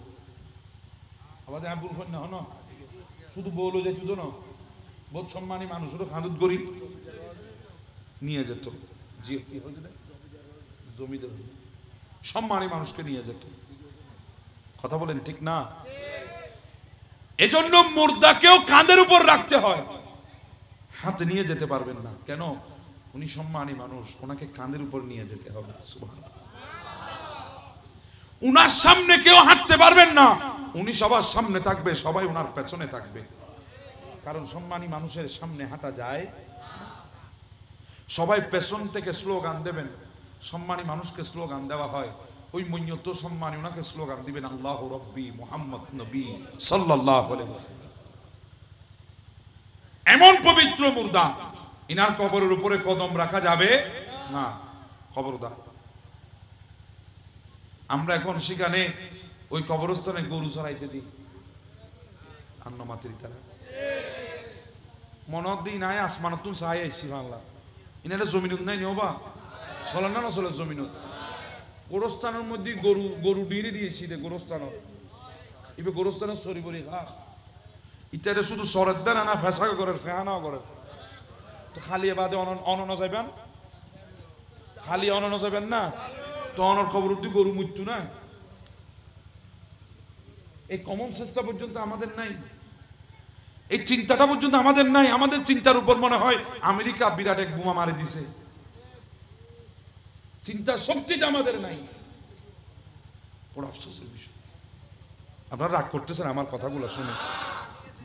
আবার বলবেন না, হন শুধু বলো যেত না, বহুত সম্মানী মানুষেরও খাঁদুত গড়ি নিয়ে যেত। জি, কি হয়েছিল? জমিদার সম্মানী মানুষকে নিয়ে যেত। কথা বলেন ঠিক না? এজন্য মুর্দাকেও কাঁধের উপর রাখতে হয়, হাতে নিয়ে যেতে পারবেন না। কেন? উনি সম্মানী মানুষ, ওনাকে কাঁধের উপর নিয়ে যেতে হবে। সুবহানাল্লাহ। উনার সামনে কেউ হাঁটতে পারবেন না, উনি সবার সামনে থাকবে, সবাই ওনার পেছনে থাকবে। কারণ সম্মানী মানুষের সামনে হাঁটা যায়। সবাই পেছন থেকে স্লোগান দেবেন, সম্মানী মানুষকে স্লোগান দেওয়া হয়। ওই মইয়ত সম্মানী ওনাকে স্লোগান দিবেন, আল্লাহু রাব্বি মুহাম্মদ নবী সাল্লাল্লাহু আলাইহি ওয়াসাল্লাম। এমন পবিত্র মুর্দা, ইনার কবরের উপরে কদম রাখা যাবে না। খবরদার। আমরা এখন সেখানে ওই কবরস্থানে গরু চড়াইতে দিই, আন্নমাতৃ তারা মনত দিই নাই, আসমানত চাই আইসি বাংলা। ইনারা জমিনুত নাই নিও বা চলে না, না চলে জমিনুত। গোরস্থানের মধ্যে গরু গরু ডিরে দিয়েছি রে গোরস্থান এবার গোরস্থানের সরি বলি খা ইত্যাদি শুধু সরের দেন না ফেসা করে ফেহানাও করে তো খালি বাদে অনন যাবেন খালি অনন যাবেন না তো অনর খবর অব্দি গরু মৃত্যু না এই কমন সেন্সটা পর্যন্ত আমাদের নাই এই চিন্তাটা পর্যন্ত আমাদের নাই আমাদের চিন্তার উপর মনে হয় আমেরিকা বিরাট এক বোমা মারি দিছে চিন্তার শক্তিটা আমাদের নাই বড় আফসোসের বিষয় আপনারা রাগ করতেছেন আমার কথাগুলো শুনে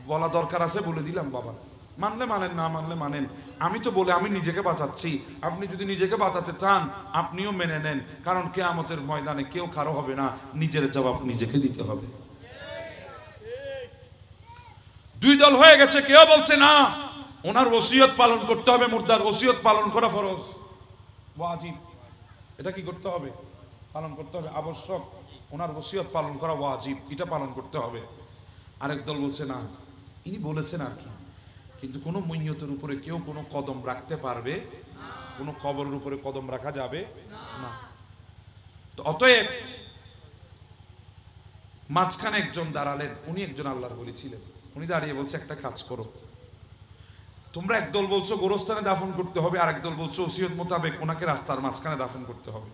বলা দরকার আছে বলে দিলাম বাবা মানলে মানেন না মানলে মানেন আমি তো বলে আমি নিজেকে বাঁচাচ্ছি আপনি যদি নিজেকে বাঁচাতে চান আপনিও মেনে নেন কারণ কিয়ামতের ময়দানে কেউ কারো হবে না নিজের জবাব নিজেকে দিতে হবে দুই দল হয়ে গেছে কেউ বলছে না ওনার ওসিয়ত পালন করতে হবে মুর্দার ওসিয়ত পালন করা ফরজ ওয়াজিব এটা কি করতে হবে পালন করতে হবে আবশ্যক ওনার ওসিয়ত পালন করা ওয়াজিব এটা পালন করতে হবে আরেক দল বলছে না ইনি বলেছেন আর কি কিন্তু কোনো মইয়তের উপরে কেউ কোনো কদম রাখতে পারবে কোনো কবরের উপরে কদম রাখা যাবে না তো অতএব মাঝখানে একজন দাঁড়ালেন উনি একজন আল্লাহর ওলি ছিলেন উনি দাঁড়িয়ে বলছে একটা কাজ করো তোমরা একদল বলছো গোরস্থানে দাফন করতে হবে আর একদল বলছো ওসিয়ত মোতাবেক ওনাকে রাস্তার মাঝখানে দাফন করতে হবে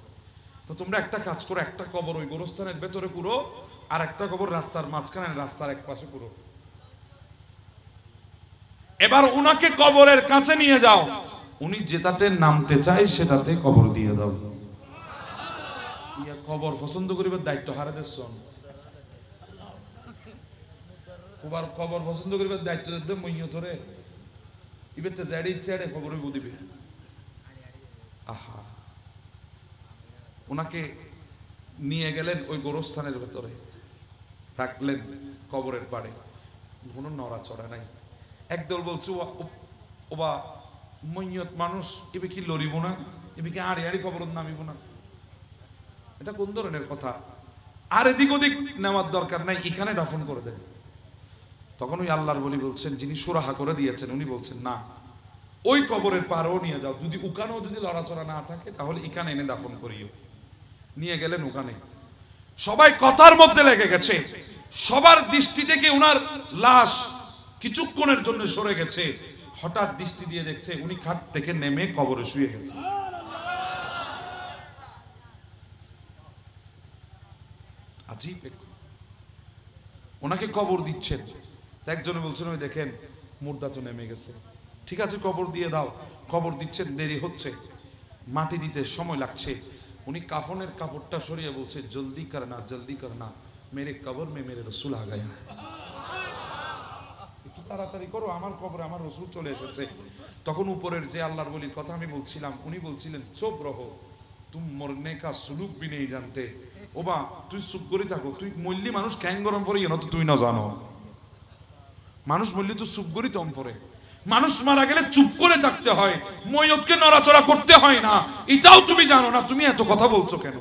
তো তোমরা একটা কাজ করো একটা কবর ওই গোরস্থানের ভেতরে পুরো আর একটা কবর রাস্তার মাঝখানে রাস্তার এক পাশে পুরো এবার উনাকে কবরের কাছে নিয়ে যাও উনি যেটাতে নামতে চায় সেটাতে কবর দিয়ে দাও কবর পছন্দ করিবার দায়িত্ব হারে দেশ কবর পছন্দ করিবার দায়িত্ব দিতে মইয়তরে ইবেতে যাড়ে ইচ্ছাড়ে খবরে বুদিবে আহা ওনাকে নিয়ে গেলেন ওই গোরস্থানের ভেতরে রাখলেন কবরের পাড়ে কোনো নড়াচড়া নাই একদল বলছে ওবা মইয়ত মানুষ এবে কি লড়িব না এবে কি আড়ে আড়ি কবর নামিব না এটা কোন ধরনের কথা আর এদিক ওদিক নেওয়ার দরকার নাই এখানে দাফন করে দেন তখন ওই আল্লাহর বলি বলছেন যিনি সুরাহা করে দিয়েছেন উনি বলছেন না ওই কবরের পাড়েও নিয়ে যাও যদি ওখানেও যদি লড়াচড়া না থাকে তাহলে এখানে এনে দাফন করিও নিয়ে গেলেন ওখানে সবাই কথার মধ্যে লেগে গেছে সবার দৃষ্টি থেকে উনার লাশ কিছুক্ষণের জন্য সরে গেছে হঠাৎ দৃষ্টি দিয়ে দেখছে উনি খাট থেকে নেমে কবরে শুয়ে গেছে আজীব ওনাকে কবর দিচ্ছেন একজনে বলছেন ওই দেখেন মুর্দা তো নেমে গেছে ঠিক আছে কবর দিয়ে দাও কবর দিচ্ছেন দেরি হচ্ছে মাটি দিতে সময় লাগছে উনি কাফনের কাপড়টা সরিয়ে বলছে জলদি করনা মেরে কবর মে মেরে রসুল আ গায়া একটু তাড়াতাড়ি করো আমার কবরে আমার রসুল চলে এসেছে তখন উপরের যে আল্লাহর বলির কথা আমি বলছিলাম উনি বলছিলেন চুপ রহো তুমি মরনে কা সুলুক বি নেই জানতে ওবা তুই চুপ করে থাকো তুই মল্লি মানুষ ক্যাং গরম পরে ইনো তো তুই না জানো মানুষ মল্লি তো চুপ করি তম পরে মানুষ মারা গেলে চুপ করে থাকতে হয় ময়তকে নড়াচড়া করতে হয় না এটাও তুমি জানো না তুমি এত কথা বলছো কেন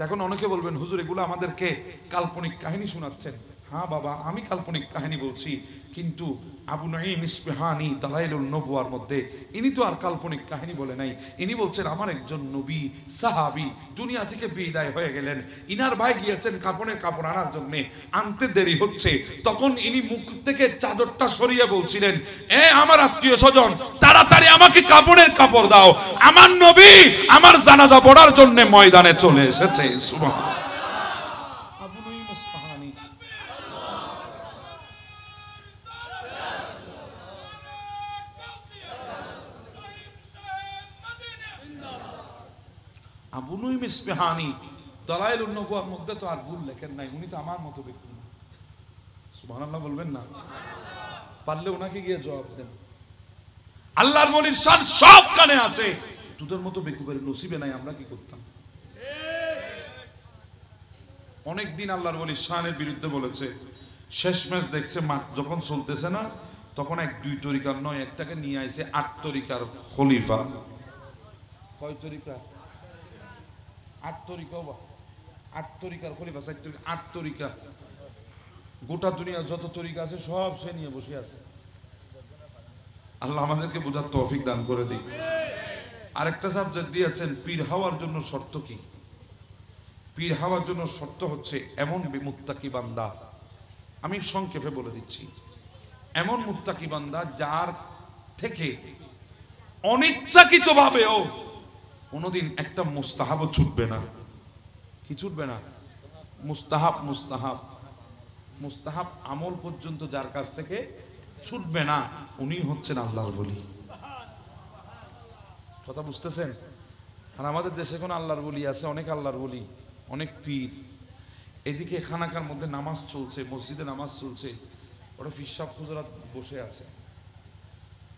এখন অনেকে বলবেন হুজুর এগুলো আমাদেরকে কাল্পনিক কাহিনী শোনাচ্ছেন হ্যাঁ বাবা আমি কাল্পনিক কাহিনী বলছি কিন্তু আবু নাঈম ইসফাহানী দালাইলুন নবুয়ার মধ্যে ইনি তো আর কাল্পনিক কাহিনী বলে নাই ইনি বলছেন আমার একজন নবী সাহাবী দুনিয়া থেকে বিদায় হয়ে গেলেন ইনার ভাই গিয়েছেন কাপড়ের কাপড় আনার জন্য আনতে দেরি হচ্ছে তখন ইনি মুখ থেকে চাদরটা সরিয়ে বলছিলেন এ আমার আত্মীয় স্বজন তাড়াতাড়ি আমাকে কাপড়ের কাপড় দাও আমার নবী আমার জানাজা পড়ার জন্য ময়দানে চলে এসেছে সুবহানাল্লাহ আবু নাঈম ইসফাহানী আবু নাঈম ইসফাহানী দালাইলুন নবুয়ার মধ্যে তো আর ভুল লেখেন নাই উনি তো আমার মতো ব্যক্তি না সুবহানাল্লাহ বলবেন না পারলে ওনাকে গিয়ে জবাব দেন আল্লাহর ওলির শান সব কানে আছে তোদের মতো বেকুবের নসিবে নাই আমরা কি করতাম অনেক দিন আল্লাহর ওলির শানের বিরুদ্ধে বলেছে শেষমেশ দেখছে যখন চলতেছে না তখন এক দুই তরিকার নয় একটাকে নিয়ে আইছে 8 তরিকার খলিফা কয় তরিকা 8 তরিকা বা 8 তরিকার খলিফা 8 তরিকা গোটা দুনিয়া যত তরিকা আছে সব সে নিয়ে বসে আছে আল্লাহ আমাদেরকে বোঝার তৌফিক দান করে দিক আরেকটা সাবজেক্ট দিয়েছেন পীর হওয়ার জন্য শর্ত কি পীর হওয়ার জন্য শর্ত হচ্ছে এমন মুত্তাকি বান্দা, আমি সংক্ষেপে বলে দিচ্ছি, এমন মুত্তাকি বান্দা যার থেকে অনিচ্ছাকৃতভাবেও কোনোদিন একটা মুস্তাহাবও ছুটবে না। কি ছুটবে না? মুস্তাহাব মুস্তাহাব মুস্তাহাব আমল পর্যন্ত যার কাছ থেকে ছুটবে না, উনি হচ্ছেন আল্লাহর ওলি। কথা বুঝতেছেন? আর আমাদের দেশে কোন আল্লাহর ওলি আছে? অনেক আল্লাহর ওলি, অনেক পীর। এদিকে খানাকার মধ্যে নামাজ চলছে, মসজিদে নামাজ চলছে, ওরা ফিসাব হুজুরাত বসে আছে।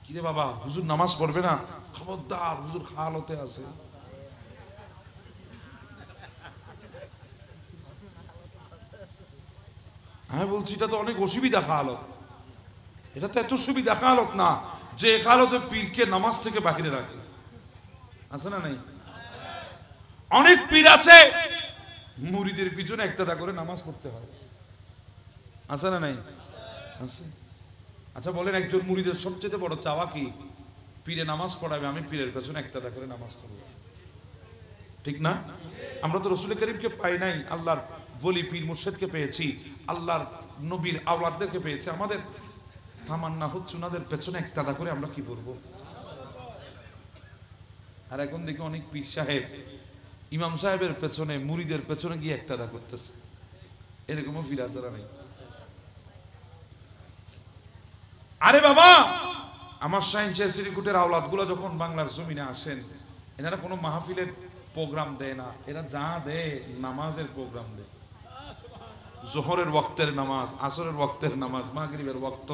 কিরে বাবা, হুজুর নামাজ পড়বে না? খবরদার, হুজুর হালতে আছে। আমি বলছি এটা তো অনেক অসুবিধা হালত, এটা তো এত সুবিধা হালত না যে হালতে পীরকে নামাজ থেকে বাহিরে রাখে। আছে না নাই? অনেক পীর আছে মুরিদের পিছনে একটা করে নামাজ পড়তে হয়। আছে না নাই? আছে। আচ্ছা বলেন, একজন মুরিদের সবচেয়ে বড় চাওয়া কি? পীরে নামাজ পড়াবে, আমি পীরের পেছনে একটা করে নামাজ পড়ব। ঠিক না? আমরা তো রসুল করিমকে পাই নাই, আল্লাহর বলি পীর মুর্শিদকে পেয়েছি, আল্লাহর নবীর আওলাদদেরকে পেয়েছি। আমাদের তামান্না হচ্ছে ওনাদের পেছনে একটা করে আমরা কি করব। আর এখন দেখি অনেক পীর সাহেব ইমাম সাহেবের পেছনে, মুরিদের পেছনে গিয়ে একটা করতেছে। এরকমও পীর আছে না নাই? আরে বাবা, আমার সাইন্স সিরিকুটের আওলাদ গুলো যখন বাংলার জমিনে আসেন, এনারা কোনো মাহফিলের প্রোগ্রাম দেয় না, এরা যা দেয় নামাজের প্রোগ্রাম দেয়। জোহরের ওয়াক্তের নামাজ, আসরের ওয়াক্তের নামাজ, মাগরিবের ওয়াক্ত,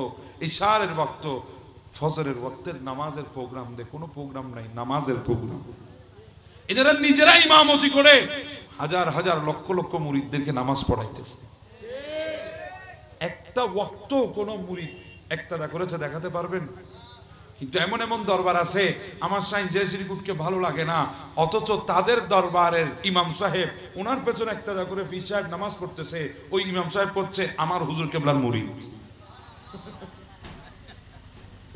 ইশারের ওয়াক্ত, ফজরের ওয়াক্তের নামাজের প্রোগ্রাম দেয়। কোনো প্রোগ্রাম নাই, নামাজের প্রোগ্রাম। এনারা নিজেরা ইমামতি করে হাজার হাজার লক্ষ লক্ষ মুরিদদেরকে নামাজ পড়াইতেছে। একটা ওয়াক্ত কোন মুরিদ একটা করেছে দেখাতে পারবেন? কিন্তু এমন এমন দরবার আছে আমার সাইন জয়শ্রীকুটকে ভালো লাগে না, অথচ তাদের দরবারের ইমাম সাহেব ওনার পেছনে একটা করে পীর সাহেব নামাজ পড়তেছে, ওই ইমাম সাহেব পড়ছে আমার হুজুর কেবলার মুরিদ।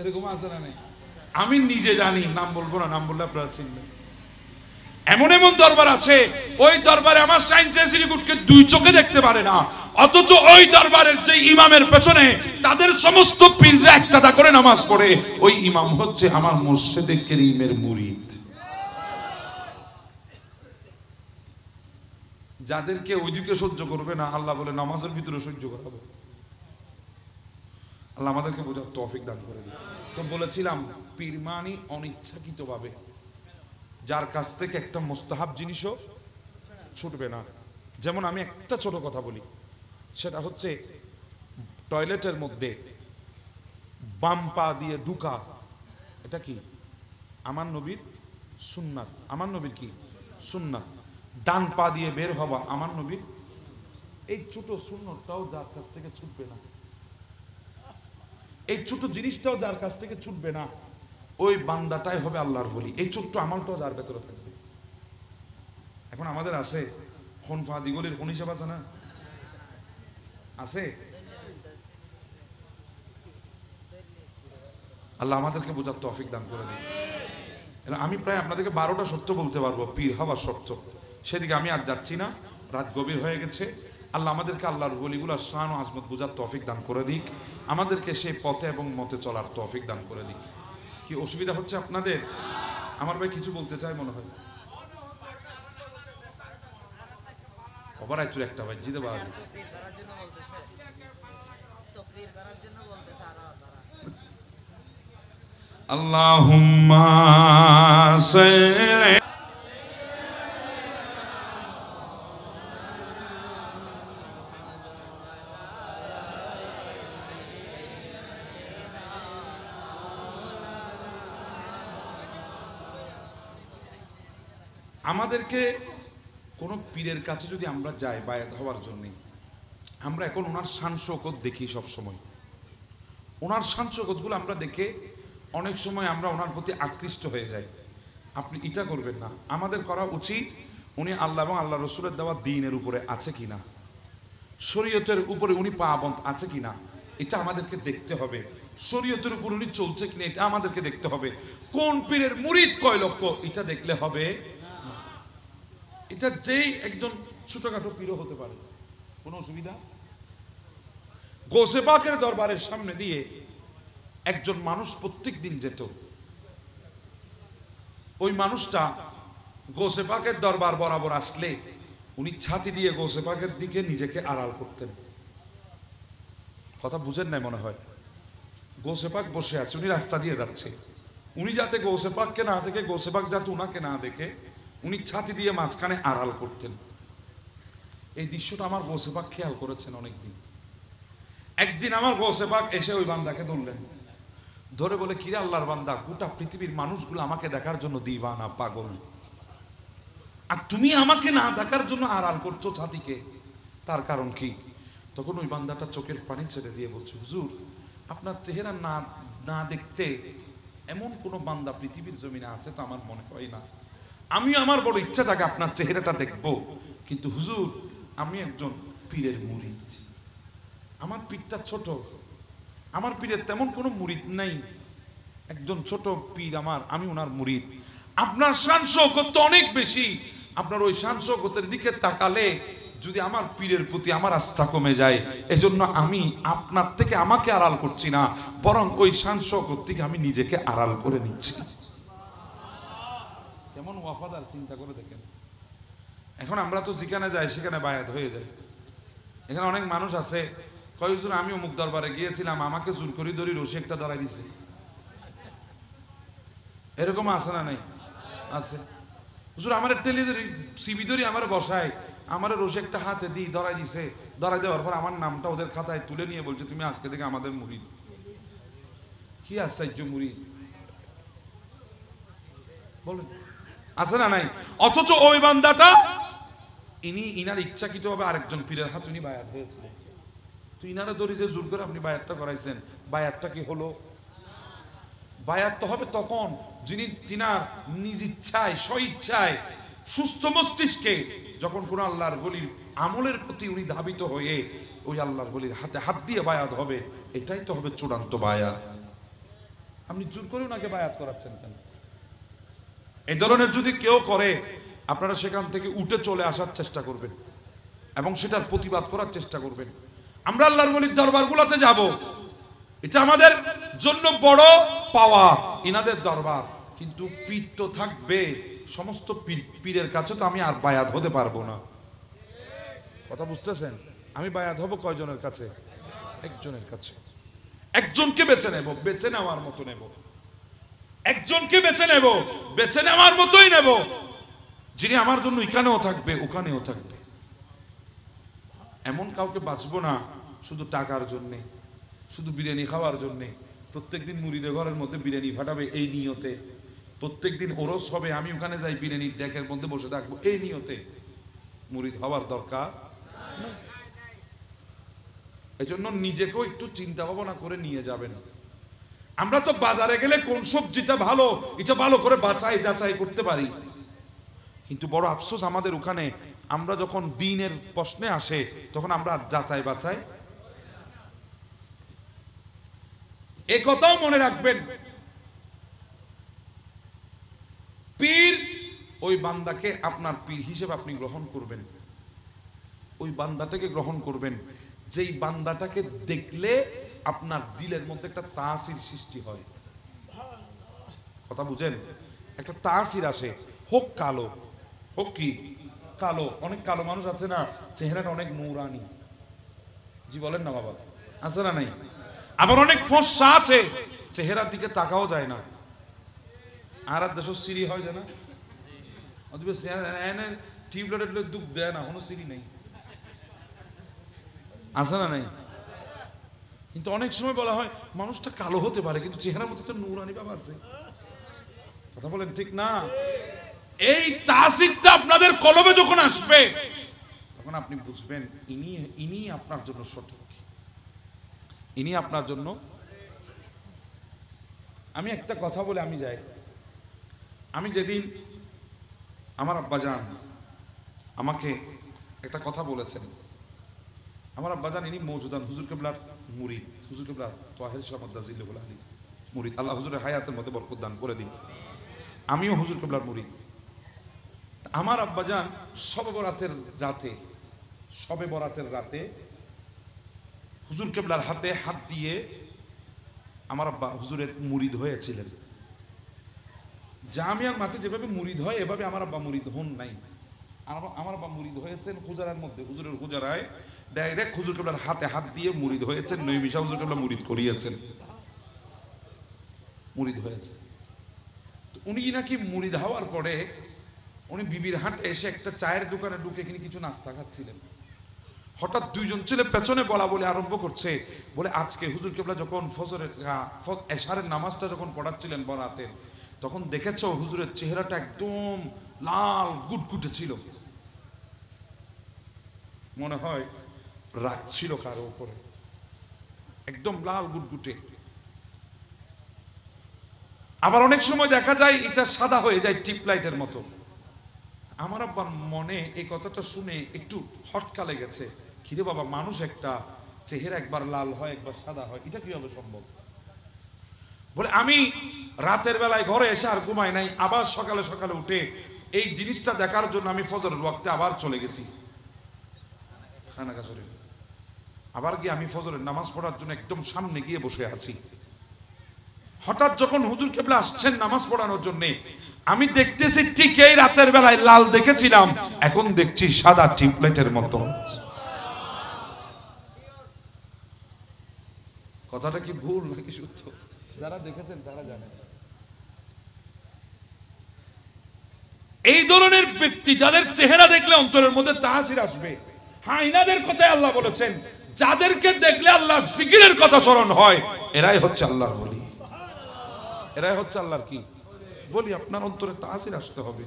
এরকম আছে না? আমি নিজে জানি, নাম বলবো না, নাম বললে আপনারা চিনবেন। এমন এমন দরবার আছে, ওই দরবারে আমার সাইন জয়শ্রীকুটকে দুই চোখে দেখতে পারে না, অথচ ওই দরবারের যে ইমামের পেছনে তাদের সমস্ত পীররা একটা করে নামাজ পড়ে, ওই ইমাম হচ্ছে আমার মুর্শিদে করিমের মুরিদ। যাদেরকে ওইদিকে সহ্য করবে না, আল্লাহ বলে নামাজের ভিতরে সহ্য করাবো। আল্লাহ আমাদেরকে বোঝার তৌফিক দান করে দিন। তো বলেছিলাম পীর মানি অনিচ্ছাকৃতভাবে যার কাছ থেকে একটা মুস্তাহাব জিনিসও ছুটবে না। যেমন আমি একটা ছোট কথা বলি, সেটা হচ্ছে টয়লেটের মধ্যে বাম পা দিয়ে ঢুকা, এটা কি আমার নবীর সুন্নাত। আমার নবীর কি সুন্নাত। ডান পা দিয়ে বের হওয়া আমার নবীর। এই ছোট সুন্নতটাও যার কাছ থেকে ছুটবে না, এই ছোট জিনিসটাও যার কাছ থেকে ছুটবে না, ওই বান্দাটাই হবে আল্লাহর ওলি। এই ছোট্ট আমলটাও যার ভেতরে থাকবে। এখন আমাদের আছে খনফা দিগলের কোন হিসাব আছে না? আছে। আল্লাহ আমাদেরকে বোঝার তৌফিক দান করে দিন। আমি প্রায় আপনাদেরকে 12টা সত্য বলতে পারবো পীর হওয়ার সত্য, সেদিকে আমি আর যাচ্ছি না, রাত গভীর হয়ে গেছে। আল্লাহ আমাদেরকে আল্লাহর ওলিগুলার শান ও আজমত বোঝার তৌফিক দান করে দিক, আমাদেরকে সেই পথে এবং মতে চলার তৌফিক দান করে দিক। কি অসুবিধা হচ্ছে আপনাদের? আমার ভাই কিছু বলতে চাই মনে হয়। আবার একটু একটা ভাই জিতে বাজ আল্লাহুম্মা সাল্লি। আমাদেরকে কোন পীরের কাছে যদি আমরা যাই বায়াত হওয়ার জন্য, আমরা এখন ওনার শান শৌকত দেখি সব সময়। ওনার শান শৌকতগুলো আমরা দেখে অনেক সময় আমরা ওনার প্রতি আকৃষ্ট হয়ে যাই। আপনি এটা করবেন না। আমাদের করা উচিত উনি আল্লাহ এবং আল্লাহ রসুলের দেওয়া দ্বীনের উপরে আছে কিনা, শরীয়তের উপরে উনি পাবন্দ আছে কিনা, এটা আমাদেরকে দেখতে হবে। শরীয়তের উপর উনি চলছে কিনা এটা আমাদেরকে দেখতে হবে। কোন পীরের মুরিদ কয় লক্ষ এটা দেখলে হবে। এটা যেই একজন ছোটখাটো পীরও হতে পারে, কোনো অসুবিধা। গৌসে পাকের দরবারের সামনে দিয়ে একজন মানুষ প্রত্যেক দিন যেত। ওই মানুষটা গৌসে পাকের দরবার বরাবর আসলে উনি ছাতি দিয়ে গৌসে পাকের দিকে নিজেকে আড়াল করতেন। কথা বুঝেন নাই মনে হয়। গৌসে পাক বসে আছে, উনি রাস্তা দিয়ে যাচ্ছে, উনি যাতে গৌসে পাককে না দেখে, গৌসে পাক যাতে উনাকে না দেখে, উনি ছাতি দিয়ে মাঝখানে আড়াল করতেন। এই দৃশ্যটা আমার গৌসে পাক খেয়াল করেছেন অনেকদিন। একদিন আমার গৌসে পাক এসে ওই বান্দাকে ধরলেন, ধরে বলে, কিরে আল্লাহর বান্দা, গোটা পৃথিবীর মানুষগুলো আমাকে দেখার জন্য দিওয়ানা, পাগল, আর তুমি আমাকে না দেখার জন্য আড়াল করছো ছাতিকে, তার কারণ কি? তখন ওই বান্দাটা চোখের পানি ছেড়ে দিয়ে বলছে, হুজুর, আপনার চেহারা না না দেখতে এমন কোনো বান্দা পৃথিবীর জমিনে আছে তো আমার মনে হয় না। আমি আমার বড় ইচ্ছা থাকে আপনার চেহারাটা দেখবো, কিন্তু হুজুর আমি একজন পীরের মুরিদ, আমার পীরটা ছোট, আমার পীরের তেমন কোনো মুরিদ নাই, একজন ছোট পীর আমার, আমি ওনার মুরিদ। আপনার শান শৌকত তো অনেক বেশি, আপনার ওই শান শৌকতের দিকে তাকালে যদি আমার পীরের প্রতি আমার আস্থা কমে যায়, এজন্য আমি আপনার থেকে আমাকে আড়াল করছি না, বরং ওই শান শৌকত থেকে আমি নিজেকে আড়াল করে নিচ্ছি। কেমন ওয়াফাদার, চিন্তা করে দেখেন। এখন আমরা তো যেখানে যাই সেখানে বায়াত হয়ে যায়। এখানে অনেক মানুষ আছে, কয়েকজন আমি অমুক দরবারে গিয়েছিলাম, আমাকে জোর করি ধরি রশি একটা ধরাই দিছে, এরকম আছে না নাই? আছে। হুজুর আমার টেলি ধরি, সিবি ধরি আমার বসায়, আমার রশি একটা হাতে দিই, ধরাই দিছে, ধরাই দেওয়ার পর আমার নামটা ওদের খাতায় তুলে নিয়ে বলছে, তুমি আজকে থেকে আমাদের মুরিদ। কি আশ্চর্য মুরিদ বলেন, আছে না নাই? অথচ ওই বান্দাটা ইনার ইচ্ছাকৃতভাবে আরেকজন পীরের হাত উনি বায়াত হয়েছিলেন। তো ইনারা ধরি যে জোর করে আপনি বায়াতটা করাইছেন, বায়াতটা কি হলো? বায়াত তো হবে তখন যিনি তিনার নিজ ইচ্ছায়, স্বইচ্ছায়, সুস্থ মস্তিষ্কে যখন কোন আল্লাহর ওলির আমলের প্রতি উনি ধাবিত হয়ে ওই আল্লাহর ওলির হাতে হাত দিয়ে বায়াত হবে, এটাই তো হবে চূড়ান্ত বায়াত। আপনি জোর করে ওনাকে বায়াত করাচ্ছেন কেন? এই ধরনের যদি কেউ করে, আপনারা সেখান থেকে উঠে চলে আসার চেষ্টা করবেন এবং সেটার প্রতিবাদ করার চেষ্টা করবেন। আমরা আল্লাহর ওলির দরবারগুলোতে যাব, এটা আমাদের জন্য বড় পাওয়া, ইনাদের দরবার, কিন্তু পীর তো থাকবে, সমস্ত পীরের কাছে তো আমি আর বায়াত হতে পারবো না। কথা বুঝতেছেন? আমি বায়াত হব কয়জনের কাছে? একজনের কাছে। একজনকে বেছে নেব, বেছে নেওয়ার মতো নেব, একজনকে বেছে নেব, বেছে নেওয়ার মতোই নেব, যিনি আমার জন্য এখানেও থাকবে ওখানেও থাকবে। এমন কাউকে বাঁচবো না শুধু টাকার জন্যে, শুধু বিরিয়ানি খাওয়ার জন্যে, প্রত্যেকদিন মুরিদের ঘরের মধ্যে বিরিয়ানি ফাটাবে এই নিয়তে, প্রত্যেকদিন ওরস হবে আমি ওখানে যাই বিরিয়ানির ডেকের মধ্যে বসে থাকবো এই নিয়তে মুরিদ হওয়ার দরকার। এই জন্য নিজেকেও একটু চিন্তা ভাবনা করে নিয়ে যাবেন। আমরা তো বাজারে গেলে কোন সবজিটা ভালো এটা ভালো করে বাছাই যাচাই করতে পারি, কিন্তু বড় আফসোস আমাদের ওখানে, আমরা যখন দিনের প্রশ্নে আসে তখন আমরা যাচাই বাছাই। এ কথাও মনে রাখবেন, পীর ওই বান্দাকে আপনার পীর হিসেবে আপনি গ্রহণ করবেন, ওই বান্দাটাকে গ্রহণ করবেন যেই বান্দাটাকে দেখলে আপনার দিলের মধ্যে একটা তাসির সৃষ্টি হয়। কথা বুঝেন? একটা তাসির আসে, হোক কালো, হোক কি কালো, অনেক কালো মানুষ আছে না, চেহারাটা অনেক নূরানি, জি বলেন না বাবা, আছে না নাই? আবার অনেক ফর্সা আছে, চেহারার দিকে তাকাও যায় না, আর দেশ সিঁড়ি হয় না, টিউবলাইট দুঃখ দেয় না, কোনো সিঁড়ি নেই, আছে না নাই? কিন্তু অনেক সময় বলা হয় মানুষটা কালো হতে পারে কিন্তু চেহারার মধ্যে একটা নূরানি বাবা আছে। কথা বলেন ঠিক না? এই তাসিরটা আপনাদের কলবে যখন আসবে তখন আপনি বুঝবেন ইনি আপনার জন্য সঠিক, ইনি আপনার জন্য। আমি একটা কথা বলে আমি যাই, আমি যেদিন আমার আব্বাজান আমাকে একটা কথা বলেছেন, আমার আব্বাজান ইনি মৌজুদান হুজুর কেবলার মুরিদ, হুজুর কেবলার তাহের শাহ মাদ্দাজিল্লাহুল আলী মুরিদ, আল্লাহ হুজুরের হায়াতের মধ্যে বরকত দান করে দিন। আমিও হুজুর কেবলার মুরিদ। আমার আব্বাজান শবে বরাতের রাতে হুজুর কেবলার হাতে হাত দিয়ে আমার আব্বা হুজুরের মুরিদ হয়েছিলেন। জামিয়ার মাঠে যেভাবে মুরিদ হয় এভাবে আমার আব্বা মুরিদ হন নাই। আমার আব্বা মুরিদ হয়েছেন হুজারার মধ্যে, হুজুরের হুজারায় ডাইরেক্ট হুজুর কেবলার হাতে হাত দিয়ে মুরিদ হয়েছেন। নৈমিষা হুজুর কেবলা মুরিদ করিয়েছেন, মুরিদ হয়েছে। উনি নাকি মুরিদ হওয়ার পরে উনি বিবির হাটে এসে একটা চায়ের দোকানে ঢুকে কিনে কিছু নাস্তা খাচ্ছিলেন। হঠাৎ দুইজন ছেলে পেছনে বলা বলে আরম্ভ করছে, বলে আজকে হুজুর কেবলা যখন এশারের নামাজটা যখন পড়াচ্ছিলেন বরাতের, তখন দেখেছো হুজুরের চেহারাটা একদম লাল গুটগুটে ছিল, মনে হয় রাগ ছিল কারো উপরে, একদম লাল গুটগুটে। আবার অনেক সময় দেখা যায় এটা সাদা হয়ে যায় টিপ লাইটের মতো। আমার আব্বার মনে এই কথাটা শুনে একটু হটকা লেগেছে, কিরে বাবা, মানুষ একটা চেহারা একবার লাল হয় একবার সাদা হয়, এটা কিভাবে সম্ভব? বলে আমি রাতের বেলায় ঘরে এসে আর ঘুমাই নাই, আবার সকালে সকালে উঠে এই জিনিসটা দেখার জন্য আমি ফজরের ওয়াক্তে আবার চলে গেছি খানাকা শরীফ। আবার গিয়ে আমি ফজরের নামাজ পড়ার জন্য একদম সামনে গিয়ে বসে আছি। হঠাৎ যখন হুজুর কেবলা আসছেন নামাজ পড়ানোর জন্য, আমি দেখতেছি ঠিক এই রাতের বেলায় লাল দেখেছিলাম, এখন দেখছি সাদা টিপলেটের মতো। কথাটা কি ভুল নাকি সত্য? যারা দেখেছেন তারা জানেন। এই ধরনের ব্যক্তি যাদের চেহারা দেখলে অন্তরের মধ্যে তাহাসির আসবে, হ্যাঁ, ইনাদের কথাই আল্লাহ বলেছেন, যাদেরকে দেখলে আল্লাহর জিকিরের কথা স্মরণ হয়, এরাই হচ্ছে আল্লাহর ওলি, এরাই হচ্ছে আল্লাহর কি বলি। আপনার অন্তরে তাহাসির আসতে হবে,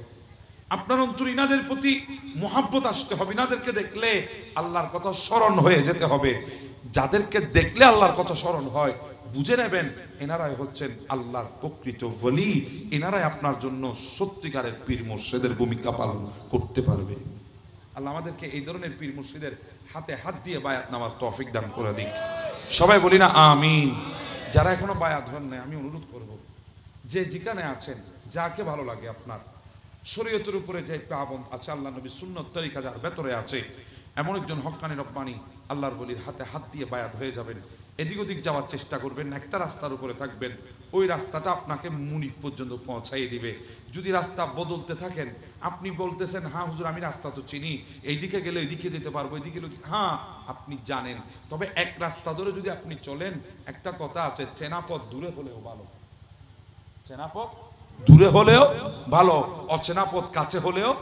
আপনার অন্তরে ইনাদের প্রতি মোহাব্বত আসতে হবে, ইনাদেরকে দেখলে আল্লাহর কথা স্মরণ হয়ে যেতে হবে। যাদেরকে দেখলে আল্লাহর কথা স্মরণ হয়, বুঝে নেবেন এনারাই হচ্ছেন আল্লাহর প্রকৃত ওলি, এনারাই আপনার জন্য সত্যিকারের পীর মুর্শিদের ভূমিকা পালন করতে পারবে। আল্লাহ আমাদেরকে এই ধরনের পীর মুর্শিদের হাতে হাত দিয়ে বায়াত নেওয়ার তৌফিক দান করে দিক। সবাই বলি না আমিন। যারা এখনো বায়াত হন নাই, আমি অনুরোধ করব, যে যেখানে আছেন, যাকে ভালো লাগে আপনার শরীয়তের উপরে যে পাবন্দ আছে, আল্লাহ নবী সুন্নত তরিকা যার ভেতরে আছে, এমন একজন হক্কানি রব্বানি আল্লাহর ওলির হাতে হাত দিয়ে বায়াত হয়ে যাবেন। এদিক ওদিক যাওয়ার চেষ্টা করবেন না, একটা রাস্তার উপরে থাকবেন, ওই রাস্তাটা আপনাকে মুনিব পর্যন্ত পৌঁছাই দিবে। যদি রাস্তা বদলতে থাকেন, আপনি বলতেছেন হ্যাঁ হুজুর আমি রাস্তা তো চিনি, এইদিকে গেলে এইদিকে যেতে পারবো, এইদিকে গেলে, হ্যাঁ আপনি জানেন, তবে এক রাস্তা ধরে যদি আপনি চলেন, একটা কথা আছে, চেনা পথ দূরে হলেও ভালো, চেনা পথ দূরে হলেও ভালো, অচেনা পথ কাছে হলেও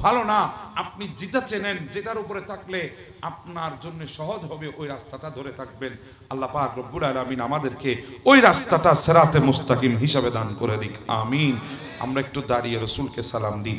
ভালো না। আপনি যেটা চেনেন, যেটার উপরে থাকলে আপনার জন্য সহজ হবে, ওই রাস্তাটা ধরে থাকবেন। আল্লাহ পাক রব্বুল আলামিন আমাদেরকে ওই রাস্তাটা সিরাতে মুস্তাকিম হিসাবে দান করে দিক, আমিন। আমরা একটু দাঁড়িয়ে রাসূলকে সালাম দিই।